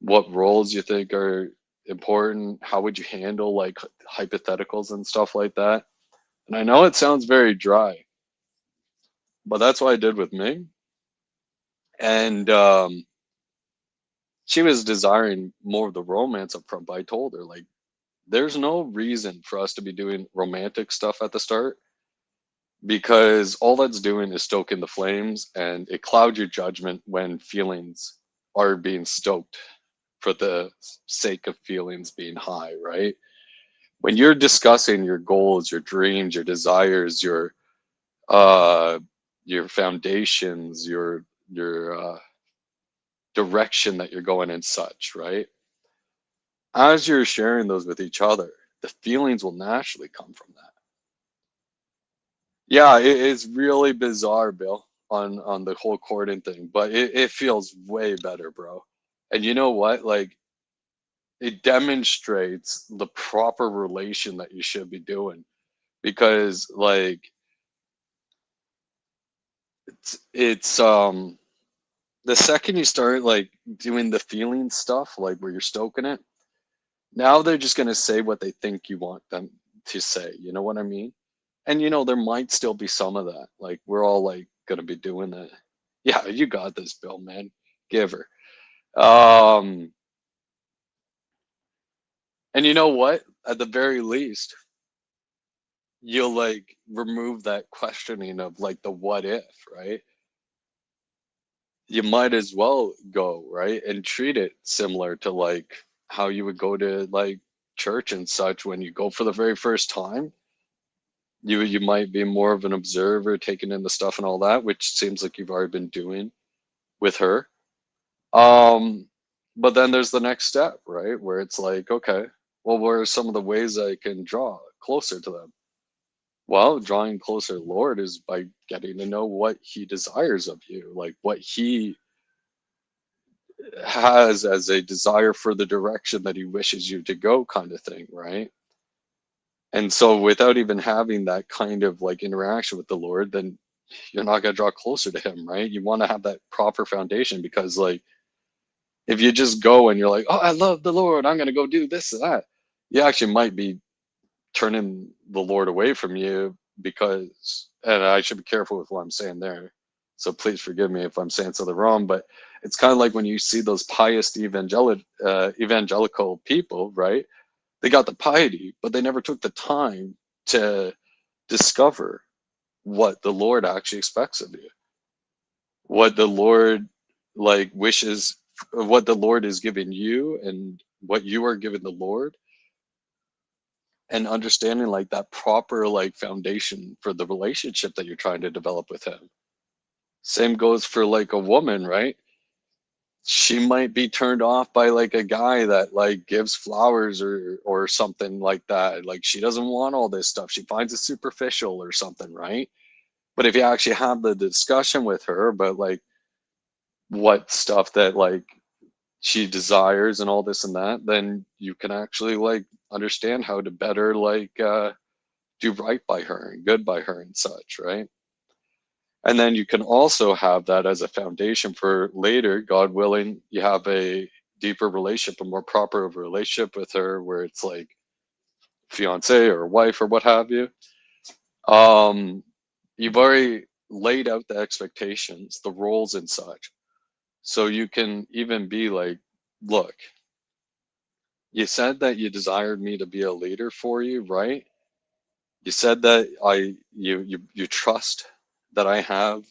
what roles you think are important? How would you handle like hypotheticals and stuff like that? And I know it sounds very dry, but that's what I did with Ming. And she was desiring more of the romance up front, but I told her, like, there's no reason for us to be doing romantic stuff at the start because all that's doing is stoking the flames and it clouds your judgment when feelings are being stoked for the sake of feelings being high, right? When you're discussing your goals, your dreams, your desires, your foundations, your direction that you're going and such, right? As you're sharing those with each other, the feelings will naturally come from that. Yeah, it's really bizarre, Bill, on the whole courting thing, but it feels way better, bro. And you know what? Like, it demonstrates the proper relation that you should be doing because, like, it's the second you start like doing the feeling stuff, like where you're stoking it, now they're just gonna say what they think you want them to say. You know what I mean? And you know, there might still be some of that. Like we're all like gonna be doing that. Yeah, you got this, Bill, man. Give her. Um, and you know what? At the very least, you'll like remove that questioning of like the what if, right? You might as well go, right? And treat it similar to like how you would go to like church and such when you go for the very first time. You might be more of an observer, taking in the stuff and all that, which seems like you've already been doing with her. Um, but then there's the next step, right? Where it's like, okay, well, what are some of the ways I can draw closer to them? Well, drawing closer to the Lord is by getting to know what He desires of you, like what He has as a desire for the direction that He wishes you to go, kind of thing, right? And so, without even having that kind of like interaction with the Lord, then you're not going to draw closer to Him, right? You want to have that proper foundation because, like, if you just go and you're like, oh, I love the Lord, I'm going to go do this and that, you actually might be turning the Lord away from you because, and I should be careful with what I'm saying there. So please forgive me if I'm saying something wrong, but it's kind of like when you see those pious evangelical people, right? They got the piety, but they never took the time to discover what the Lord actually expects of you, what the Lord like wishes, what the Lord is giving you, and what you are giving the Lord, and understanding like that proper like foundation for the relationship that you're trying to develop with Him. Same goes for like a woman, right? She might be turned off by like a guy that like gives flowers or something like that. Like she doesn't want all this stuff. She finds it superficial or something, right? But if you actually have the discussion with her about like what stuff that like she desires and all this and that, then you can actually like understand how to better like do right by her and good by her and such, right? And then you can also have that as a foundation for later, God willing, you have a deeper relationship, a more proper relationship with her where it's like fiance or wife or what have you. Um, you've already laid out the expectations, the roles and such. So you can even be like, look, you said that you desired me to be a leader for you, right? You said that you trust that I have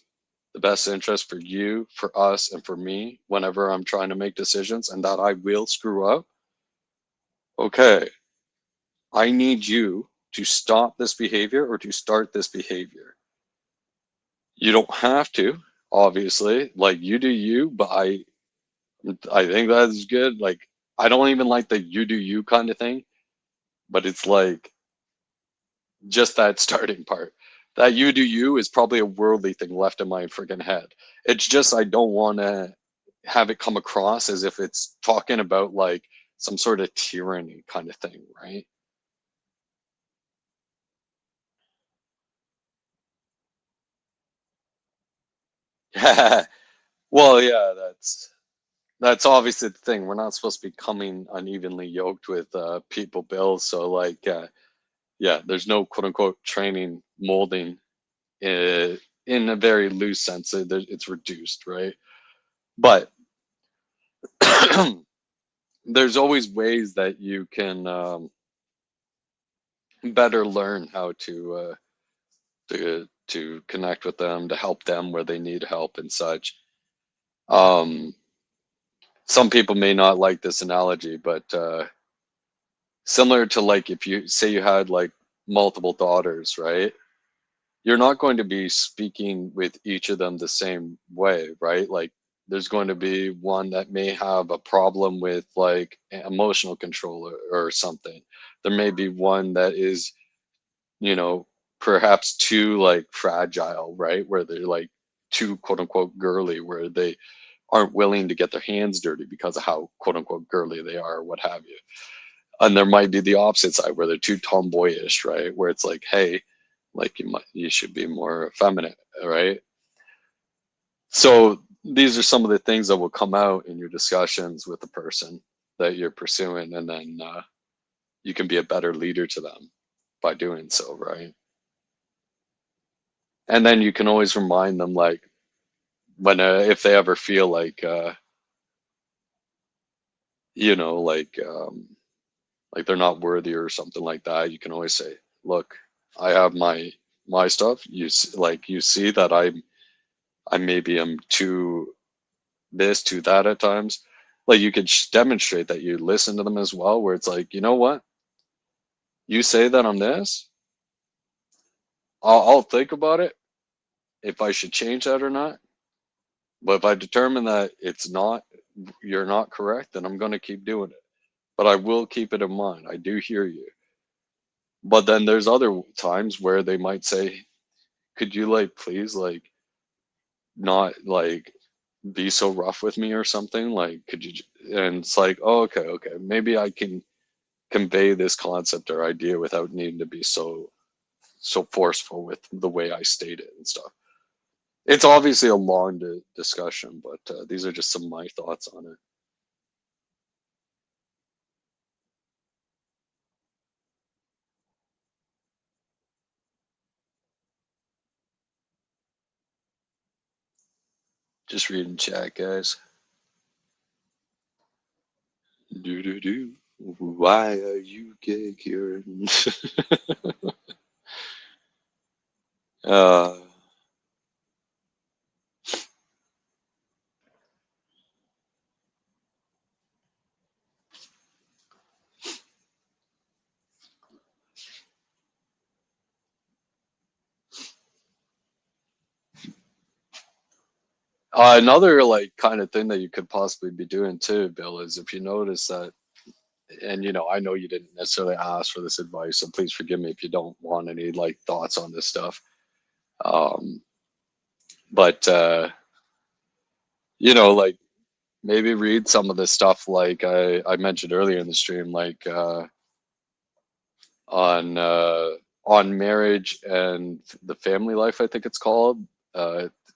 the best interest for you, for us, and for me whenever I'm trying to make decisions, and that I will screw up. Okay, I need you to stop this behavior or to start this behavior. You don't have to, obviously. Like you do you, but I think that's good. Like I don't even like the you do you kind of thing, but it's like just that starting part. That you do you is probably a worldly thing left in my freaking head. It's just I don't want to have it come across as if it's talking about like some sort of tyranny kind of thing, right? Well, yeah, that's that's obviously the thing. We're not supposed to be coming unevenly yoked with people, Bill. So like, yeah, there's no quote unquote training molding in a very loose sense. It's reduced, right? But there's always ways that you can better learn how to connect with them, to help them where they need help and such. Some people may not like this analogy, but similar to like if you say you had like multiple daughters, right? You're not going to be speaking with each of them the same way, right? Like there's going to be one that may have a problem with like emotional control or something. There may be one that is, you know, perhaps too like fragile, right? Where they're like too quote unquote girly, where they aren't willing to get their hands dirty because of how quote unquote girly they are, or what have you. And there might be the opposite side where they're too tomboyish, right? Where it's like, hey, like you should be more effeminate, right? So these are some of the things that will come out in your discussions with the person that you're pursuing, and then you can be a better leader to them by doing so, right? And then you can always remind them, like when if they ever feel like you know, like they're not worthy or something like that, you can always say, look, I have my stuff. Like you see that I maybe am too this, too that at times. Like you could demonstrate that you listen to them as well, where it's like, you know what, you say that I'm this, I'll think about it if I should change that or not. But if I determine that it's not, you're not correct, then I'm going to keep doing it. But I will keep it in mind. I do hear you. But then there's other times where they might say, could you like please like not like be so rough with me or something? Like, could you? And it's like, oh, okay, maybe I can convey this concept or idea without needing to be so forceful with the way I state it and stuff. It's obviously a long discussion, but these are just some of my thoughts on it. Just reading chat, guys. Do. Why are you gay, Kieran? uh, another like kind of thing that you could possibly be doing too, Bill, is if you notice that, and you know, I know you didn't necessarily ask for this advice, so please forgive me if you don't want any like thoughts on this stuff. Um, but you know, like maybe read some of the stuff like I mentioned earlier in the stream, like on marriage and the family life, I think it's called.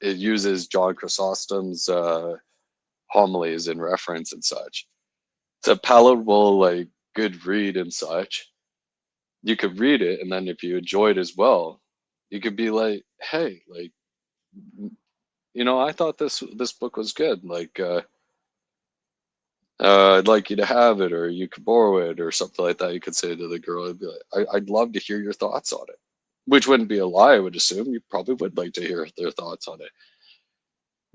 It uses John Chrysostom's homilies in reference and such. It's a palatable, like good read and such. You could read it, and then if you enjoy it as well, you could be like, hey, like, you know, I thought this book was good. Like, I'd like you to have it, or you could borrow it, or something like that. You could say to the girl, I'd be like, I'd love to hear your thoughts on it, which wouldn't be a lie. I would assume you probably would like to hear their thoughts on it,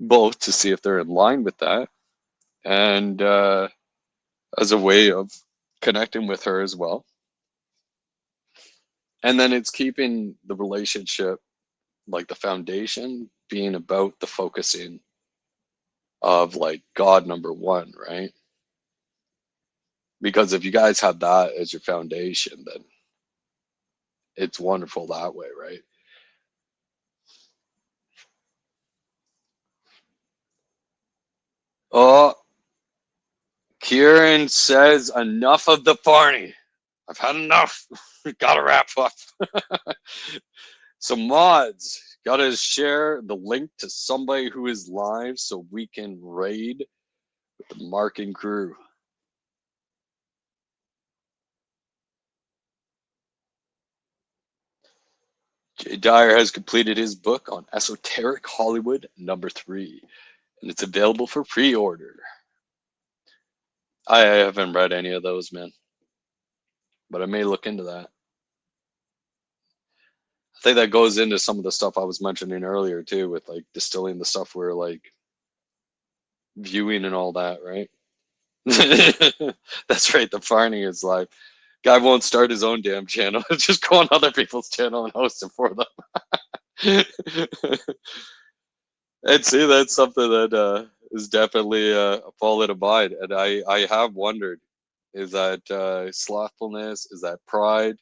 both to see if they're in line with that, and as a way of connecting with her as well. And then it's keeping the relationship, like the foundation, being about the focusing of like God number one, right? Because if you guys have that as your foundation, then it's wonderful that way, right? Oh, Kieran says enough of the party. I've had enough. Gotta wrap up. So mods, gotta share the link to somebody who is live so we can raid with the marking crew. Jay Dyer has completed his book on esoteric Hollywood #3, and it's available for pre-order. I haven't read any of those, man, but I may look into that. I think that goes into some of the stuff I was mentioning earlier too, with like distilling the stuff we're like viewing and all that, right? That's right. The farming is like, guy won't start his own damn channel. Just go on other people's channel and host it for them. And see, that's something that is definitely a fall in mind. And I have wondered, is that slothfulness, is that pride,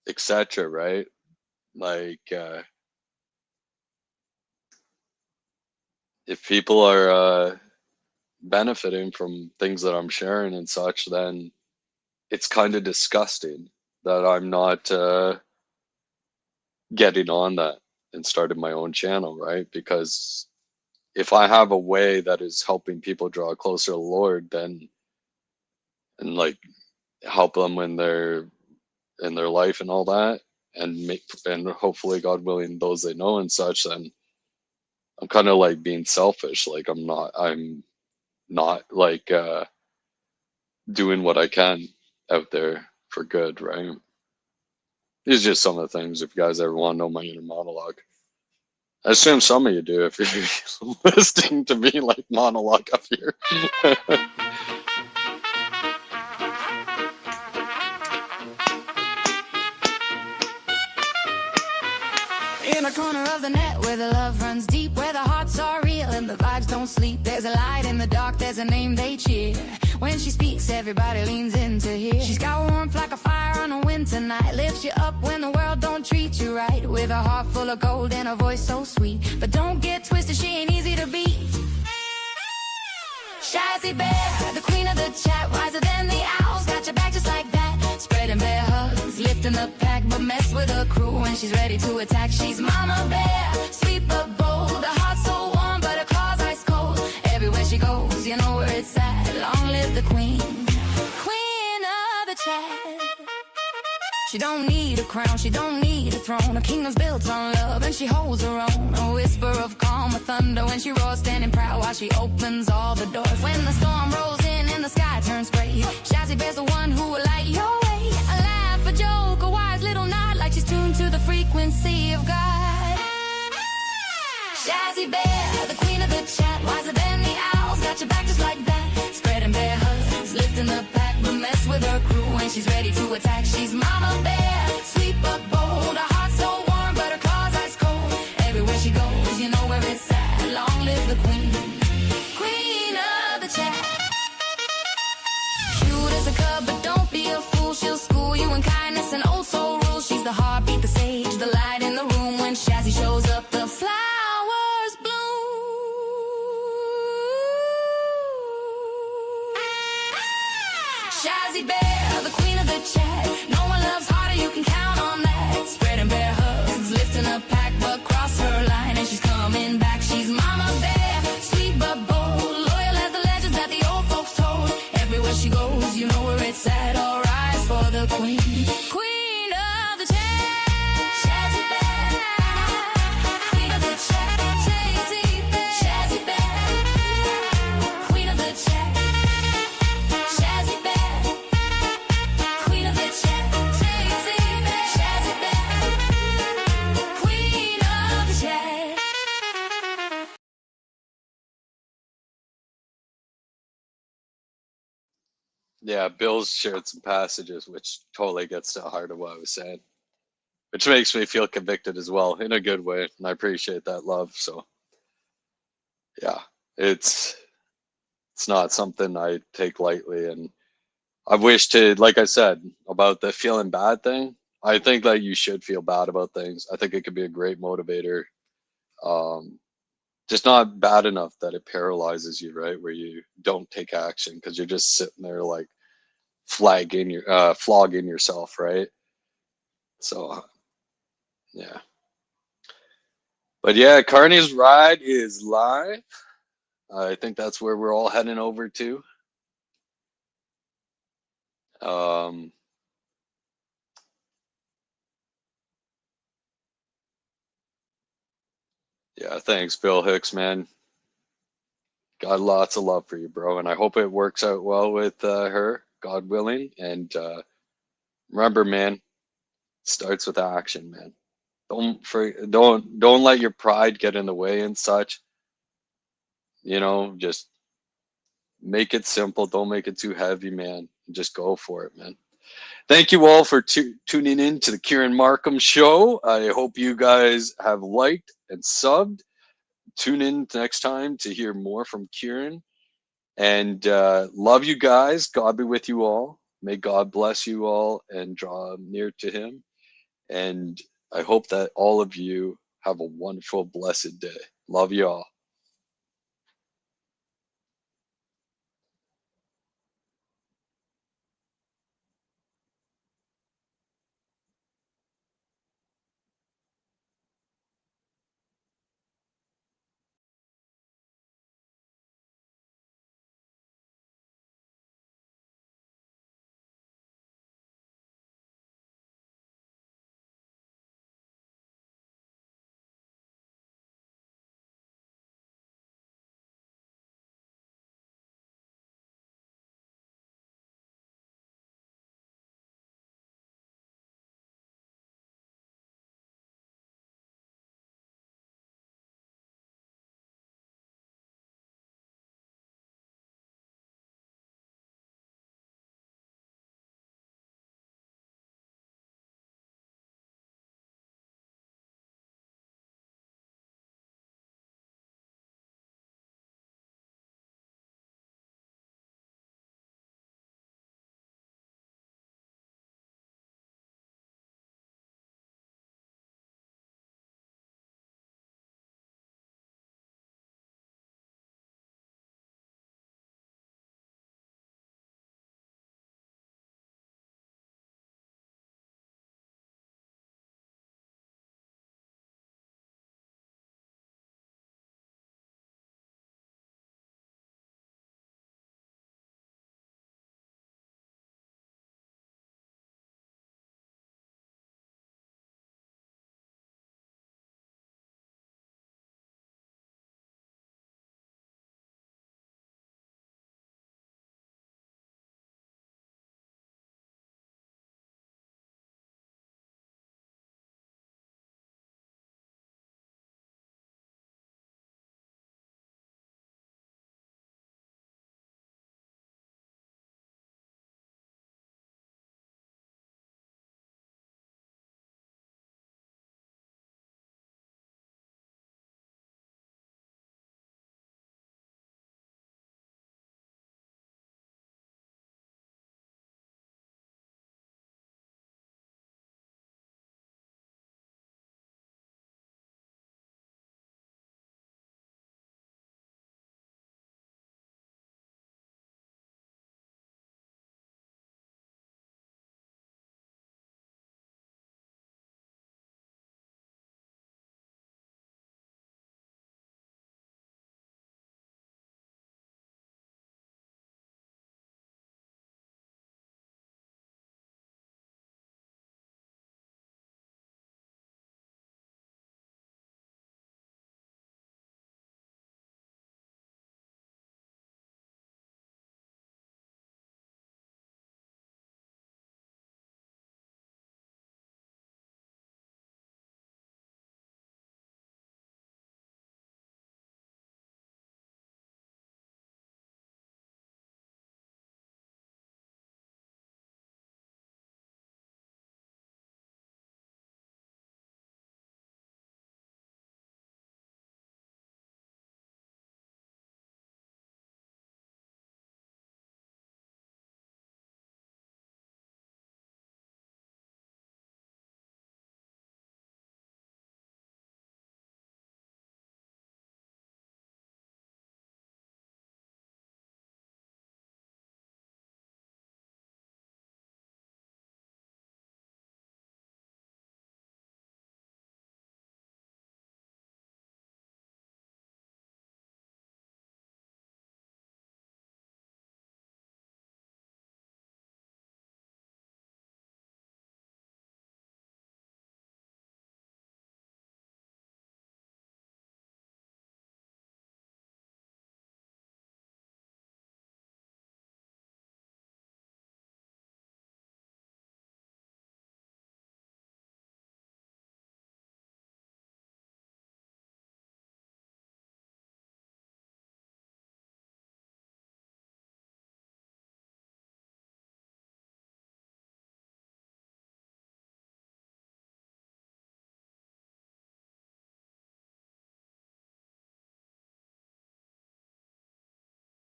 etc., right? Like, if people are benefiting from things that I'm sharing and such, then it's kind of disgusting that I'm not getting on that and started my own channel, right? Because if I have a way that is helping people draw closer to the Lord, then and like help them in their life and all that, and make, and hopefully God willing those they know and such, then I'm kind of like being selfish. Like I'm not like doing what I can out there for good, right? These are just some of the things. If you guys ever want to know my inner monologue, I assume some of you do if you're listening to me like monologue up here. In a corner of the net where the love runs deep, where the hearts are real and the vibes don't sleep. There's a light in the dark, there's a name they cheer. When she speaks, everybody leans in to hear. She's got warmth like a fire on a winter night, lifts you up when the world don't treat you right. With a heart full of gold and a voice so sweet, but don't get twisted, she ain't easy to beat. Shazzy Bear, the queen of the chat, wiser than the owls, got your back just like that. Spreading bear hugs, lifting the pack, but mess with her crew when she's ready to attack. She's Mama Bear, sweet but bold, a heart so warm but her claws ice cold. Everywhere she goes, you know where it's at. Long live the queen, queen of the chat. She don't need a crown, she don't need a throne. Her kingdom's built on love and she holds her own. A whisper of calm, a thunder when she roars, standing proud while she opens all the doors. When the storm rolls in and the sky turns gray, Shazzy Bear's the one who will light your way. A laugh, a joke, a wise little nod, like she's tuned to the frequency of God. Shazzy Bear, the queen of the chat, wiser than the owls, got your back just like that. Spreading bear hugs, lifting the pack, but mess with her crew when she's ready to attack. She's Mama Bear, sweet but bold, a heart so warm but her claws ice cold. Everywhere she goes, you know where it's at. Long live the queen, queen of the chat. Cute as a cub, but don't be a fool. She'll school you in kindness and old soul rules. She's the heartbeat, the sage, the light in the room. When Shazzy shows up, the flowers bloom. Shazzy Bear, the queen of the chat. No one loves harder, you can count on that. Spreading bear hugs, lifting a pack, but cross her line and she's coming back. She's Mama Bear, sweet but bold, loyal as the legends that the old folks told. Everywhere she goes, you know where it's at. All rise for the queen, queen of the chat. Shazzy Bear, queen of the chat. Shazzy Bear, Shazzy Bear, queen of the chat. Shazzy Bear, queen of the chat. Shazzy Bear, Shazzy Bear, queen of the chat. Yeah, Bill's shared some passages which totally gets to the heart of what I was saying, which makes me feel convicted as well in a good way, and I appreciate that love. So yeah, it's not something I take lightly, and I wish to, like I said about the feeling bad thing, I think that you should feel bad about things. I think it could be a great motivator. Just not bad enough that it paralyzes you, right? Where you don't take action because you're just sitting there like flogging yourself, right? So yeah. But yeah, Carney's ride is live. I think that's where we're all heading over to. Yeah, thanks, Bill Hicks, man. Got lots of love for you, bro, and I hope it works out well with her, God willing. And remember, man, starts with action, man. Don't let your pride get in the way and such. You know, just make it simple. Don't make it too heavy, man. Just go for it, man. Thank you all for tuning in to the Kieran Markham Show. I hope you guys have liked and subbed. Tune in next time to hear more from Kieran. And love you guys. God be with you all. May God bless you all and draw near to him. And I hope that all of you have a wonderful, blessed day. Love you all.